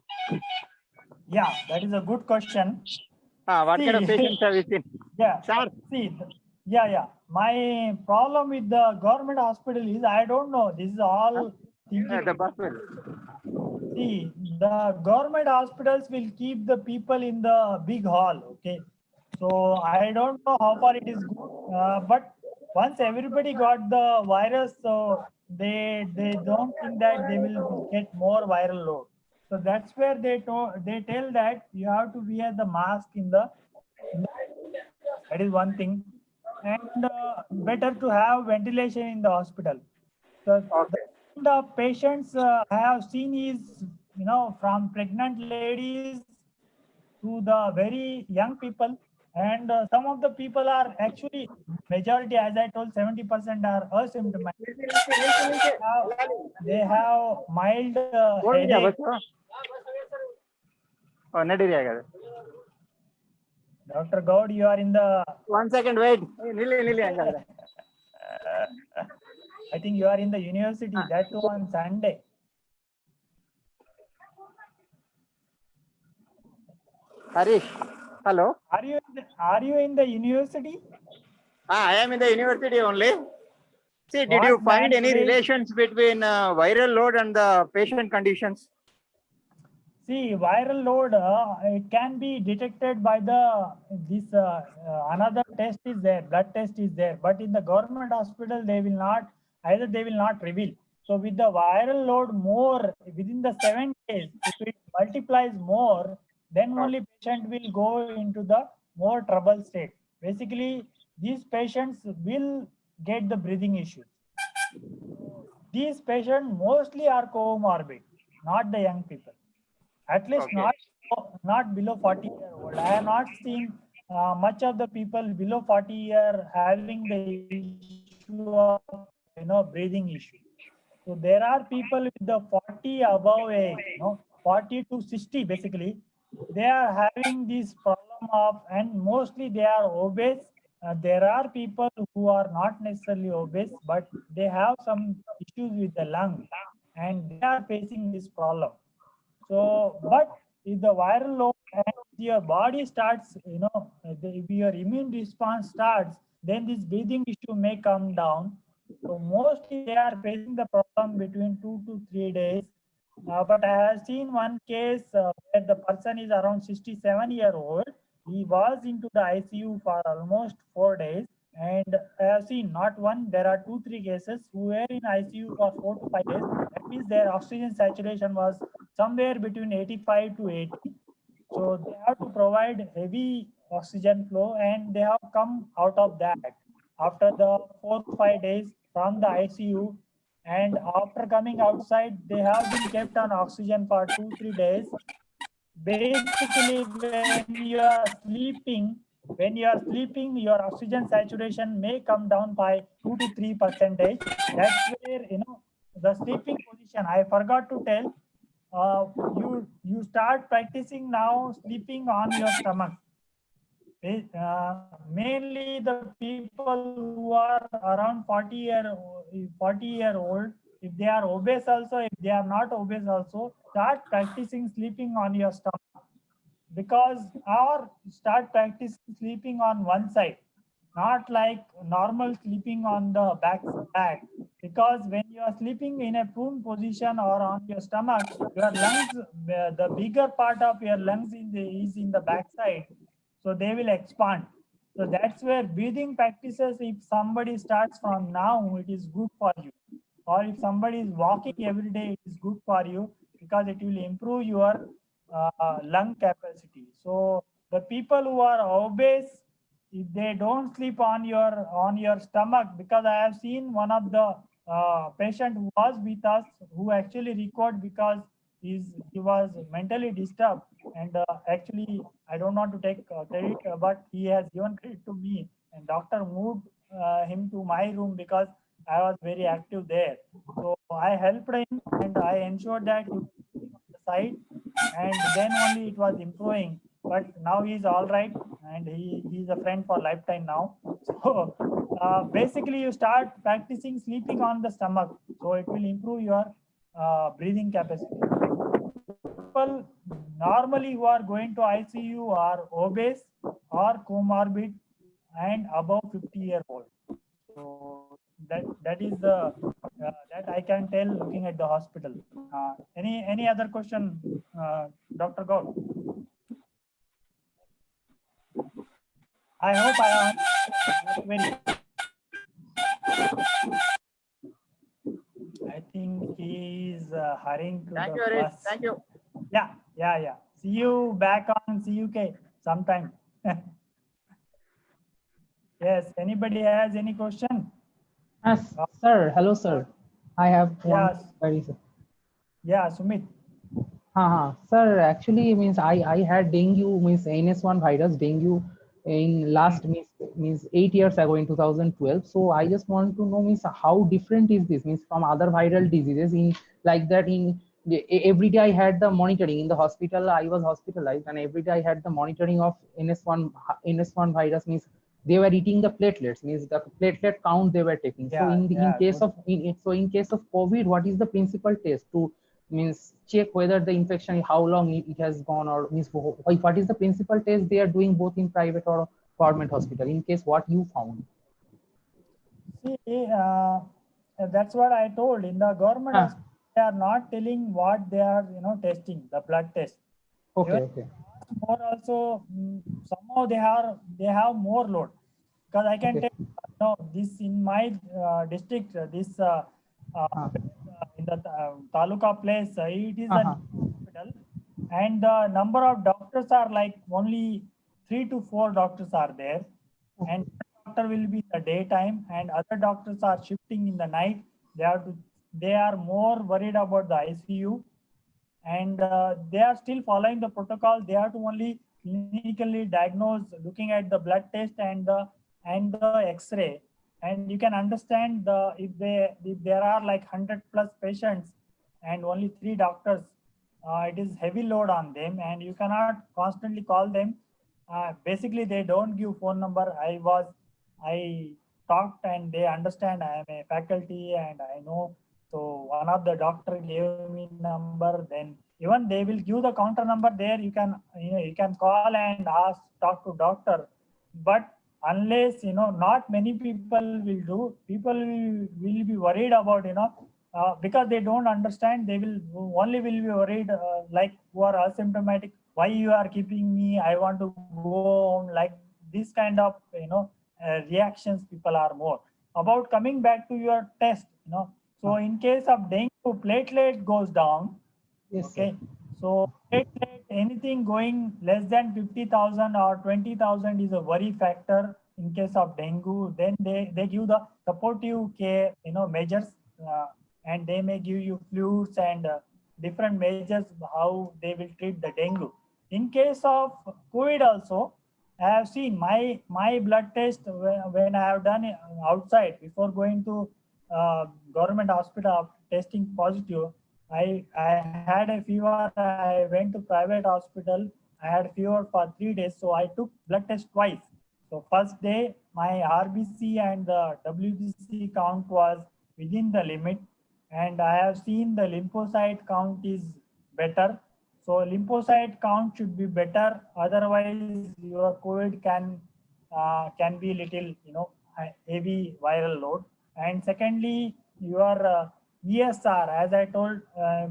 Yeah, that is a good question. What kind of patients have you seen? Yeah. Sir. See, yeah. My problem with the government hospital is I don't know. This is all thinking. See, the government hospitals will keep the people in the big hall. Okay. So I don't know how far it is good. But once everybody got the virus, so they don't think that they will get more viral load. So that's where they tell that you have to wear the mask in the that is one thing, and better to have ventilation in the hospital. So the patients I have seen is from pregnant ladies to the very young people, and some of the people are actually majority, as I told, 70% are asymptomatic. They have mild headache. ನಡೀರಿ ಹಾಗಾದ್ರೆ. Dr. Gaud, you are in the. 1 second, wait. ನಿಲ್ಲಿ ಹಂಗಾದ್ರೆ. I think you are in the university. That too on Sunday. Harish, hello. Are you in the university? I am in the university only. See, did What you find batch any grade? relations between viral load and the patient conditions? See, viral load, it can be detected by another test is there, blood test is there, but in the government hospital, they will not reveal. So with the viral load more within the 7 days, if it multiplies more, then only patient will go into the more trouble state. Basically, these patients will get the breathing issues. These patients mostly are comorbid, not the young people. At least not below 40 year old. I have not seen much of the people below 40 year having the issue of breathing issue. So there are people with the 40 above age, 40 to 60 basically. They are having this problem and mostly they are obese. There are people who are not necessarily obese, but they have some issues with the lung and they are facing this problem. So, but if the viral load and your body starts, if your immune response starts, then this breathing issue may come down. So mostly they are facing the problem between 2 to 3 days. But I have seen one case where the person is around 67-year-old. He was into the ICU for almost 4 days. And I have seen not one, there are 2-3 cases who were in ICU for 4 to 5 days. That means their oxygen saturation was somewhere between 85 to 80. So they have to provide heavy oxygen flow and they have come out of that after the 4 to 5 days from the ICU. And after coming outside, they have been kept on oxygen for 2-3 days. Basically, when you are sleeping, your oxygen saturation may come down by 2 to 3%. That's where, the sleeping position, I forgot to tell, you start practicing now sleeping on your stomach. Mainly the people who are around 40-year-old, if they are obese also, if they are not obese also, start practicing sleeping on your stomach. Or start practicing sleeping on one side, not like normal sleeping on the back. Because when you are sleeping in a prone position or on your stomach, your lungs, the bigger part of your lungs is in the back side. So they will expand. So that's where breathing practices, if somebody starts from now, it is good for you. Or if somebody is walking every day, it is good for you because it will improve your lung capacity. So the people who are obese, if they don't sleep on your stomach, because I have seen one of the patient who was with us who actually recorded because he was mentally disturbed, and actually I don't want to take credit, but he has given credit to me, and doctor moved him to my room because I was very active there. So I helped him and I ensured that he was on the side, and then only it was improving. But now he's all right, and he's a friend for lifetime now. So basically, you start practicing sleeping on the stomach, so it will improve your breathing capacity. People normally who are going to ICU are obese or comorbid and above 50-year-old. So that is the that I can tell looking at the hospital. Any other question, Dr. Gaud? I hope I answered very. I think he is hurrying to Thank the you, Harish. bus. Thank you. Yeah. See you back on CUK sometime. Yes. Anybody has any question? Yes, sir. Hello, sir. I have one Yes. query, sir. Yeah, Sumit. Sir, actually means I had dengue, means NS1 virus dengue in last means 8 years ago in 2012. So I just want to know means how different is this means from other viral diseases in like that in every day I had the monitoring in the hospital. I was hospitalized, and every day I had the monitoring of NS1 virus. Means they were eating the platelets. Means the platelet count they were taking. So in case good. of in case of COVID, what is the principal test to means check whether the infection, how long it has gone, or means what is the principal test they are doing both in private or government hospital? In case what you found. See, that's what I told. In the government hospital, they are not telling what they are, testing, the blood test. Okay, Even okay. more also, somehow they have more load. Because I can Okay. tell, this in my district, this in the taluka place, it is a hospital, and the number of doctors are like only 3 to 4 doctors are there, and doctor will be the daytime, and other doctors are shifting in the night. They are more worried about the ICU, and they are still following the protocol. They have to only clinically diagnose, looking at the blood test and the X-ray, and you can understand if there are like 100 plus patients and only 3 doctors, it is heavy load on them, and you cannot constantly call them. Basically, they don't give phone number. I talked, and they understand I am a faculty and I know. So one of the doctor gave me number. Then even they will give the counter number there. You can call and ask, talk to doctor. But unless not many people will do. People will be worried about because they don't understand. They will be worried like who are asymptomatic. Why you are keeping me? I want to go home. Like this kind of reactions people are more about. Coming back to your test, so in case of dengue, platelet goes down. Yes, okay sir. so platelet, anything going less than 50,000 or 20,000 is a worry factor in case of dengue. Then they give the supportive care measures, and they may give you fluids and different measures how they will treat the dengue. In case of COVID also, I have seen my blood test when I have done it outside before going to government hospital testing positive. I had a fever. I went to private hospital. I had fever for 3 days, so I took blood test twice. So first day my RBC and the WBC count was within the limit, and I have seen the lymphocyte count is better. So lymphocyte count should be better. Otherwise, your COVID can be little heavy viral load. And secondly, your ESR, as I told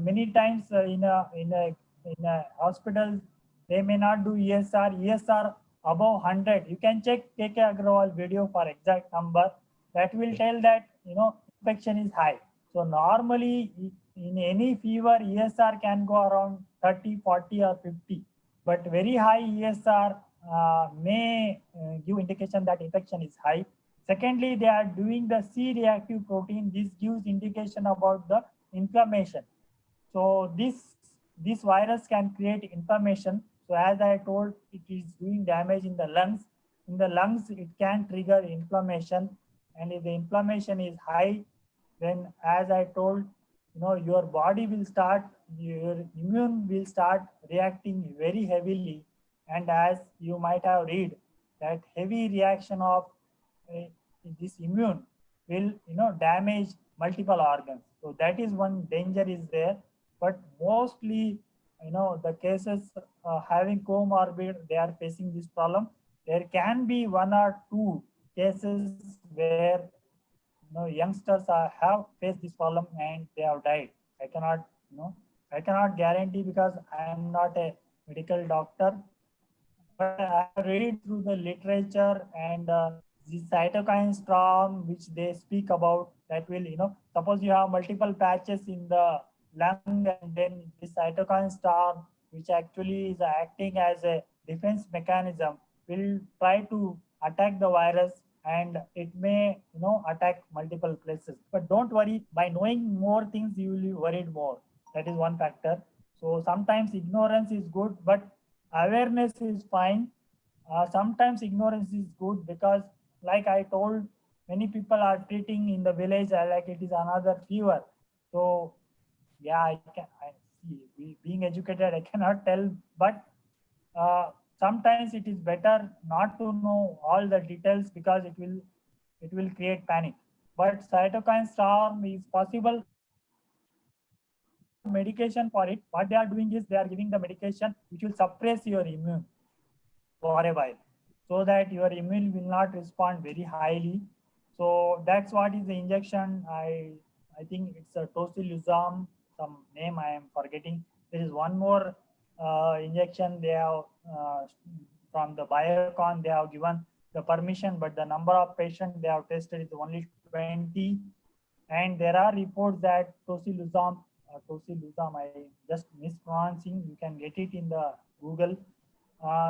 many times in a hospital, they may not do ESR. ESR above 100. You can check KK Agrawal video for exact number. That will tell that infection is high. So normally in any fever, ESR can go around 30, 40, or 50. But very high ESR may give indication that infection is high. Secondly, they are doing the C-reactive protein. This gives indication about the inflammation. So this virus can create inflammation. So as I told, it is doing damage in the lungs. In the lungs, it can trigger inflammation. And if the inflammation is high, then as I told, your body will start, your immune will start reacting very heavily. And as you might have read, that heavy reaction of this immune will damage multiple organs. So that is one danger is there. But mostly the cases having comorbid, they are facing this problem. There can be 1 or 2 cases where youngsters have faced this problem and they have died. I cannot guarantee because I am not a medical doctor, but I have read through the literature and the cytokine storm which they speak about. That will suppose you have multiple patches in the lung, and then the cytokine storm, which actually is acting as a defense mechanism, will try to attack the virus, and it may attack multiple places. But don't worry, by knowing more things you will be worried more. That is one factor. So sometimes ignorance is good, but awareness is fine. Sometimes ignorance is good because, like I told, many people are treating in the village like it is another fever. So yeah, being educated, I cannot tell, but sometimes it is better not to know all the details because it will create panic. But cytokine storm is possible. Medication for it. What they are doing is they are giving the medication which will suppress your immune for a while, so that your immune will not respond very highly. So that's what is the injection. I think it's a tocilizumab, some name I am forgetting. There is one more injection they have from the Biocon. They have given the permission, but the number of patients they have tested is only 20. And there are reports that tocilizumab, I just mispronouncing. You can get it in the Google.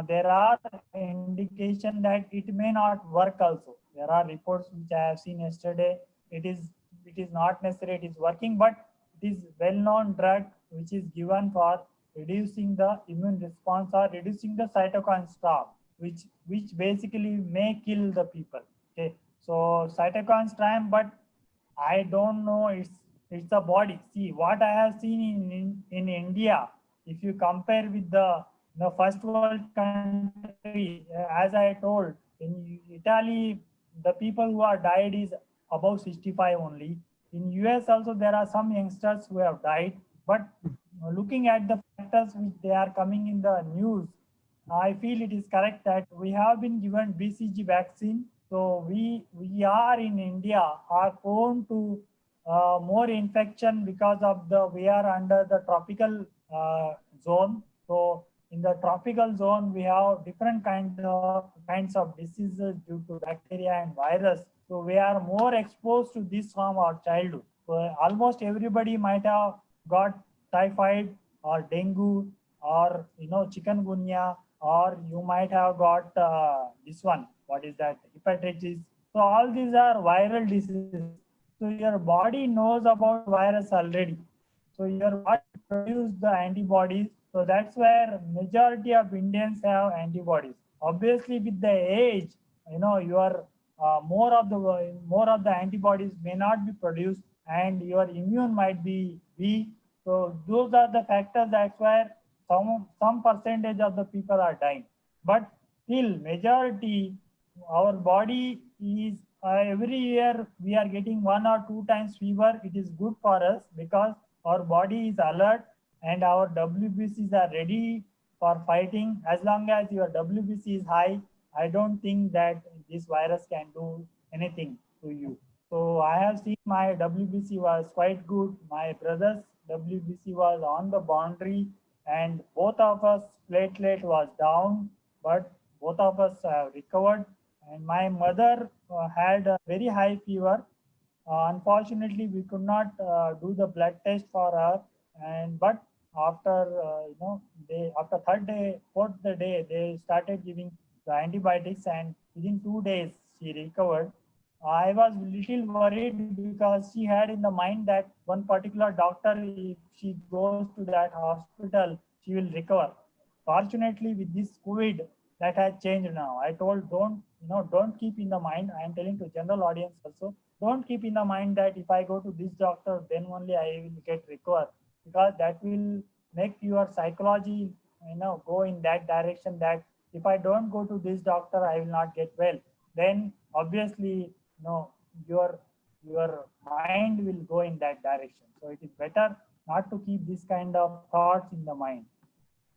There are indication that it may not work also. There are reports which I have seen yesterday. It is not necessary it is working, but it is well-known drug which is given for reducing the immune response or reducing the cytokine storm, which basically may kill the people. Okay, so cytokine storm, but I don't know. It's a body. See what I have seen in India. If you compare with the first world country, as I told, in Italy, the people who are died is above 65 only. In US also there are some youngsters who have died, but looking at the factors which they are coming in the news, I feel it is correct that we have been given BCG vaccine. So we are in India are prone to more infection because of we are under the tropical zone. So in the tropical zone, we have different kinds of diseases due to bacteria and virus. So we are more exposed to this from our childhood. So almost everybody might have got typhoid or dengue or chikungunya, or you might have got this one. What is that? Hepatitis. So all these are viral diseases. So your body knows about virus already. So your body produces the antibodies. So that's where majority of Indians have antibodies. Obviously, with the age, your more of the antibodies may not be produced, and your immune might be weak. So those are the factors. That's where some percentage of the people are dying. But still, majority, our body is every year we are getting 1 or 2 times fever. It is good for us because our body is alert and our WBCs are ready for fighting. As long as your WBC is high, I don't think that this virus can do anything to you. So I have seen my WBC was quite good. My brother's WBC was on the boundary, and both of us platelet was down, but both of us have recovered. And my mother had a very high fever. Unfortunately, we could not do the blood test for her. But after after third day, fourth day, they started giving the antibiotics, and within 2 days she recovered. I was little worried because she had in the mind that one particular doctor, if she goes to that hospital, she will recover. Fortunately, with this COVID, that has changed now. I told don't keep in the mind. I am telling to general audience also, don't keep in the mind that if I go to this doctor, then only I will get recovered, because that will make your psychology go in that direction that if I don't go to this doctor, I will not get well. Then obviously your mind will go in that direction. So it is better not to keep this kind of thoughts in the mind.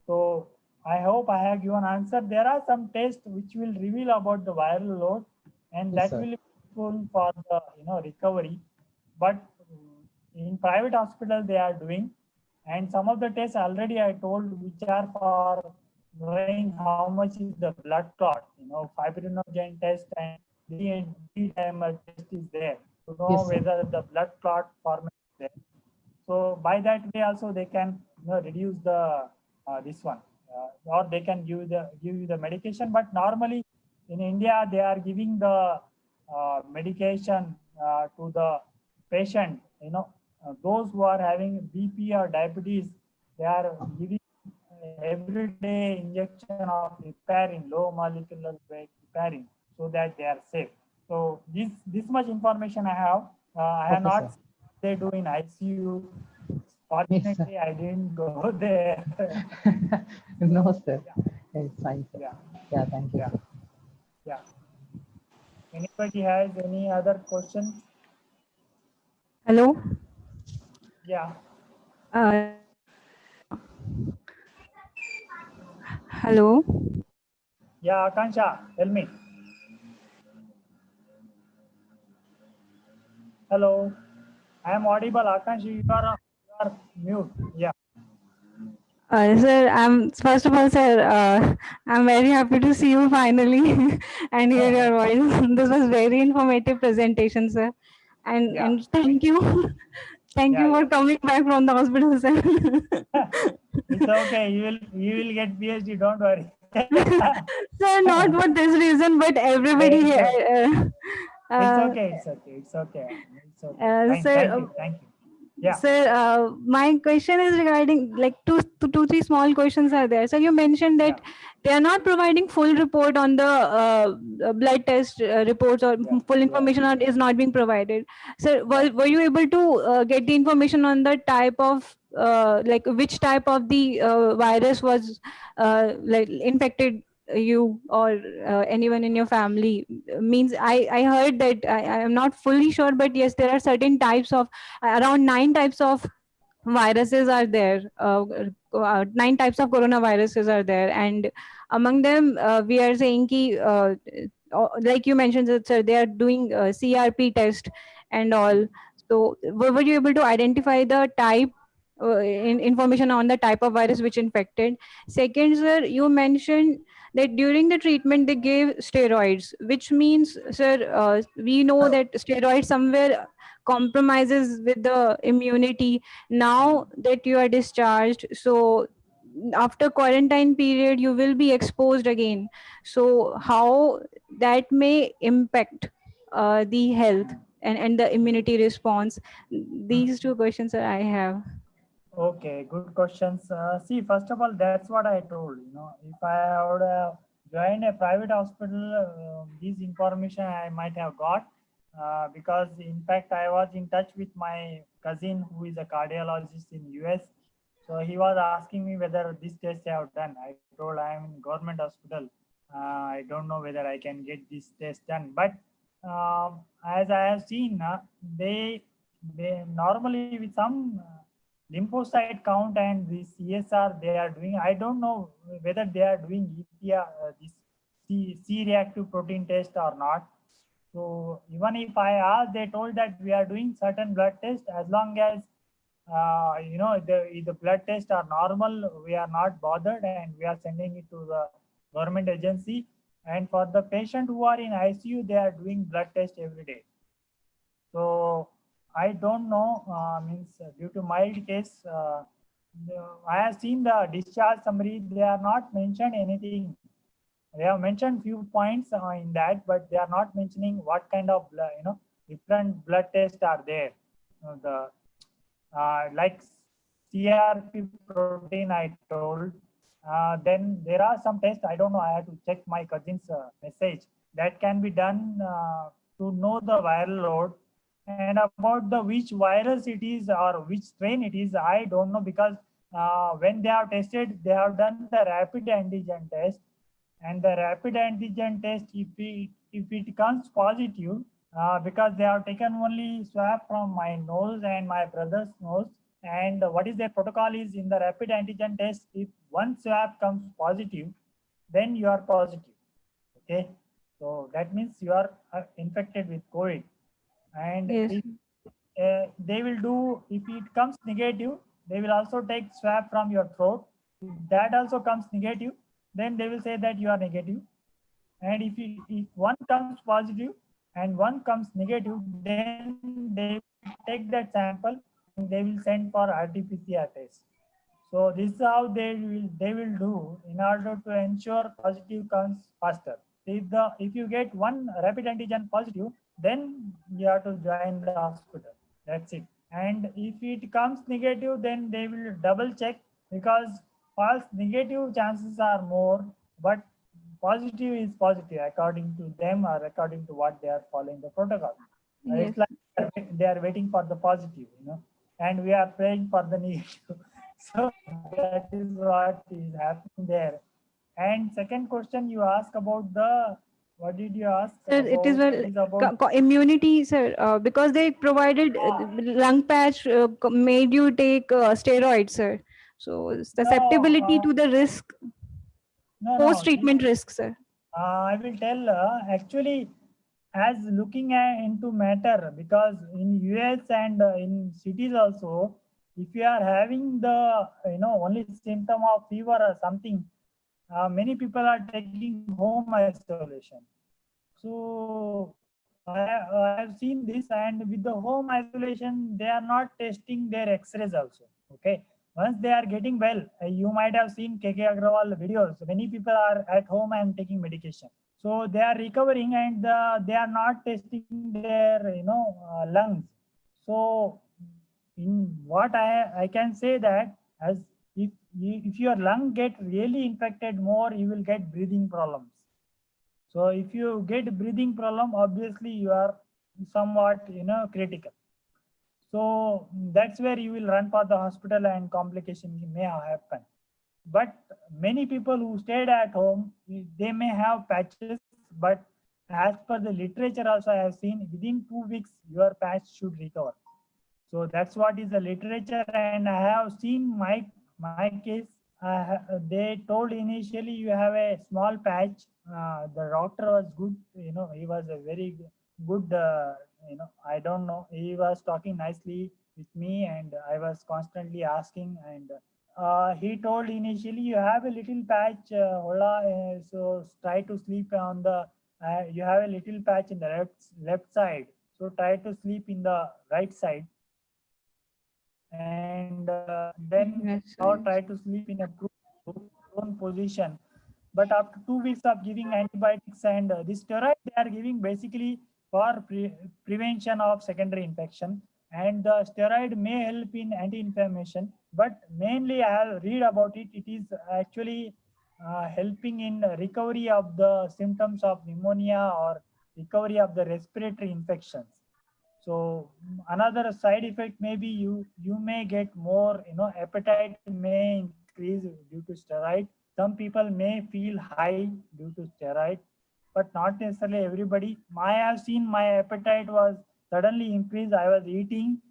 So I hope I have given answer. There are some tests which will reveal about the viral load, and Yes, that sir. will be useful for the recovery. But in private hospital they are doing, and some of the tests already I told, which are for knowing how much is the blood clot. Fibrinogen test and D-dimer test is there to know Yes, sir. whether the blood clot formation is there. So by that way also they can reduce the this one, or they can give you the medication. But normally in India they are giving the medication to the patient. Those who are having BP or diabetes, they are giving everyday injection of heparin, low molecular weight heparin, so that they are safe. So this much information I have. I have Okay, not sir. seen they do in ICU. Fortunately, I didn't go there. No, sir. Yeah. It's fine, sir. Yeah. Yeah, thank you, Yeah. sir. Yeah. Anybody has any other questions? Hello. Yeah. Uh, Hello. Yeah, Akansha, tell me. Hello. I am audible. Akansha, you are mute. Yeah. Sir, I'm first of all, sir, I'm very happy to see you finally and hear your voice. This was very informative presentation, sir, Yeah. and thank you, thank Yeah, you for yeah. coming back from the hospital, sir. It's okay. You will get PhD. Don't worry. Sir, not for this reason, but everybody It's here. okay. It's Uh, okay. It's okay. It's okay. It's okay. sir, Thank you. Thank you. Yeah. Sir, my question is regarding like two, three small questions are there. So you mentioned that they are not providing full report on the blood test reports or full information is not being provided. So were you able to get the information on the type of like which type of the virus was like infected you or anyone in your family? Means I heard that I am not fully sure, but yes, there are certain types of around 9 types of viruses are there. 9 types of coronaviruses are there, and among them we are saying ki, like you mentioned that, sir, they are doing CRP test and all. So were you able to identify the type information on the type of virus which infected? Second, sir, you mentioned that during the treatment they gave steroids, which means, sir, we know that steroids somewhere compromises with the immunity. Now that you are discharged, so after quarantine period you will be exposed again. So how that may impact the health and the immunity response? These two questions that I have. Okay, good questions. See, first of all, that's what I told. If I would have joined a private hospital, this information I might have got because, in fact, I was in touch with my cousin who is a cardiologist in US. So he was asking me whether this test I have done. I told I am in government hospital. I don't know whether I can get this test done. But as I have seen, they normally with some lymphocyte count and this ESR they are doing. I don't know whether they are doing EPR, this C-reactive protein test or not. So even if I asked, they told that we are doing certain blood test as long as the blood tests are normal, we are not bothered and we are sending it to the government agency. And for the patient who are in ICU, they are doing blood test every day. So I don't know, means due to mild case, I have seen the discharge summary, they are not mentioned anything. They have mentioned few points in that, but they are not mentioning what kind of different blood tests are there. Like CRP protein I told. Then there are some tests, I don't know, I have to check my cousin's message, that can be done to know the viral load. And about the which virus it is or which strain it is, I don't know, because when they have tested, they have done the rapid antigen test. And the rapid antigen test, if it comes positive, because they have taken only swab from my nose and my brother's nose, and what is their protocol is in the rapid antigen test, if one swab comes positive, then you are positive. Okay, so that means you are infected with COVID. And Yes. if they will do, if it comes negative, they will also take swab from your throat. If that also comes negative, then they will say that you are negative. And if one comes positive and one comes negative, then they will take that sample and they will send for RT-PCR test. So this is how they will do in order to ensure positive comes faster. If you get one rapid antigen positive, then you have to join the hospital. That's it. And if it comes negative, then they will double check, because false negative chances are more, but positive is positive according to them or according to what they are following the protocol. Yes. It's like they are waiting for the positive. and we are praying for the negative. So that is what is happening there. And second question you ask about the, what did you ask Sir, about? it is well It is about immunity, sir, because they provided lung patch made you take steroids, sir. So susceptibility to the risk, post-treatment risk, sir. I will tell actually as looking into matter, because in US and in cities also, if you are having the only symptom of fever or something, many people are taking home isolation. So I have seen this, and with the home isolation, they are not testing their X-rays also. Okay, once they are getting well, you might have seen KK Agrawal videos. Many people are at home and taking medication, so they are recovering, and they are not testing their lungs. So in what I can say that, as if your lung get really infected more, you will get breathing problems. So if you get breathing problem, obviously you are somewhat critical. So that's where you will run for the hospital and complication may happen. But many people who stayed at home, they may have patches, but as per the literature also I have seen, within 2 weeks your patch should recover. So that's what is the literature, and I have seen my case. They told initially you have a small patch. The doctor was good, he was a very good, I don't know, he was talking nicely with me, and I was constantly asking, and he told initially you have a little patch, Hola, so try to sleep on the, you have a little patch in the left side, so try to sleep in the right side, and then or try to sleep in a prone position. But after 2 weeks of giving antibiotics and this steroid they are giving basically for prevention of secondary infection, and the steroid may help in anti-inflammation, but mainly I have read about it, it is actually helping in recovery of the symptoms of pneumonia or recovery of the respiratory infections. So another side effect may be you may get more, appetite may increase due to steroid. Some people may feel high due to steroid, but not necessarily everybody. I have seen my appetite was suddenly increased. I was eating,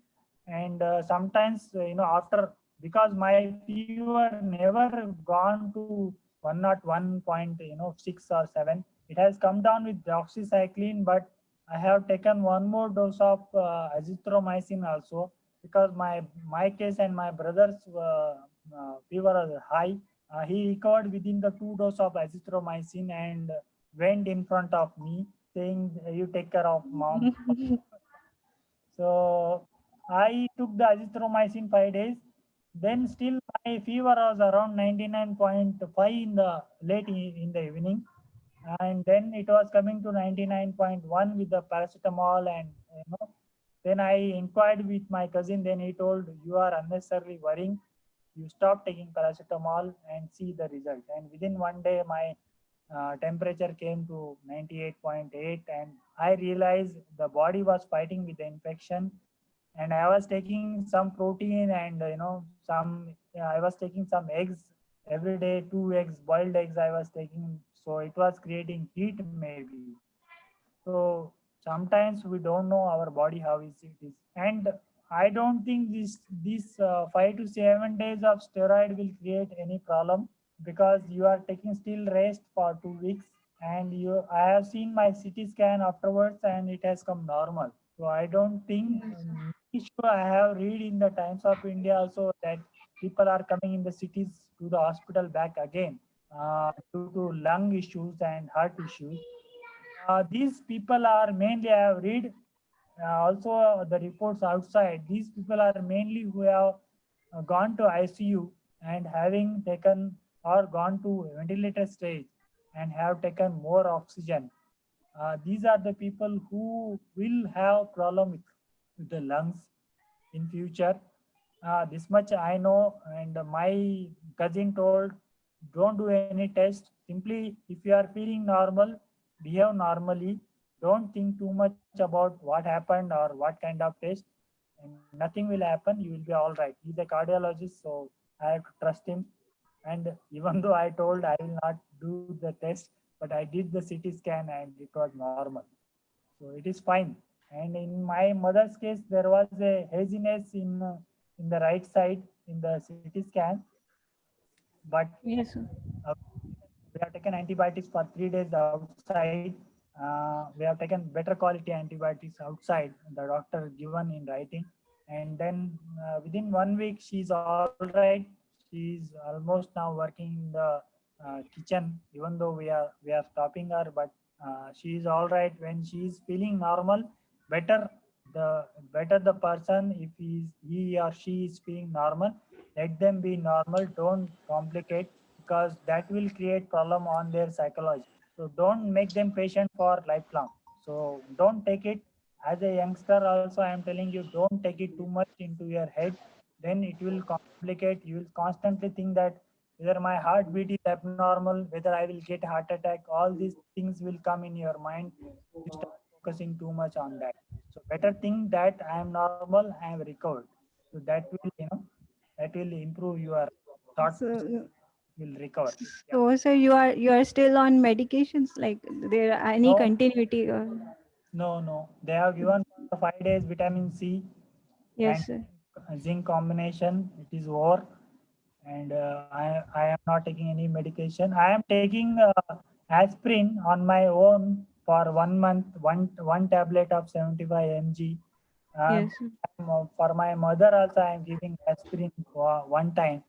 and sometimes after, because my fever never gone to 101.6 or 7. It has come down with doxycycline, but I have taken one more dose of azithromycin also, because my case and my brother's fever was high. He recovered within the 2 doses of azithromycin and went in front of me saying, "You take care of mom." So I took the azithromycin 5 days. Then still my fever was around 99.5 in the late in the evening, and then it was coming to 99.1 with the paracetamol, and then I inquired with my cousin. Then he told, "You are unnecessarily worrying. You stop taking paracetamol and see the result." And within 1 day, my temperature came to 98.8, and I realized the body was fighting with the infection. And I was taking some protein, and I was taking some eggs every day, 2 eggs, boiled eggs I was taking. So it was creating heat maybe. So sometimes we don't know our body how is it is, and I don't think this 5 to 7 days of steroid will create any problem, because you are taking still rest for 2 weeks, and I have seen my CT scan afterwards, and it has come normal. So I don't think issue. I have read in the Times of India also that people are coming in the cities to the hospital back again due to lung issues and heart issues. These people are mainly, I have read also the reports outside, these people are mainly who have gone to ICU and having taken or gone to ventilator stage and have taken more oxygen. These are the people who will have problem with the lungs in future. This much I know, and my cousin told, don't do any test. Simply, if you are feeling normal, behave normally. Don't think too much about what happened or what kind of test. and nothing will happen. You will be all right. He's a cardiologist, so I have to trust him. And even though I told I will not do the test, but I did the CT scan and it was normal. So it is fine. And in my mother's case, there was a haziness in the right side in the CT scan, but Yes, sir. we have taken antibiotics for 3 days outside. We have taken better quality antibiotics outside, the doctor given in writing. And then within 1 week, she's all right. She's almost now working in the kitchen, even though we are stopping her, but she is all right when she is feeling normal. Better the person, if he or she is feeling normal, let them be normal. Don't complicate, because that will create problem on their psychology. So don't make them patient for lifelong. So don't take it as a youngster. Also, I am telling you, don't take it too much into your head. Then it will complicate. You will constantly think that whether my heartbeat is abnormal, whether I will get heart attack. All these things will come in your mind. You start focusing too much on that. So better think that I am normal, I am recovered. So that will, that will improve your thought. So, Will recover. so sir, you are still on medications? Like there are any No. continuity? Or... No. They have given for 5 days vitamin C Yes, sir. and zinc combination. It is over, and I am not taking any medication. I am taking aspirin on my own for 1 month, one tablet of 75 mg. Yes, sir. For my mother also, I am giving aspirin for one time,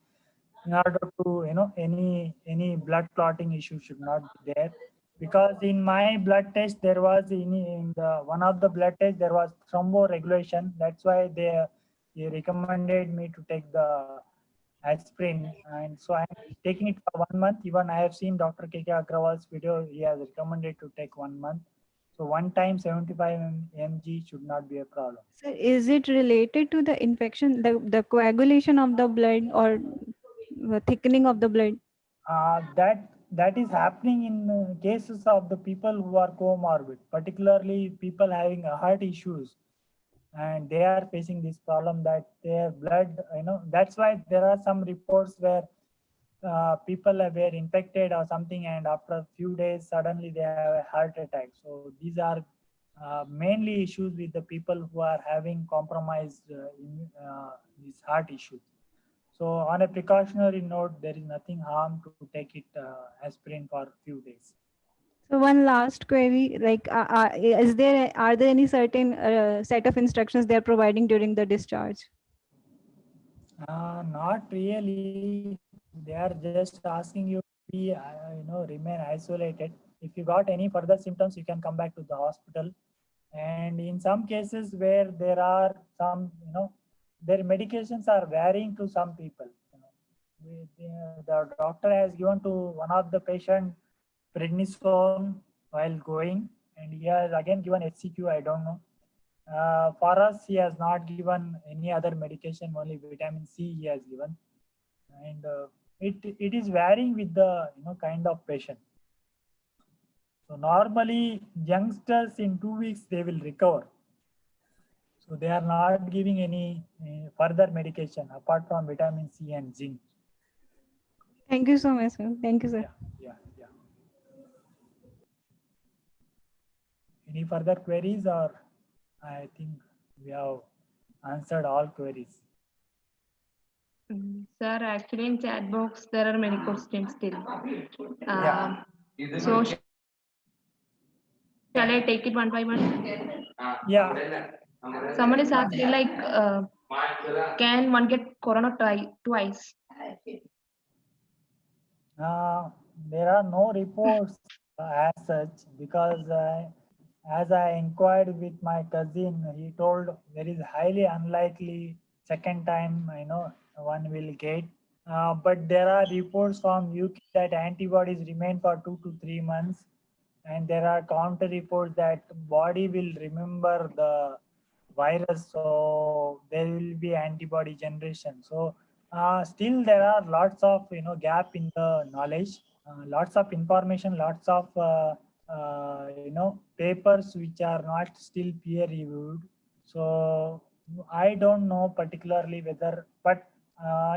in order to, any blood clotting issue should not be there. Because in my blood test there was, in the one of the blood tests there was thromboregulation. That's why they recommended me to take the aspirin, and so I'm taking it for 1 month. Even I have seen Dr. KK Agrawal's video. He has recommended to take 1 month. So one time 75 mg should not be a problem. Sir, is it related to the infection, the coagulation of the blood, or the thickening of the blood? That is happening in cases of the people who are comorbid, particularly people having heart issues, and they are facing this problem that their blood, that's why there are some reports where people were infected or something, and after a few days suddenly they have a heart attack. So these are mainly issues with the people who are having compromised these heart issues. So on a precautionary note, there is nothing harm to take it aspirin for a few days. So one last query, like, are there any certain set of instructions they are providing during the discharge? Not really. They are just asking you to be, remain isolated. If you got any further symptoms, you can come back to the hospital. And in some cases where there are some, their medications are varying to some people. The doctor has given to one of the patient prednisone while going, and he has again given HCQ. I don't know. For us, he has not given any other medication. Only vitamin C he has given, and it is varying with the kind of patient. So normally, youngsters in 2 weeks they will recover. So they are not giving any further medication apart from vitamin C and zinc. Thank you so much, sir. Thank you, sir. Yeah. Any further queries, or I think we have answered all queries. Sir, actually in chat box there are many questions still. So shall I take it one by one? Yeah. Someone is asking like, can one get corona twice? There are no reports as such, because as I inquired with my cousin, he told there is highly unlikely second time, one will get. But there are reports from UK that antibodies remain for 2 to 3 months, and there are counter reports that body will remember the virus, so there will be antibody generation. So still there are lots of gap in the knowledge, lots of information, lots of papers which are not still peer reviewed. So I don't know particularly whether, but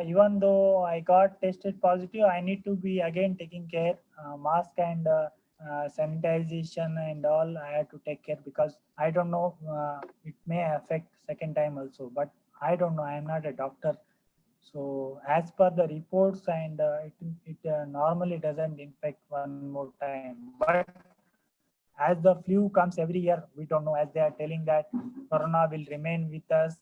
even though I got tested positive, I need to be again taking care, mask and sanitization and all. I have to take care because I don't know, it may affect second time also, but I don't know. I am not a doctor. So as per the reports, and it normally doesn't infect one more time. But as the flu comes every year, we don't know, as they are telling that corona will remain with us.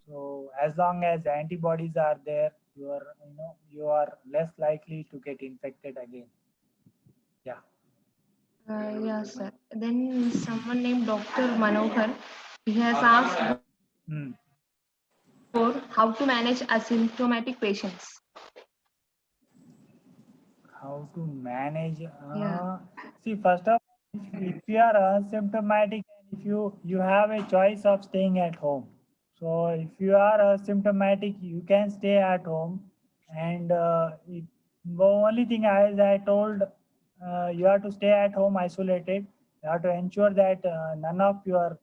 So as long as antibodies are there, you are less likely to get infected again. Yeah. Yes, sir. Then someone named Dr. Manohar, he has asked for how to manage asymptomatic patients. How to manage? Yeah. See, first of all, if you are asymptomatic and if you have a choice of staying at home. So if you are asymptomatic, you can stay at home, and the only thing, as I told, you have to stay at home isolated. You have to ensure that none of your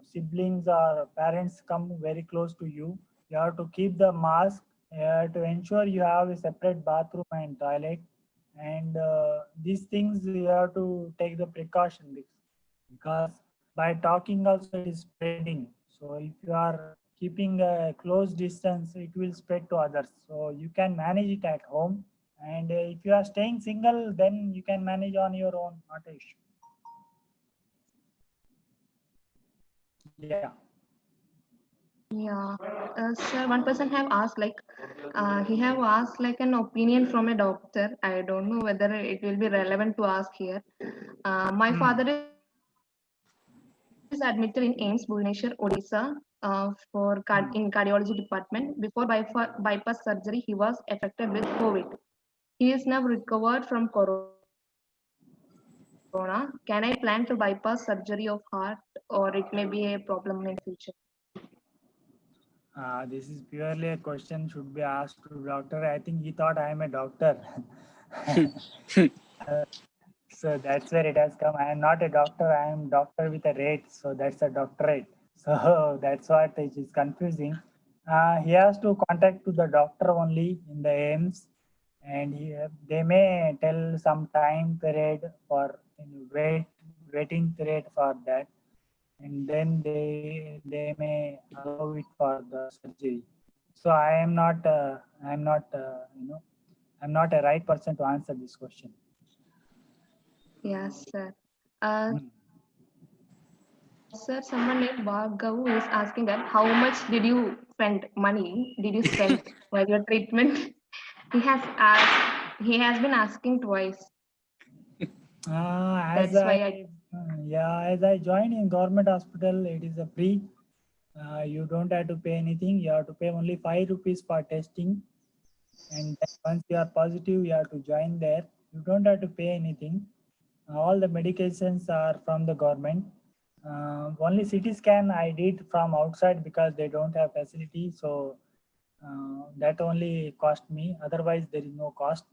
siblings or parents come very close to you. You have to keep the mask. You have to ensure you have a separate bathroom and toilet, and these things you have to take the precaution, because by talking also it is spreading. So if you are keeping a close distance, it will spread to others. So you can manage it at home, and if you are staying single, then you can manage on your own, not an issue. Yeah. Yeah. Sir, one person have asked he have asked like an opinion from a doctor. I don't know whether it will be relevant to ask here. My father is admitted in AIMS, Bhubaneswar, Odisha, in cardiology department. Before bypass surgery, he was affected with COVID. He is now recovered from corona. Can I plan to bypass surgery of heart, or it may be a problem in future? This is purely a question should be asked to doctor. I think he thought I am a doctor. So that's where it has come. I am not a doctor. I am doctor with a rate. So that's a doctorate. So that's what it is confusing. He has to contact to the doctor only in the AIMS, and they may tell some time period for waiting period for that, and then they may allow it for the surgery. So I'm not I'm not a right person to answer this question. Yes, sir. Sir, someone named Bhagav is asking that how much did you spend while your treatment? He has been asking twice. As That's why as I joined in government hospital, it is a free. You don't have to pay anything. You have to pay only 5 rupees for testing, and then once you are positive, you have to join there. You don't have to pay anything. All the medications are from the government. Only CT scan I did from outside because they don't have facility. So that only cost me. Otherwise, there is no cost.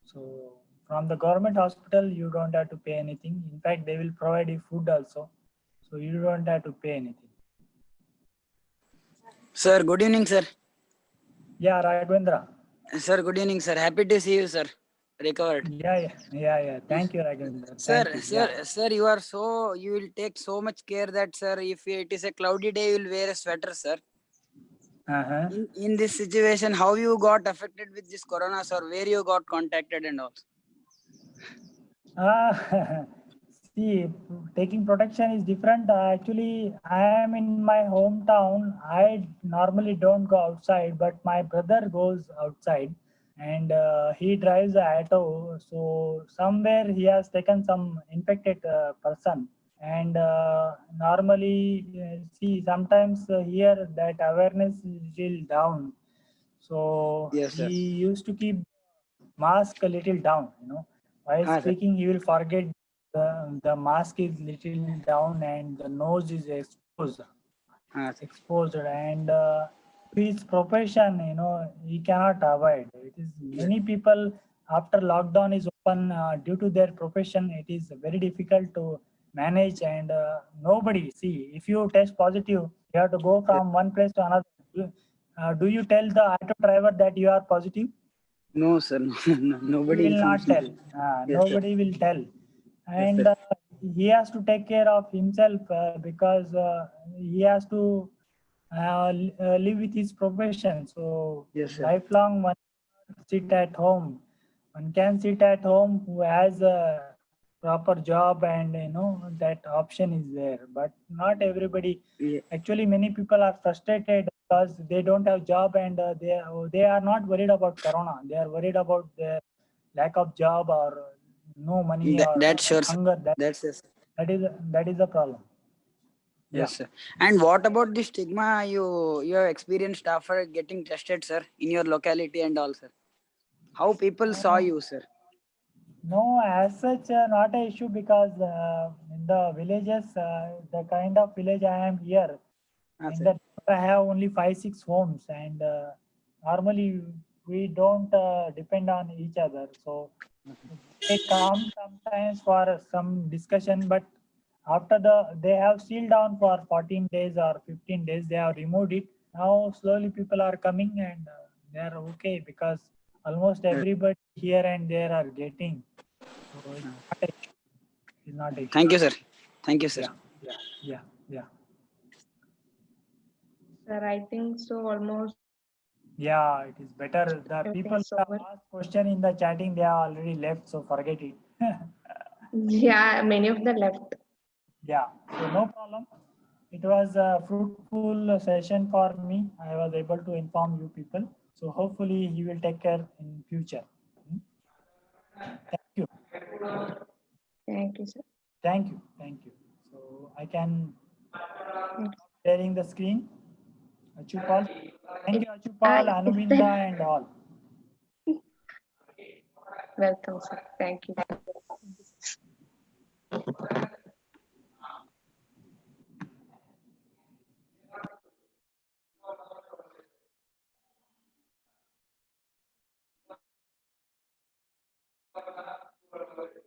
So from the government hospital, you don't have to pay anything. In fact, they will provide you food also. So you don't have to pay anything. Sir, good evening, sir. Yeah, Raghavendra. Sir, good evening, sir. Happy to see you, sir. Recovered. Yeah. Thank you, Raghavendra. Sir, you will take so much care that, sir, if it is a cloudy day, you will wear a sweater, sir. In this situation, how you got affected with this corona, sir? Where you got contacted and all? See, taking protection is different. Actually, I am in my hometown. I normally don't go outside, but my brother goes outside, and he drives a auto. So somewhere he has taken some infected person, and normally see sometimes here that awareness is still down. So yes, he used to keep mask a little down. While speaking, he will forget the mask is little down and the nose is exposed. And his profession, he cannot avoid. It is many people after lockdown is open, due to their profession, it is very difficult to manage, and nobody, see, if you test positive, you have to go from one place to another. Do you tell the auto driver that you are positive? No, sir. No, nobody He will not informs me. tell. Yes, sir. Nobody will tell. Yes, And sir. he has to take care of himself because he has to live with his profession. So Yes, sir. lifelong one sit at home. One can sit at home who has a proper job, and that option is there. But not everybody. Yeah. Actually, many people are frustrated because they don't have job, and they are not worried about corona. They are worried about their lack of job, or no money, or That's sure, sir. hunger. That's yes. That is the problem. Yes, sir. And what about the stigma you have experienced after getting tested, sir, in your locality and all, sir? How people saw you, sir? No, as such, not an issue, because in the villages, the kind of village I am here, in that I have only 5-6 homes, and normally we don't depend on each other. So they come sometimes for some discussion, but after they have sealed down for 14 days or 15 days, they have removed it. Now slowly people are coming, and they are okay, because almost everybody here and there are getting. So it's not a issue. It's not a issue. Thank you, sir. Thank you, sir. Yeah. Sir, I think so almost. Yeah, it is better. The people Everything's who have over. asked question in the chatting, they have already left, so forget it. Yeah, many of them left. Yeah, so no problem. It was a fruitful session for me. I was able to inform you people. So hopefully you will take care in future. Thank you. Thank you, sir. Thank you. So I can sharing the screen. Achupal. Thank you, Achupal, Anuvinda, and all. Welcome, sir. Thank you.